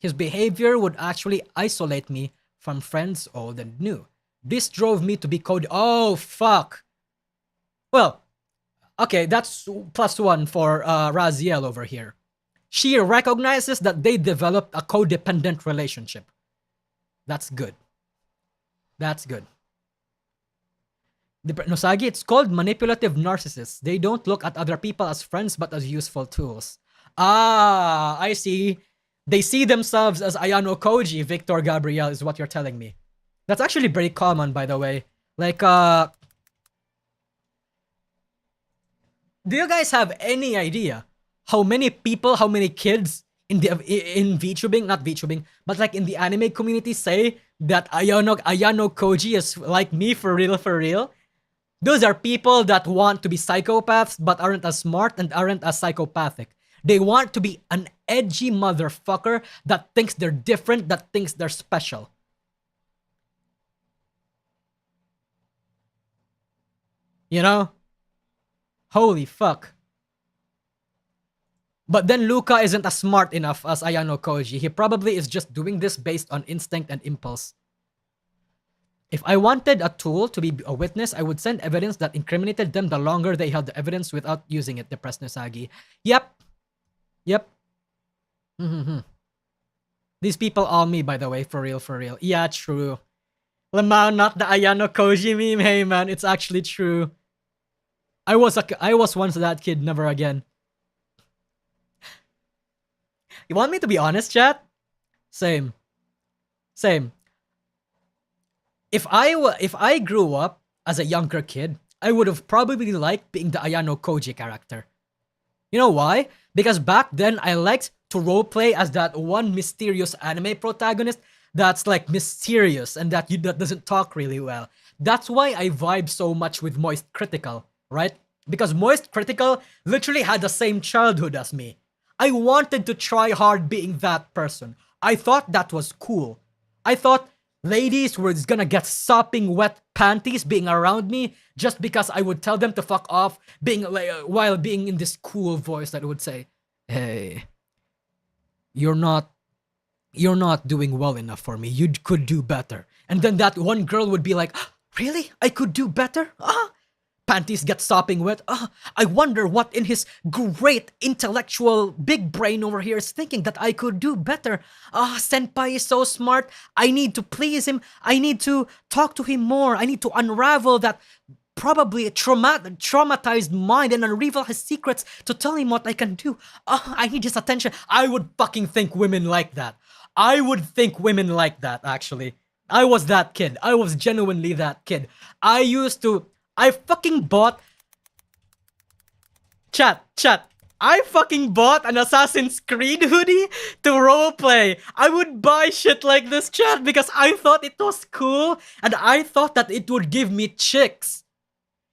His behavior would actually isolate me from friends old and new. This drove me to be code. Oh, fuck. Well, okay, that's +1 for Raziel over here. She recognizes that they developed a codependent relationship. That's good. Nosagi, it's called manipulative narcissists. They don't look at other people as friends but as useful tools. Ah, I see. They see themselves as Ayano Koji, Victor Gabriel, is what you're telling me. That's actually very common, by the way. Like, do you guys have any idea how many people, how many kids in VTubing, not VTubing, but like in the anime community say that Ayano Koji is like me for real? Those are people that want to be psychopaths but aren't as smart and aren't as psychopathic. They want to be an edgy motherfucker that thinks they're different, that thinks they're special. You know? Holy fuck. But then Luca isn't as smart enough as Ayano Koji. He probably is just doing this based on instinct and impulse. If I wanted a tool to be a witness, I would send evidence that incriminated them the longer they held the evidence without using it, depressed Nosagi. Yep. These people all me, by the way, for real. Yeah, true. Lamau, not the Ayano Koji meme. Hey man, it's actually true. I was once that kid, never again. You want me to be honest, chat? Same. If I grew up as a younger kid, I would have probably liked being the Ayano Koji character. You know why? Because back then I liked to roleplay as that one mysterious anime protagonist that's like mysterious and that doesn't talk really well. That's why I vibe so much with Moist Critical, right? Because Moist Critical literally had the same childhood as me. I wanted to try hard being that person. I thought that was cool. I thought ladies were gonna get sopping wet panties being around me just because I would tell them to fuck off, while being in this cool voice that would say, "Hey, you're not doing well enough for me. You could do better." And then that one girl would be like, "Really? I could do better? Panties get sopping wet. I wonder what in his great intellectual big brain over here is thinking that I could do better. Senpai is so smart. I need to please him. I need to talk to him more. I need to unravel that probably traumatized mind and unravel his secrets to tell him what I can do. I need his attention." I would fucking think women like that. I would think women like that, actually. I was that kid. I was genuinely that kid. I fucking bought... Chat. I fucking bought an Assassin's Creed hoodie to roleplay. I would buy shit like this, chat, because I thought it was cool and I thought that it would give me chicks.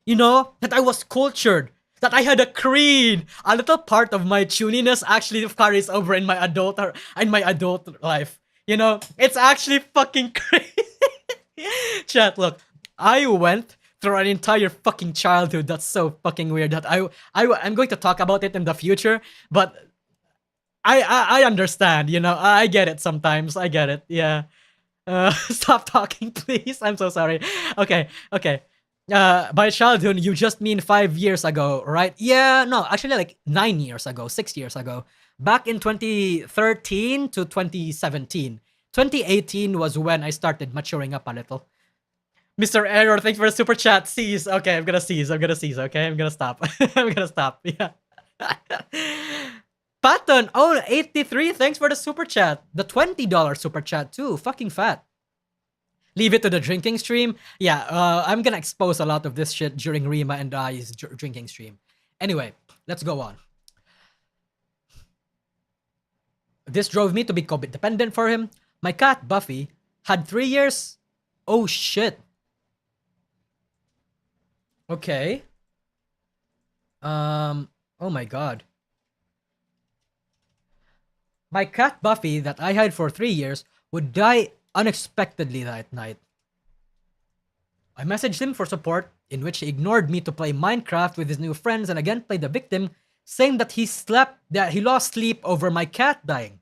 You know? That I was cultured. that I had a creed. A little part of my tuniness actually carries over in my adult life. You know, it's actually fucking crazy. Chat, look, I went through an entire fucking childhood that's so fucking weird that I'm going to talk about it in the future, but I understand, you know, I get it sometimes. I get it. Yeah. Stop talking, please. I'm so sorry. Okay. By childhood, you just mean 5 years ago, right? Yeah, no, actually, like 9 years ago, 6 years ago. Back in 2013 to 2017. 2018 was when I started maturing up a little. Mr. Error, thanks for the super chat. Cease. Okay, I'm gonna cease. Okay, I'm gonna stop. I'm gonna stop. Yeah. Patton, oh, 83. Thanks for the super chat. The $20 super chat, too. Fucking fat. Leave it to the drinking stream. Yeah, I'm gonna expose a lot of this shit during Rima and I's drinking stream. Anyway, let's go on. This drove me to be COVID dependent for him. My cat, Buffy, had 3 years. Oh, shit. Okay. Oh my god. My cat, Buffy, that I had for 3 years, would die unexpectedly that night. I messaged him for support, in which he ignored me to play Minecraft with his new friends and again played the victim, saying that he lost sleep over my cat dying.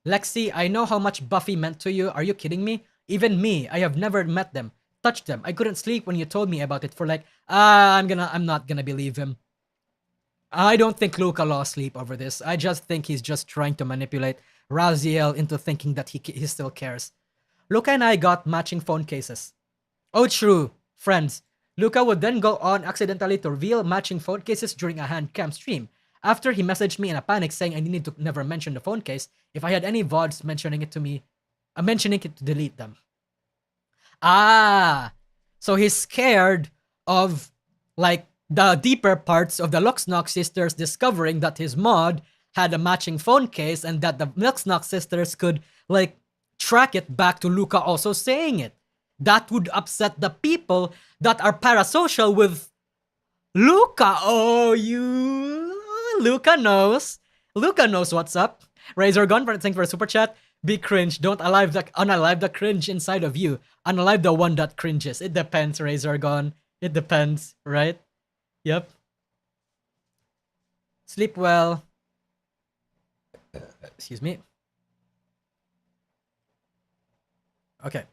Lexi, I know how much Buffy meant to you. Are you kidding me? Even me, I have never met them, touched them. I couldn't sleep when you told me about it for like, I'm not gonna believe him. I don't think Luca lost sleep over this. I just think he's just trying to manipulate Raziel into thinking that he still cares. Luca and I got matching phone cases. Oh, true. Friends. Luca would then go on accidentally to reveal matching phone cases during a hand cam stream. After he messaged me in a panic saying I needed to never mention the phone case if I had any VODs mentioning it to delete them. Ah, so he's scared of like the deeper parts of the Luxnock sisters discovering that his mod had a matching phone case and that the Luxnock sisters could like track it back to Luca also saying it. That would upset the people that are parasocial with Luca. Oh, Luca knows. Luca knows what's up. Razor Gun, thanks for a super chat. Be cringe. Don't unalive the cringe inside of you. Unalive the one that cringes. It depends, Razor Gun. It depends, right? Yep. Sleep well. Excuse me. Okay.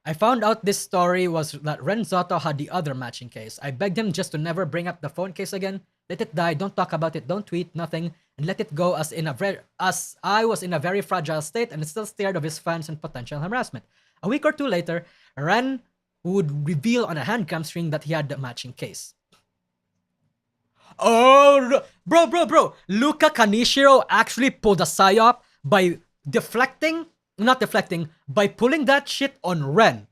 I found out this story was that Renzoto had the other matching case. I begged him just to never bring up the phone case again. Let it die. Don't talk about it. Don't tweet. Nothing. And let it go as I was in a very fragile state and still scared of his fans and potential harassment. A week or two later, Ren would reveal on a handcam stream that he had the matching case. Oh, bro. Luca Kanishiro actually pulled a psyop by by pulling that shit on Ren.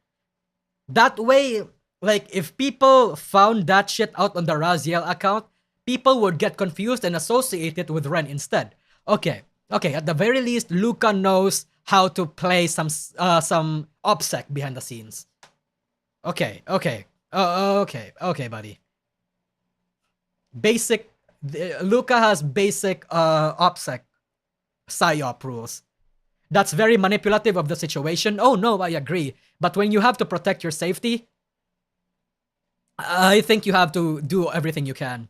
That way, like, if people found that shit out on the Raziel account, people would get confused and associate it with Ren instead. Okay, at the very least, Luca knows how to play some OPSEC behind the scenes. Okay, buddy. Luca has basic OPSEC PSYOP rules. That's very manipulative of the situation. Oh no, I agree. But when you have to protect your safety, I think you have to do everything you can.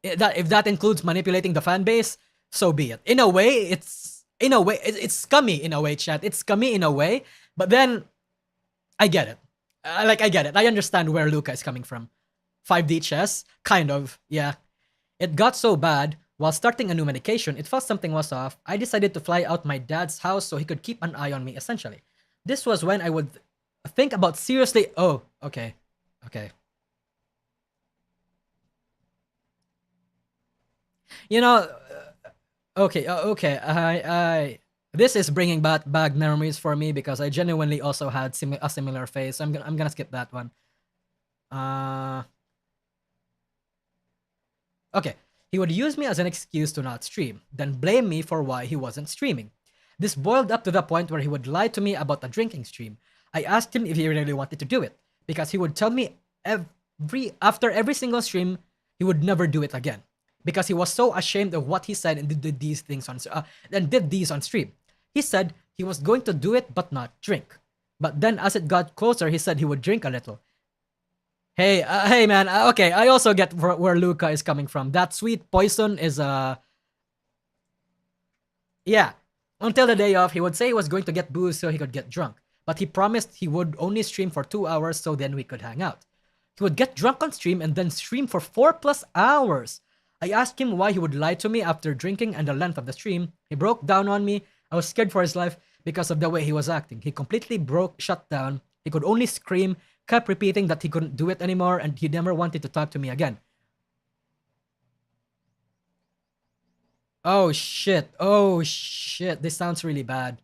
If that includes manipulating the fan base, so be it. In a way, it's scummy in a way, chat. It's scummy in a way, but then I get it. I get it. I understand where Luca is coming from. 5D chess, kind of, yeah. It got so bad. While starting a new medication, it felt something was off. I decided to fly out my dad's house so he could keep an eye on me, essentially. This was when I would think about seriously... Oh, okay. You know... Okay. This is bringing back bad memories for me because I genuinely also had a similar phase. So I'm gonna skip that one. Okay. He would use me as an excuse to not stream, then blame me for why he wasn't streaming. This boiled up to the point where he would lie to me about the drinking stream. I asked him if he really wanted to do it, because he would tell me after every single stream, he would never do it again because he was so ashamed of what he said and did these things on stream. He said he was going to do it but not drink. But then as it got closer, he said he would drink a little. Hey, man. Okay, I also get where Luca is coming from. That sweet poison is yeah. Until the day of, he would say he was going to get booze so he could get drunk. But he promised he would only stream for 2 hours so then we could hang out. He would get drunk on stream and then stream for 4+ hours. I asked him why he would lie to me after drinking and the length of the stream. He broke down on me. I was scared for his life because of the way he was acting. He completely shut down. He could only scream, kept repeating that he couldn't do it anymore and he never wanted to talk to me again. Oh shit. This sounds really bad.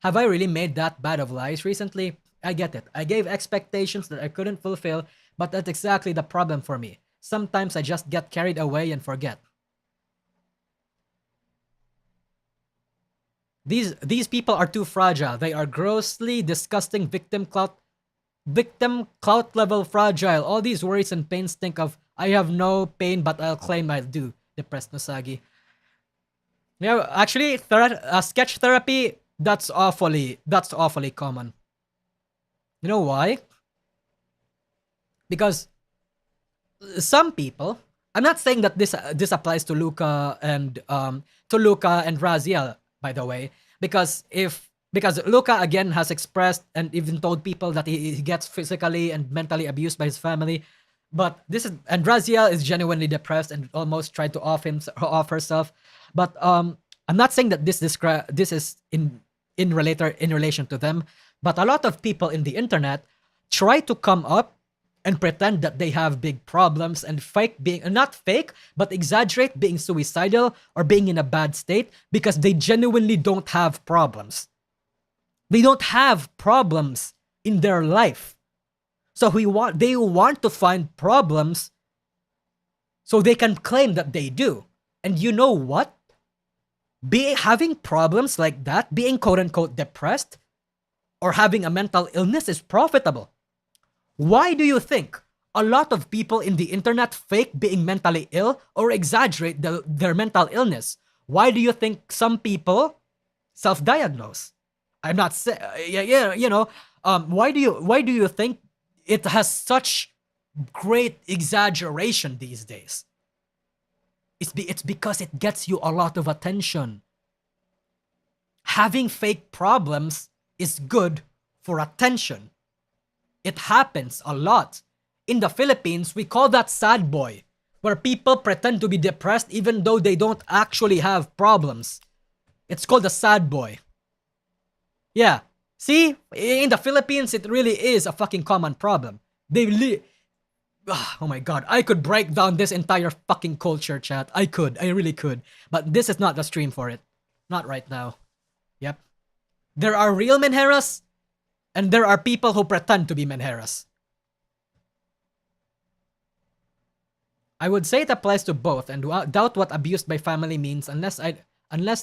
Have I really made that bad of lies recently? I get it. I gave expectations that I couldn't fulfill, but that's exactly the problem for me. Sometimes I just get carried away and forget. These people are too fragile. They are grossly disgusting victim clout level fragile. All these worries and pains think of, I have no pain but I'll claim I do. Depressed Nosagi. Yeah, actually, sketch therapy, that's awfully common. You know why? Because some people, I'm not saying that this applies to Luca and Raziel, by the way, because Luca again has expressed and even told people that he gets physically and mentally abused by his family. But Raziel is genuinely depressed and almost tried to off herself. But I'm not saying that this is in relation to them. But a lot of people in the internet try to come up and pretend that they have big problems and not fake, but exaggerate being suicidal or being in a bad state because they genuinely don't have problems. They don't have problems in their life. So they want to find problems so they can claim that they do. And you know what? Having problems like that, being quote-unquote depressed, or having a mental illness is profitable. Why do you think a lot of people in the internet fake being mentally ill or exaggerate their mental illness? Why do you think some people self-diagnose? I'm not saying, why do you think it has such great exaggeration these days? It's because it gets you a lot of attention. Having fake problems is good for attention. It happens a lot. In the Philippines, we call that sad boy, where people pretend to be depressed even though they don't actually have problems. It's called a sad boy. Yeah. See? In the Philippines, it really is a fucking common problem. Oh my god, I could break down this entire fucking culture, chat. I really could. But this is not the stream for it. Not right now. Yep. There are real menheras, and there are people who pretend to be menheras. I would say it applies to both, and doubt what abused by family means unless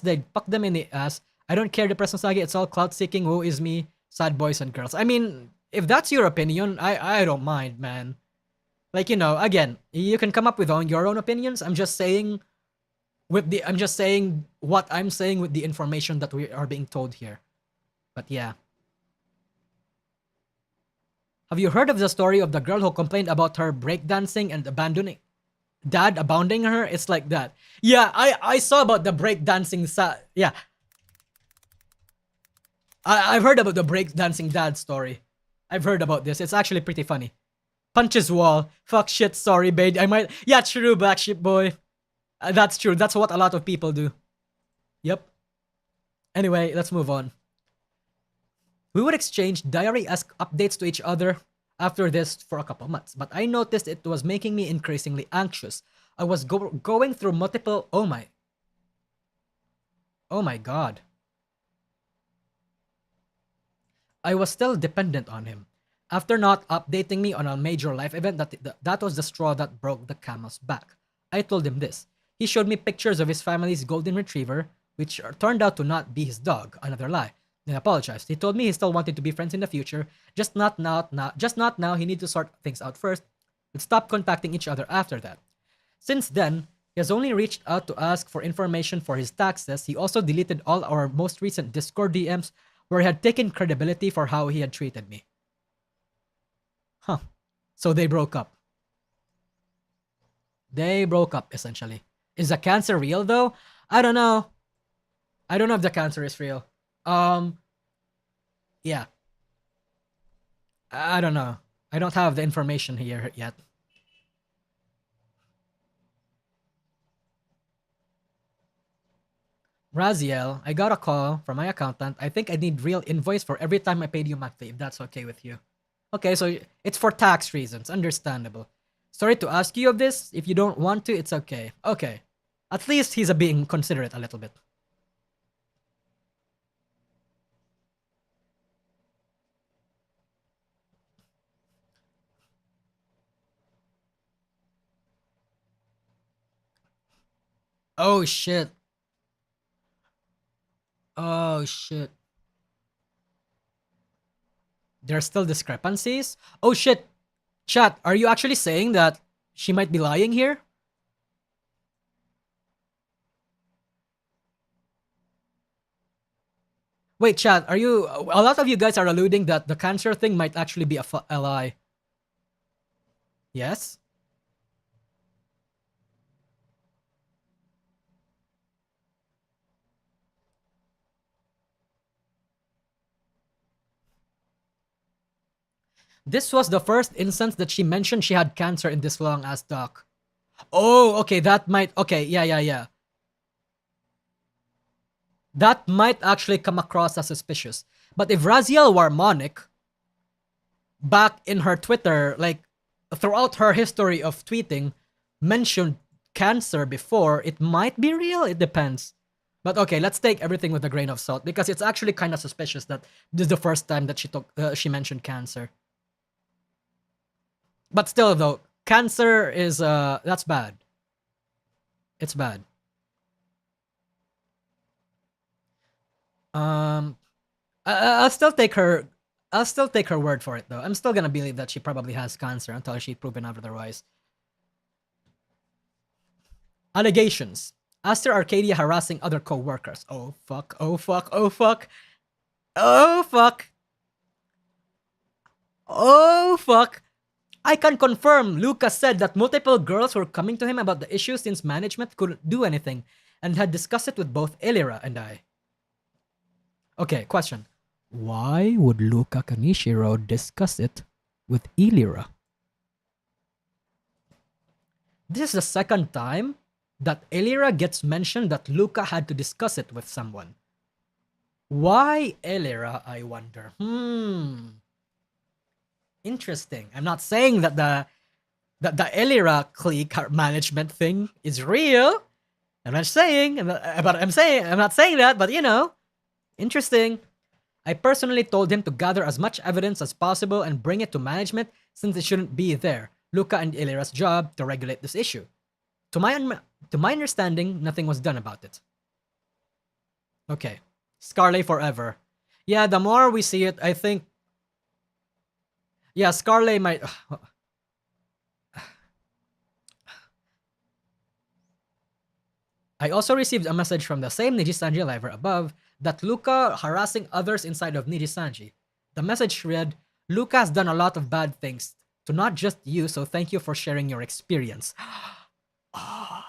they fuck them in the ass. I don't care, Depressed Nosagi, it's all clout seeking, woe is me, sad boys and girls. I mean, if that's your opinion, I don't mind, man. Like, again, you can come up with your own opinions. I'm just saying what I'm saying with the information that we are being told here. But yeah. Have you heard of the story of the girl who complained about her breakdancing and dad abandoning her? It's like that. Yeah, I saw about the breakdancing yeah. I've heard about the breakdancing dad story. I've heard about this. It's actually pretty funny. Punches wall. Fuck shit, sorry, babe. Yeah, true, black sheep boy. That's true. That's what a lot of people do. Yep. Anyway, let's move on. We would exchange diary-esque updates to each other after this for a couple months, but I noticed it was making me increasingly anxious. I was going through multiple... Oh my god. I was still dependent on him. After not updating me on a major life event, that was the straw that broke the camel's back. I told him this. He showed me pictures of his family's golden retriever, which turned out to not be his dog, another lie. He apologized. He told me he still wanted to be friends in the future, just not now. Just not now. He needs to sort things out first. We'd stop contacting each other after that. Since then, he has only reached out to ask for information for his taxes. He also deleted all our most recent Discord DMs where he had taken credibility for how he had treated me. Huh. So they broke up. They broke up, essentially. Is the cancer real, though? I don't know. I don't know if the cancer is real. Yeah. I don't know. I don't have the information here yet. Raziel, I got a call from my accountant. I think I need real invoice for every time I paid you monthly, if that's okay with you. Okay, so it's for tax reasons. Understandable. Sorry to ask you of this. If you don't want to, it's okay. Okay. At least he's being considerate a little bit. Oh shit. Oh shit. There's still discrepancies? Oh shit. Chat, are you actually saying that she might be lying here? Wait, chat, are you... A lot of you guys are alluding that the cancer thing might actually be a lie. Yes? This was the first instance that she mentioned she had cancer in this long ass doc. Oh, okay, that might... Okay, yeah. That might actually come across as suspicious. But if Raziel Warmonic, back in her Twitter, like, throughout her history of tweeting, mentioned cancer before, it might be real. It depends. But okay, let's take everything with a grain of salt because it's actually kind of suspicious that this is the first time that she mentioned cancer. But still, though, cancer is that's bad. It's bad. I'll still take her. I'll still take her word for it, though. I'm still gonna believe that she probably has cancer until she's proven otherwise. Allegations. Aster Arcadia harassing other co-workers. Oh fuck, oh fuck, oh fuck. Oh fuck. Oh fuck. I can confirm Luca said that multiple girls were coming to him about the issue since management couldn't do anything and had discussed it with both Elira and I. Okay, question. Why would Luca Kanishiro discuss it with Elira? This is the second time that Elira gets mentioned that Luca had to discuss it with someone. Why Elira, I wonder? Interesting. I'm not saying that the Elira clique management thing is real. I'm not saying that, but you know, interesting. I personally told him to gather as much evidence as possible and bring it to management since it shouldn't be there. Luca and Elira's job to regulate this issue. To my understanding, nothing was done about it. Okay. Scarlet forever. Yeah, the more we see it, I think... Yeah, Scarlet might... I also received a message from the same Nijisanji liver above that Luca harassing others inside of Nijisanji. The message read, Luca has done a lot of bad things to not just you, so thank you for sharing your experience. I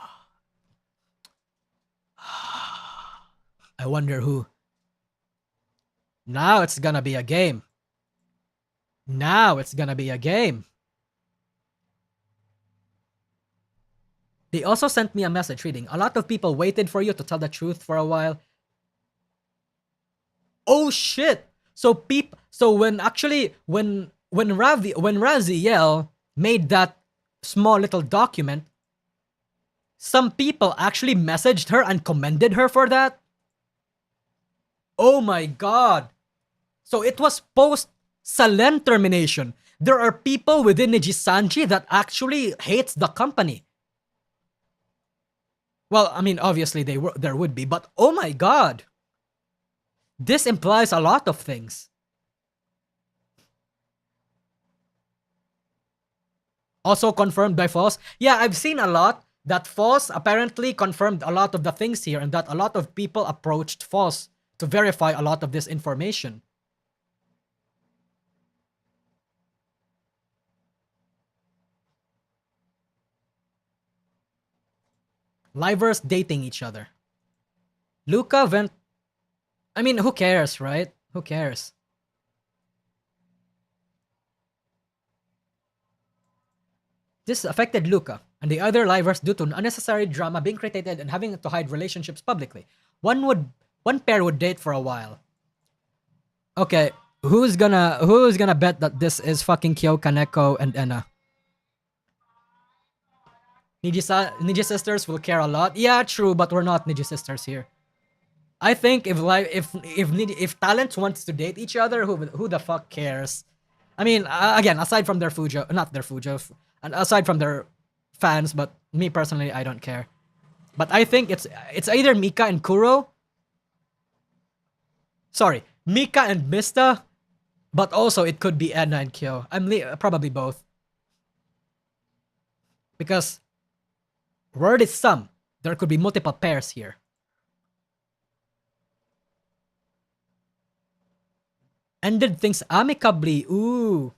wonder who. Now it's gonna be a game. Now it's gonna be a game. They also sent me a message reading, a lot of people waited for you to tell the truth for a while. Oh shit! So when Raziel made that small little document, some people actually messaged her and commended her for that. Oh my god. So it was post Salen termination. There are people within Nijisanji that actually hates the company. Well, I mean, obviously there would be, but oh my god. This implies a lot of things. Also confirmed by Foss. Yeah, I've seen a lot that Foss apparently confirmed a lot of the things here and that a lot of people approached Foss to verify a lot of this information. Livers dating each other. Luca went. I mean, who cares, right? Who cares? This affected Luca and the other livers due to unnecessary drama being created and having to hide relationships publicly. One pair would date for a while. Okay, who's gonna bet that this is fucking Kyo, Kaneko, and Enna? Niji sisters will care a lot. Yeah, true, but we're not Niji sisters here. I think if talent wants to date each other, who the fuck cares? I mean, again, aside from their Fujo, not their Fujo, and aside from their fans, but me personally, I don't care. But I think it's either Mika and Kuro. Sorry, Mika and Mista, but also it could be Enna and Kyo. Probably both. Because word is some, there could be multiple pairs here. Ended things amicably. Ooh.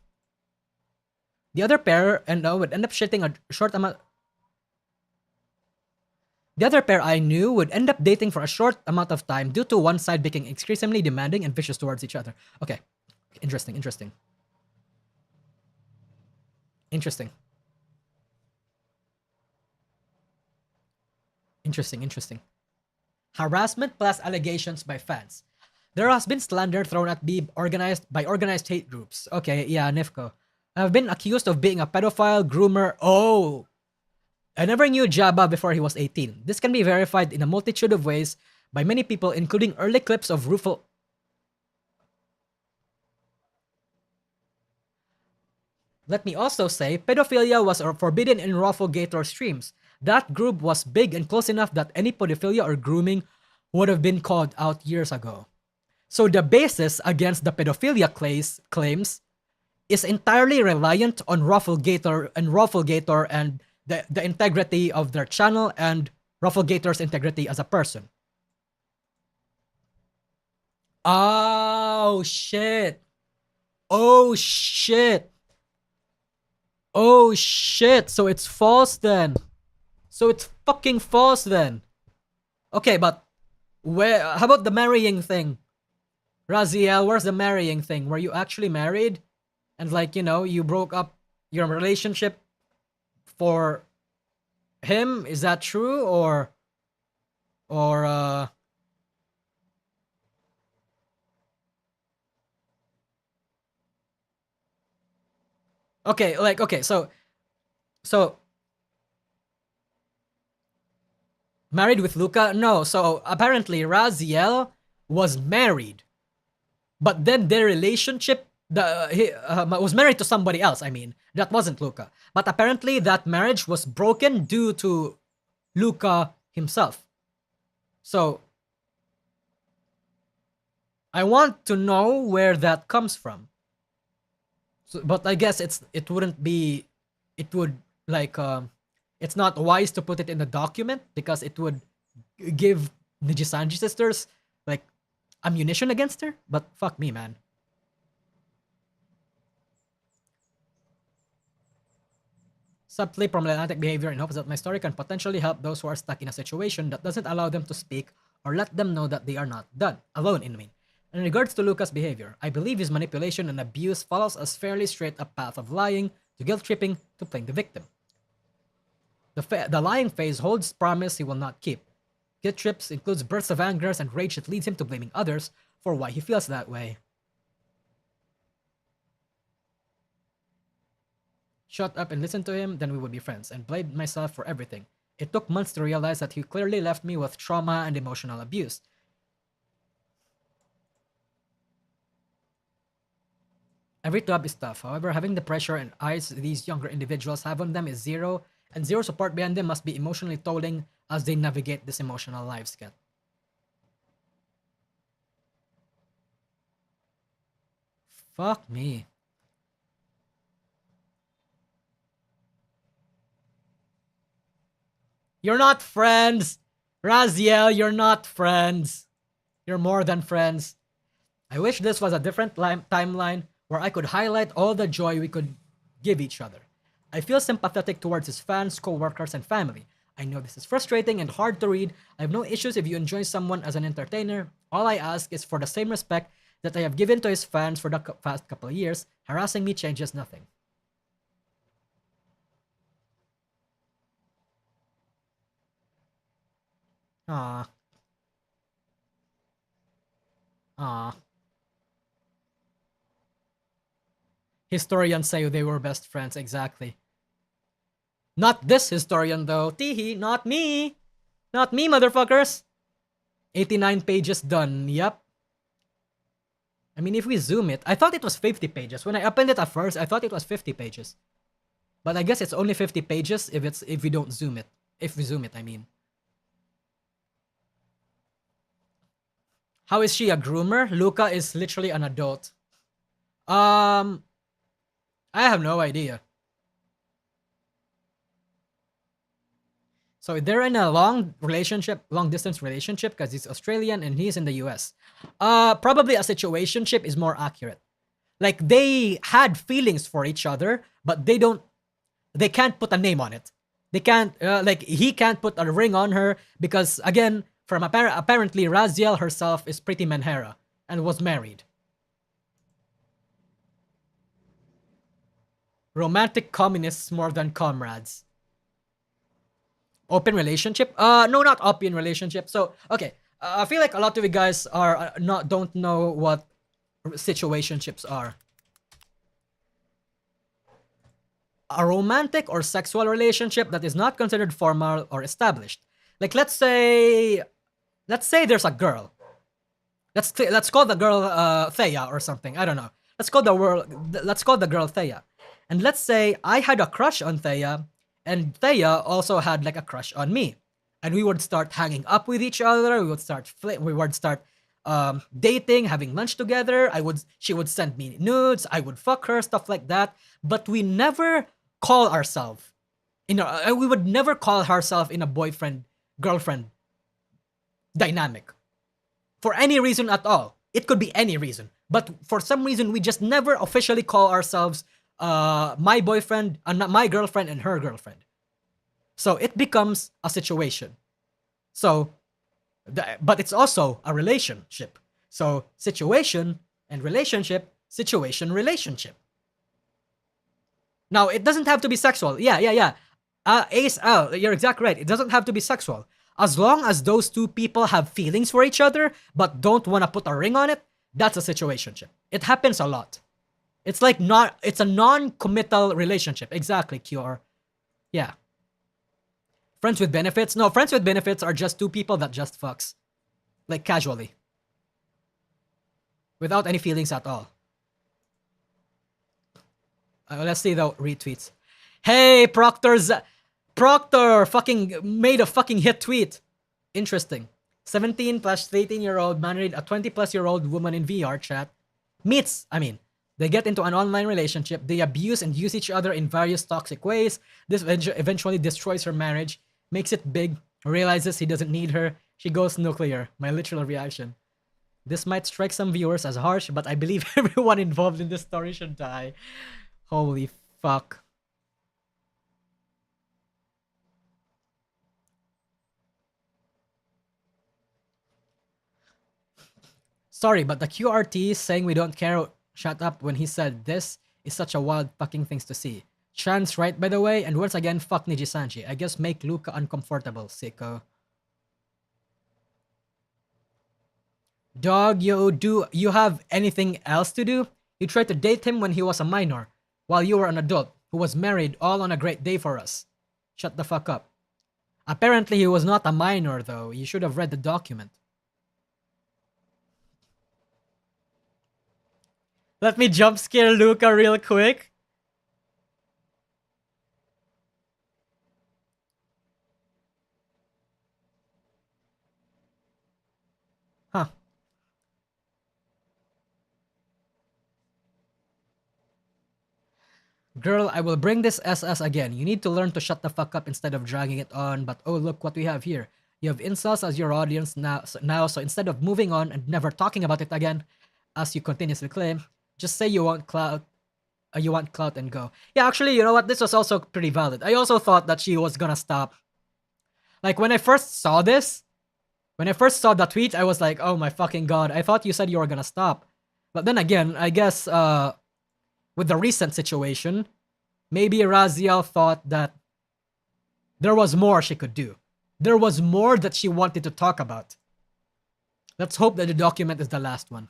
The other pair would end up shitting a short amount. The other pair I knew would end up dating for a short amount of time due to one side becoming increasingly demanding and vicious towards each other. Okay. Interesting. Harassment plus allegations by fans. There has been slander thrown at me by organized hate groups. Okay, yeah, Nifko. I've been accused of being a pedophile, groomer. Oh, I never knew Jabba before he was 18. This can be verified in a multitude of ways by many people, including early clips of Rufal. Let me also say, pedophilia was forbidden in Gator streams. That group was big and close enough that any pedophilia or grooming would have been called out years ago. So the basis against the pedophilia claims is entirely reliant on Gator and the integrity of their channel and Gator's integrity as a person. Oh shit. So it's false then. So it's fucking false then. Okay, but how about the marrying thing? Raziel, where's the marrying thing? Were you actually married? And you broke up your relationship for him? Is that true? Or okay, so married with Luca? No, so apparently Raziel was married. But then their relationship was married to somebody else. I mean, that wasn't Luca. But apparently that marriage was broken due to Luca himself. So I want to know where that comes from. So, but I guess it's not wise to put it in the document because it would give Nijisanji sisters ammunition against her. But fuck me, man. Subtly problematic behavior in hopes that my story can potentially help those who are stuck in a situation that doesn't allow them to speak or let them know that they are not alone. In regards to Luca's behavior, I believe his manipulation and abuse follows a fairly straight up path of lying to guilt tripping to playing the victim. The lying phase holds promise he will not keep. Guilt trips includes bursts of anger and rage that leads him to blaming others for why he feels that way. Shut up and listen to him, then we would be friends, and blamed myself for everything. It took months to realize that he clearly left me with trauma and emotional abuse. Every job is tough. However, having the pressure and eyes these younger individuals have on them is zero, and zero support behind them must be emotionally tolling as they navigate this emotional lives. Fuck me. You're not friends. Raziel, you're not friends. You're more than friends. I wish this was a different timeline where I could highlight all the joy we could give each other. I feel sympathetic towards his fans, co-workers, and family. I know this is frustrating and hard to read. I have no issues if you enjoy someone as an entertainer. All I ask is for the same respect that I have given to his fans for the past couple of years. Harassing me changes nothing. Ah, ah. Historians say they were best friends, exactly. Not this historian though. Teehee, not me. Not me, motherfuckers. 89 pages done. Yep. I mean, if we zoom it, I thought it was 50 pages. When I opened it at first, I thought it was 50 pages. But I guess it's only 50 pages if we don't zoom it. If we zoom it, I mean. How is she a groomer? Luca is literally an adult. I have no idea. So they're in a long distance relationship because he's Australian and he's in the US. Probably a situationship is more accurate. Like they had feelings for each other, but they can't put a name on it. They can't like he can't put a ring on her because again, from apparently Raziel herself is pretty Menhera and was married. Romantic communists more than comrades. Open relationship? No, not open relationship. So okay, I feel like a lot of you guys are not don't know what situationships are. A romantic or sexual relationship that is not considered formal or established. Like let's say there's a girl. Let's call the girl Thea or something. I don't know. Let's call the girl Thea. And let's say I had a crush on Thea and Thea also had like a crush on me. And we would start hanging up with each other. We would start dating, having lunch together. She would send me nudes. I would fuck her, stuff like that. But we never call ourselves we would never call ourselves in a boyfriend girlfriend dynamic for any reason at all. It could be any reason, but for some reason we just never officially call ourselves my boyfriend, not my girlfriend and her girlfriend. So it becomes a situation. So, but it's also a relationship. So situation and relationship, situation, relationship. Now, it doesn't have to be sexual. Yeah. Ace L, you're exactly right. It doesn't have to be sexual. As long as those two people have feelings for each other, but don't want to put a ring on it, that's a situationship. It happens a lot. It's a non-committal relationship. Exactly, Cure. Yeah. Friends with benefits? No, friends with benefits are just two people that just fucks. Like, casually. Without any feelings at all. Let's see the retweets. Hey, Proctor fucking made a fucking hit tweet. Interesting. 17 plus 18-year-old married a 20 plus year old woman in VRChat. They get into an online relationship. They abuse and use each other in various toxic ways. This eventually destroys her marriage, makes it big, realizes he doesn't need her. She goes nuclear. My literal reaction. This might strike some viewers as harsh, but I believe everyone involved in this story should die. Holy fuck. Sorry, but the QRT saying we don't care shut up when he said this is such a wild fucking things to see. Chan's right, by the way, and once again, fuck Nijisanji. I guess make Luca uncomfortable, sicko. Dog, you have anything else to do? You tried to date him when he was a minor, while you were an adult, who was married all on a great day for us. Shut the fuck up. Apparently he was not a minor though, you should have read the document. Let me jump scare Luca real quick. Huh. Girl, I will bring this SS again. You need to learn to shut the fuck up instead of dragging it on. But oh, look what we have here. You have incels as your audience so instead of moving on and never talking about it again, as you continuously claim, just say you want clout and go. Yeah, actually, you know what? This was also pretty valid. I also thought that she was gonna stop. Like, when I first saw the tweet, I was like, oh my fucking god, I thought you said you were gonna stop. But then again, I guess, with the recent situation, maybe Raziel thought that there was more she could do. There was more that she wanted to talk about. Let's hope that the document is the last one.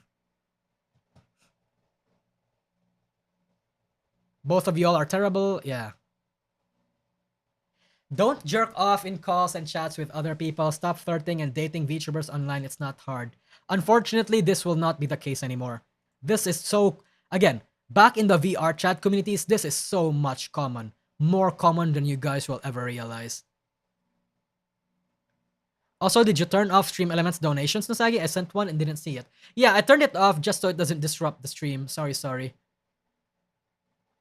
Both of y'all are terrible, yeah. Don't jerk off in calls and chats with other people. Stop flirting and dating VTubers online. It's not hard. Unfortunately, this will not be the case anymore. This is so... Again, back in the VRChat communities, this is so much common. More common than you guys will ever realize. Also, did you turn off Stream Elements donations, Nosagi? I sent one and didn't see it. Yeah, I turned it off just so it doesn't disrupt the stream. Sorry.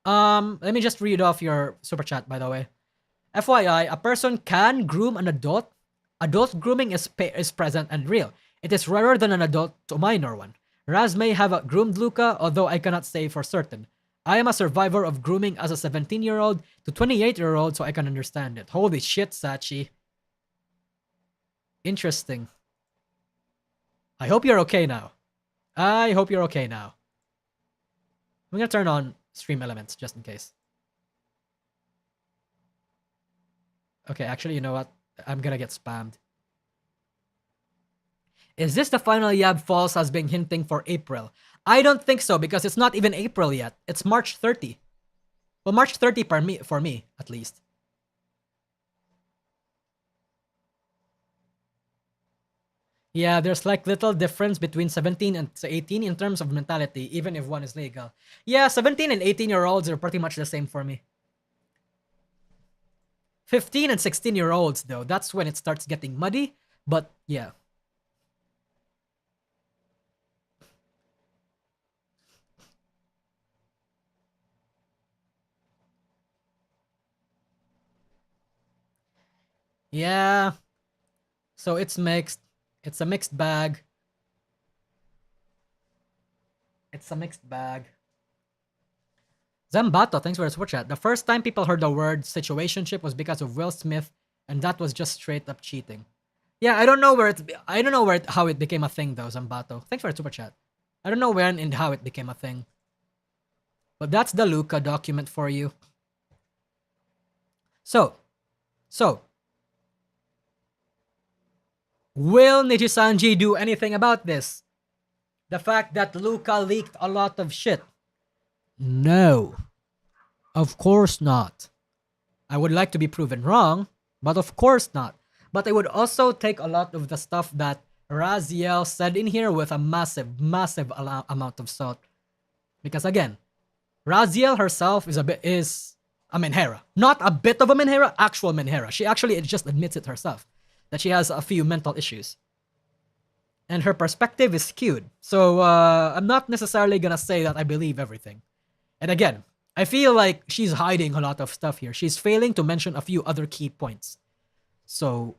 Let me just read off your super chat, by the way. FYI, a person can groom an adult. Adult grooming is present and real. It is rarer than an adult to minor one. Raz may have groomed Luca, although I cannot say for certain. I am a survivor of grooming as a 17-year-old to 28-year-old, so I can understand it. Holy shit, Sachi. Interesting. I hope you're okay now. I'm gonna turn on Stream Elements, just in case. Okay, actually, you know what? I'm gonna get spammed. Is this the final Yab Falls has been hinting for April? I don't think so, because it's not even April yet. It's March 30. Well, March 30 for me, at least. Yeah, there's like little difference between 17 and 18 in terms of mentality, even if one is legal. Yeah, 17 and 18-year-olds are pretty much the same for me. 15 and 16-year-olds, though, that's when it starts getting muddy, but yeah. Yeah. So it's mixed. It's a mixed bag. Zambato, thanks for the super chat. The first time people heard the word situationship was because of Will Smith, and that was just straight up cheating. Yeah, I don't know how it became a thing though, Zambato. Thanks for the super chat. I don't know when and how it became a thing. But that's the Luca document for you. So, will Nijisanji do anything about this? The fact that Luca leaked a lot of shit. No. Of course not. I would like to be proven wrong, but of course not. But I would also take a lot of the stuff that Raziel said in here with a massive amount of salt. Because again, Raziel herself is a Menhera. Not a bit of a Menhera, actual Menhera. She actually just admits it herself, that she has a few mental issues. And her perspective is skewed. So I'm not necessarily gonna say that I believe everything. And again, I feel like she's hiding a lot of stuff here. She's failing to mention a few other key points. So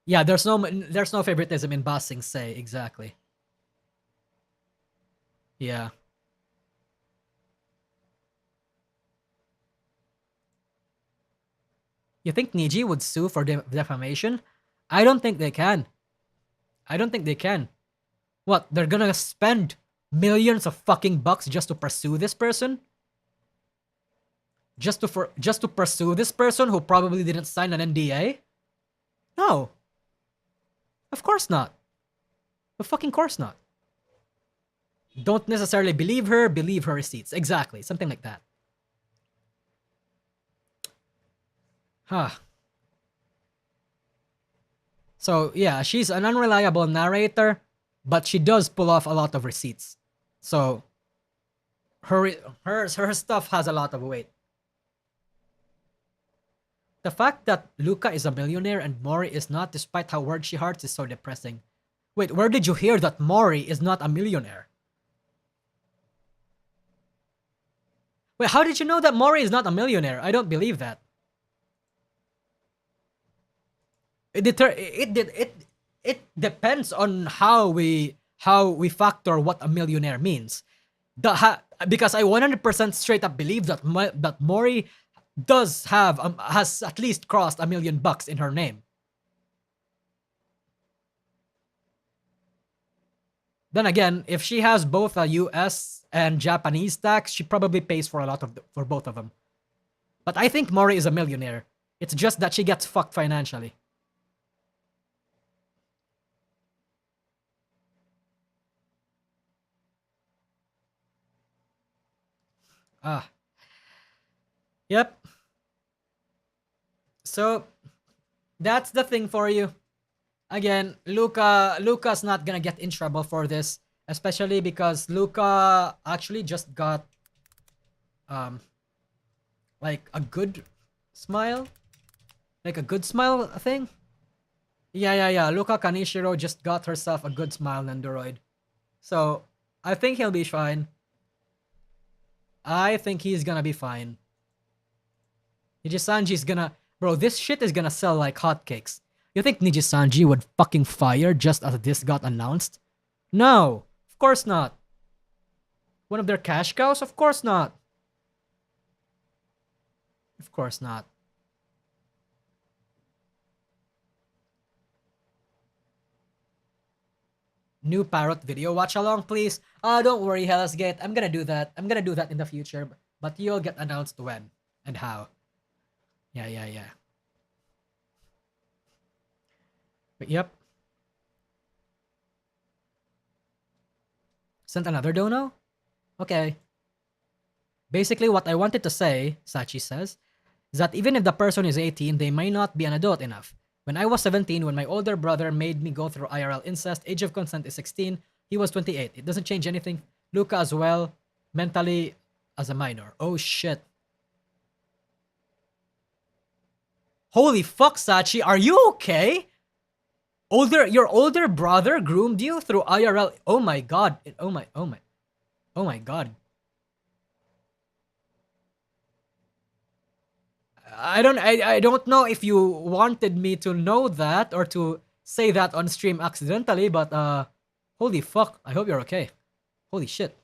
yeah, there's no favoritism in Ba Sing Se, exactly. Yeah. You think Niji would sue for defamation? I don't think they can. What, they're gonna spend millions of fucking bucks just to pursue this person? Just to pursue this person who probably didn't sign an NDA? No. Of course not. Of fucking course not. Don't necessarily believe her receipts. Exactly, something like that. Huh. So yeah, she's an unreliable narrator, but she does pull off a lot of receipts. So her stuff has a lot of weight. The fact that Luca is a millionaire and Mori is not, despite how word she hearts, is so depressing. Wait, where did you hear that Mori is not a millionaire? Wait, how did you know that Mori is not a millionaire? I don't believe that. It depends on how we factor what a millionaire means. Because I 100% straight up believe that Mori has at least crossed $1 million in her name. Then again, if she has both a US and Japanese tax, she probably pays for for both of them. But I think Mori is a millionaire. It's just that she gets fucked financially. Ah. Yep. So that's the thing for you. Again, Luca's not gonna get in trouble for this, especially because Luca actually just got like a good smile. Like a good smile thing. Yeah. Luca Kanishiro just got herself a good smile Nendoroid. So I think he'll be fine. I think he's gonna be fine. Nijisanji's gonna... Bro, this shit is gonna sell like hotcakes. You think Nijisanji would fucking fire just as this got announced? No, of course not. One of their cash cows? Of course not. Of course not. New Parrot video watch along, please. Don't worry, Hellas Gate. I'm gonna do that. I'm gonna do that in the future, but you'll get announced when and how. Yeah. But yep. Sent another dono? Okay. Basically, what I wanted to say, Sachi says, is that even if the person is 18, they may not be an adult enough. When I was 17, when my older brother made me go through IRL incest, age of consent is 16, he was 28. It doesn't change anything. Luca as well, mentally as a minor. Oh shit. Holy fuck, Sachi, are you okay? Your older brother groomed you through IRL. Oh my god. Oh my god. I don't know if you wanted me to know that or to say that on stream accidentally, but holy fuck, I hope you're okay. Holy shit.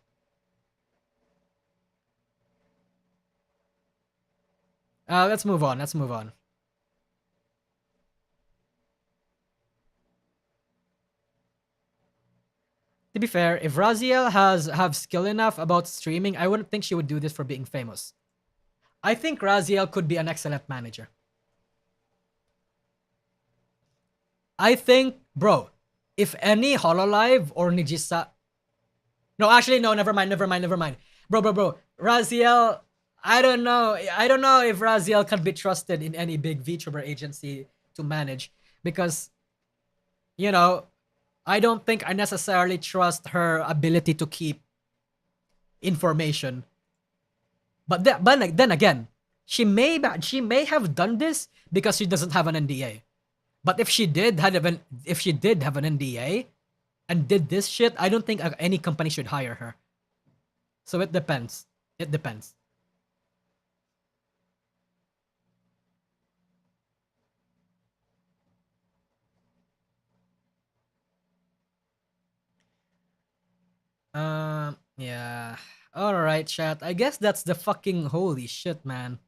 Let's move on. To be fair, if Raziel have skill enough about streaming, I wouldn't think she would do this for being famous. I think Raziel could be an excellent manager. I think, bro, if any Hololive or Nijisa... No, actually, no, never mind. Bro. Raziel, I don't know if Raziel can be trusted in any big VTuber agency to manage. Because, you know, I don't think I necessarily trust her ability to keep information. But then again, she may have done this because she doesn't have an NDA. But if she did have an NDA and did this shit, I don't think any company should hire her. So it depends. Yeah. Alright, chat. I guess that's the fucking holy shit, man.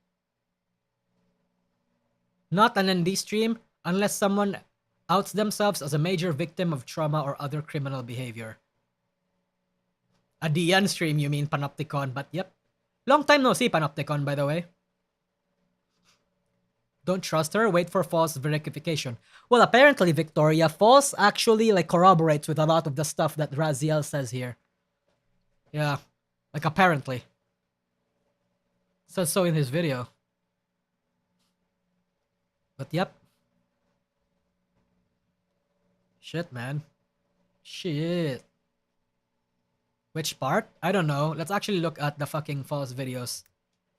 Not an ND stream unless someone outs themselves as a major victim of trauma or other criminal behavior. A DN stream, you mean, Panopticon, but yep. Long time no see, Panopticon, by the way. Don't trust her, wait for false verification. Well, apparently, Victoria, false actually like corroborates with a lot of the stuff that Raziel says here. Yeah, like apparently. Says so in his video. But yep. Shit, man. Shit. Which part? I don't know. Let's actually look at the fucking false videos.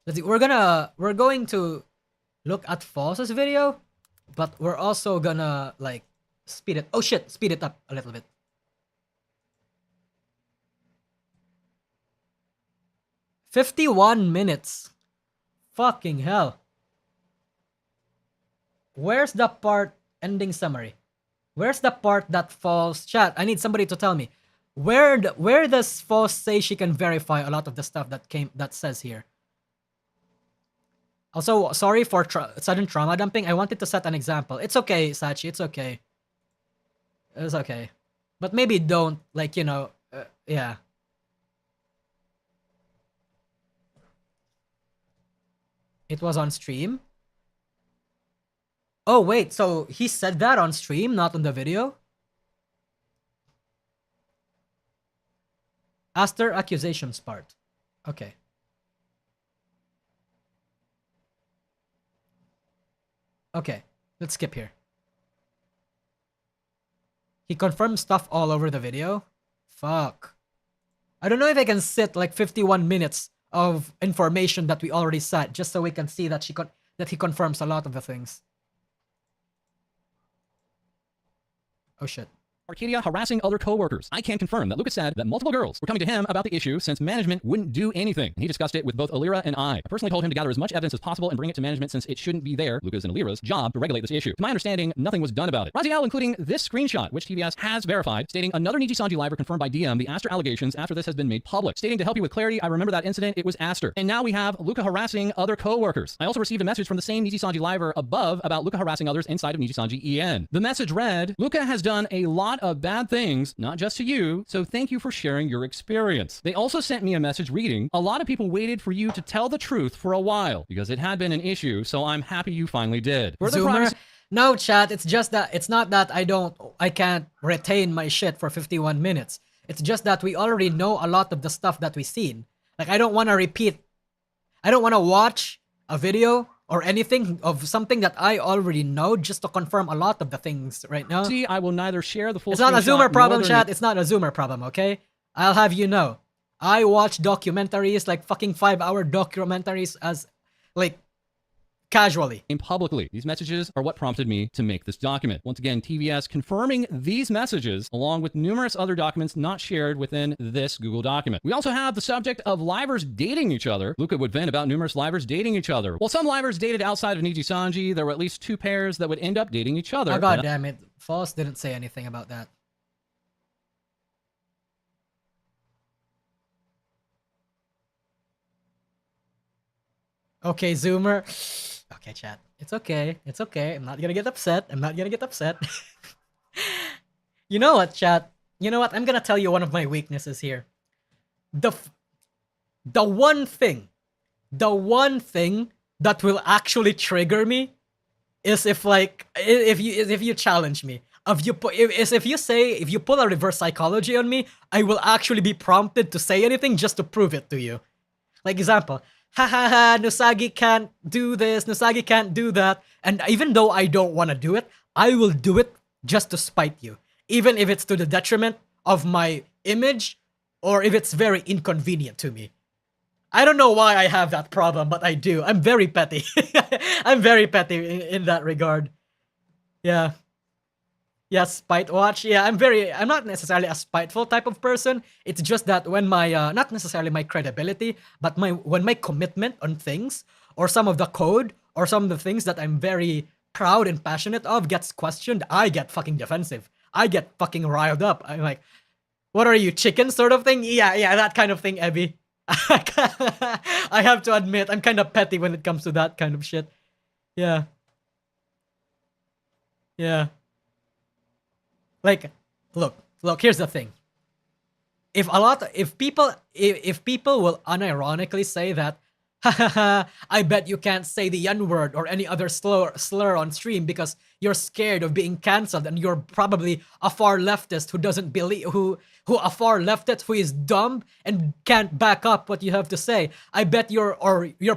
Let's see. We're going to look at false's video, but we're also gonna like speed it. Oh shit, speed it up a little bit. 51 minutes. Fucking hell. Where's the part ending summary? Where's the part that falls? Chat, I need somebody to tell me. Where does False say she can verify a lot of the stuff that says here? Also, sorry for sudden trauma dumping. I wanted to set an example. It's okay, Sachi. It's okay. It's okay. But maybe don't, like, you know, yeah. It was on stream? Oh, wait. So he said that on stream, not on the video? After accusations part. Okay. Okay. Let's skip here. He confirmed stuff all over the video? Fuck. I don't know if I can sit like 51 minutes of information that we already set just so we can see that he confirms a lot of the things. Oh shit. Arcadia harassing other co-workers. I can confirm that Luca said that multiple girls were coming to him about the issue since management wouldn't do anything. And he discussed it with both Alira and I personally told him to gather as much evidence as possible and bring it to management since it shouldn't be there, Luca's and Alira's, job to regulate this issue. To my understanding, nothing was done about it. Raziel including this screenshot, which TVS has verified, stating another Niji-Sanji liver confirmed by DM the Aster allegations after this has been made public. Stating to help you with clarity, I remember that incident, it was Aster. And now we have Luca harassing other co-workers. I also received a message from the same Niji-Sanji liver above about Luca harassing others inside of Niji-Sanji EN. The message read, Luca has done a lot of bad things, not just to you, so thank you for sharing your experience. They also sent me a message reading, a lot of people waited for you to tell the truth for a while because it had been an issue, so I'm happy you finally did. Zoomer? No, chat, it's just that, it's not that I can't retain my shit for 51 minutes. It's just that we already know a lot of the stuff that we've seen. Like, I don't want to repeat, I don't want to watch a video or anything of something that I already know just to confirm a lot of the things right now. See, I will neither share the full. It's not a Zoomer problem, chat. It's not a Zoomer problem, okay? I'll have you know. I watch documentaries, like fucking 5-hour documentaries as, like, casually. Publicly. These messages are what prompted me to make this document. Once again, TVS confirming these messages along with numerous other documents not shared within this Google document. We also have the subject of livers dating each other. Luca would vent about numerous livers dating each other. While some livers dated outside of Niji-Sanji, there were at least 2 pairs that would end up dating each other. Oh god damn it. False didn't say anything about that. Okay, Zoomer. Okay, chat. It's okay. It's okay. I'm not gonna get upset. I'm not gonna get upset. You know what, chat? You know what? I'm gonna tell you one of my weaknesses here. The one thing that will actually trigger me is if you challenge me. If you pull a reverse psychology on me, I will actually be prompted to say anything just to prove it to you. Like example, ha ha ha, Nusagi can't do this, Nusagi can't do that. And even though I don't want to do it, I will do it just to spite you. Even if it's to the detriment of my image or if it's very inconvenient to me. I don't know why I have that problem, but I do. I'm very petty. I'm very petty in that regard. Yeah. Yeah, spite watch. Yeah, I'm not necessarily a spiteful type of person. It's just that when my, not necessarily my credibility, but when my commitment on things, or some of the code, or some of the things that I'm very proud and passionate of gets questioned, I get fucking defensive. I get fucking riled up. I'm like, what are you, chicken sort of thing? Yeah, that kind of thing, Ebby. I have to admit, I'm kind of petty when it comes to that kind of shit. Yeah. Yeah. Like, look, here's the thing. If people will unironically say that, I bet you can't say the N-word or any other slur on stream because you're scared of being cancelled and you're probably a far leftist who doesn't believe, who a far leftist who is dumb and can't back up what you have to say. I bet you're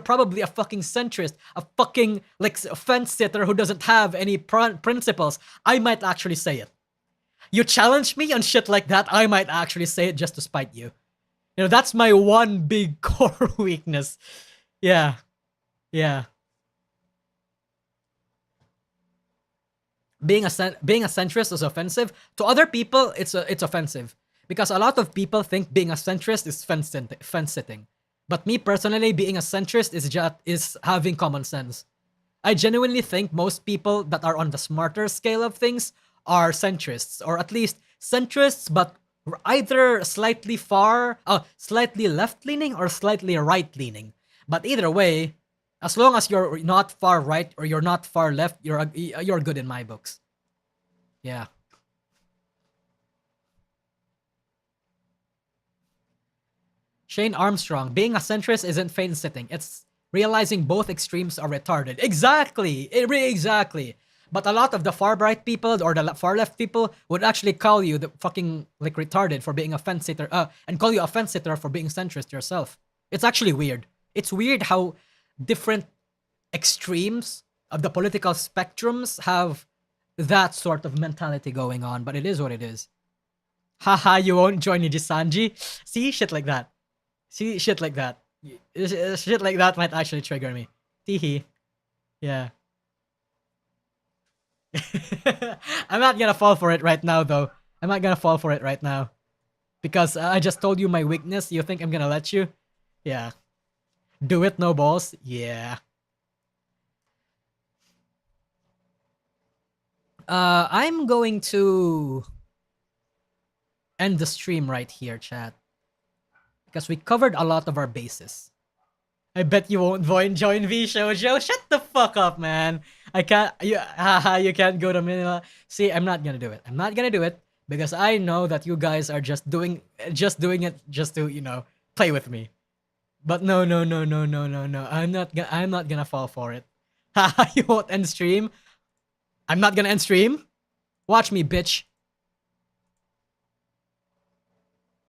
probably a fucking centrist, a fucking like fence sitter who doesn't have any principles. I might actually say it. You challenge me on shit like that, I might actually say it just to spite you. You know, that's my one big core weakness. Yeah. Being a centrist is offensive. To other people, it's offensive. Because a lot of people think being a centrist is fence sitting. But me personally, being a centrist is having common sense. I genuinely think most people that are on the smarter scale of things are centrists, or at least centrists, but either slightly left-leaning or slightly right-leaning. But either way, as long as you're not far right or you're not far left, you're good in my books. Yeah. Shane Armstrong, being a centrist isn't fence sitting. It's realizing both extremes are retarded. Exactly. Exactly. But a lot of the far right people or the far left people would actually call you the fucking like retarded for being a fence sitter, and call you a fence sitter for being centrist yourself. It's actually weird. It's weird how different extremes of the political spectrums have that sort of mentality going on, but it is what it is. Haha, you won't join Nijisanji? See, shit like that. See, shit like that. Shit like that might actually trigger me. Teehee. Yeah. I'm not gonna fall for it right now, though. I'm not gonna fall for it right now. Because I just told you my weakness. You think I'm gonna let you? Yeah. Do it, no balls? Yeah. I'm going to end the stream right here, chat. Because we covered a lot of our bases. I bet you won't join V Shoujo. Shut the fuck up, man. I can't. You can't go to Manila. See, I'm not gonna do it. I'm not gonna do it because I know that you guys are just doing it just to play with me. But no. I'm not gonna fall for it. Haha, you won't end stream. I'm not gonna end stream. Watch me, bitch.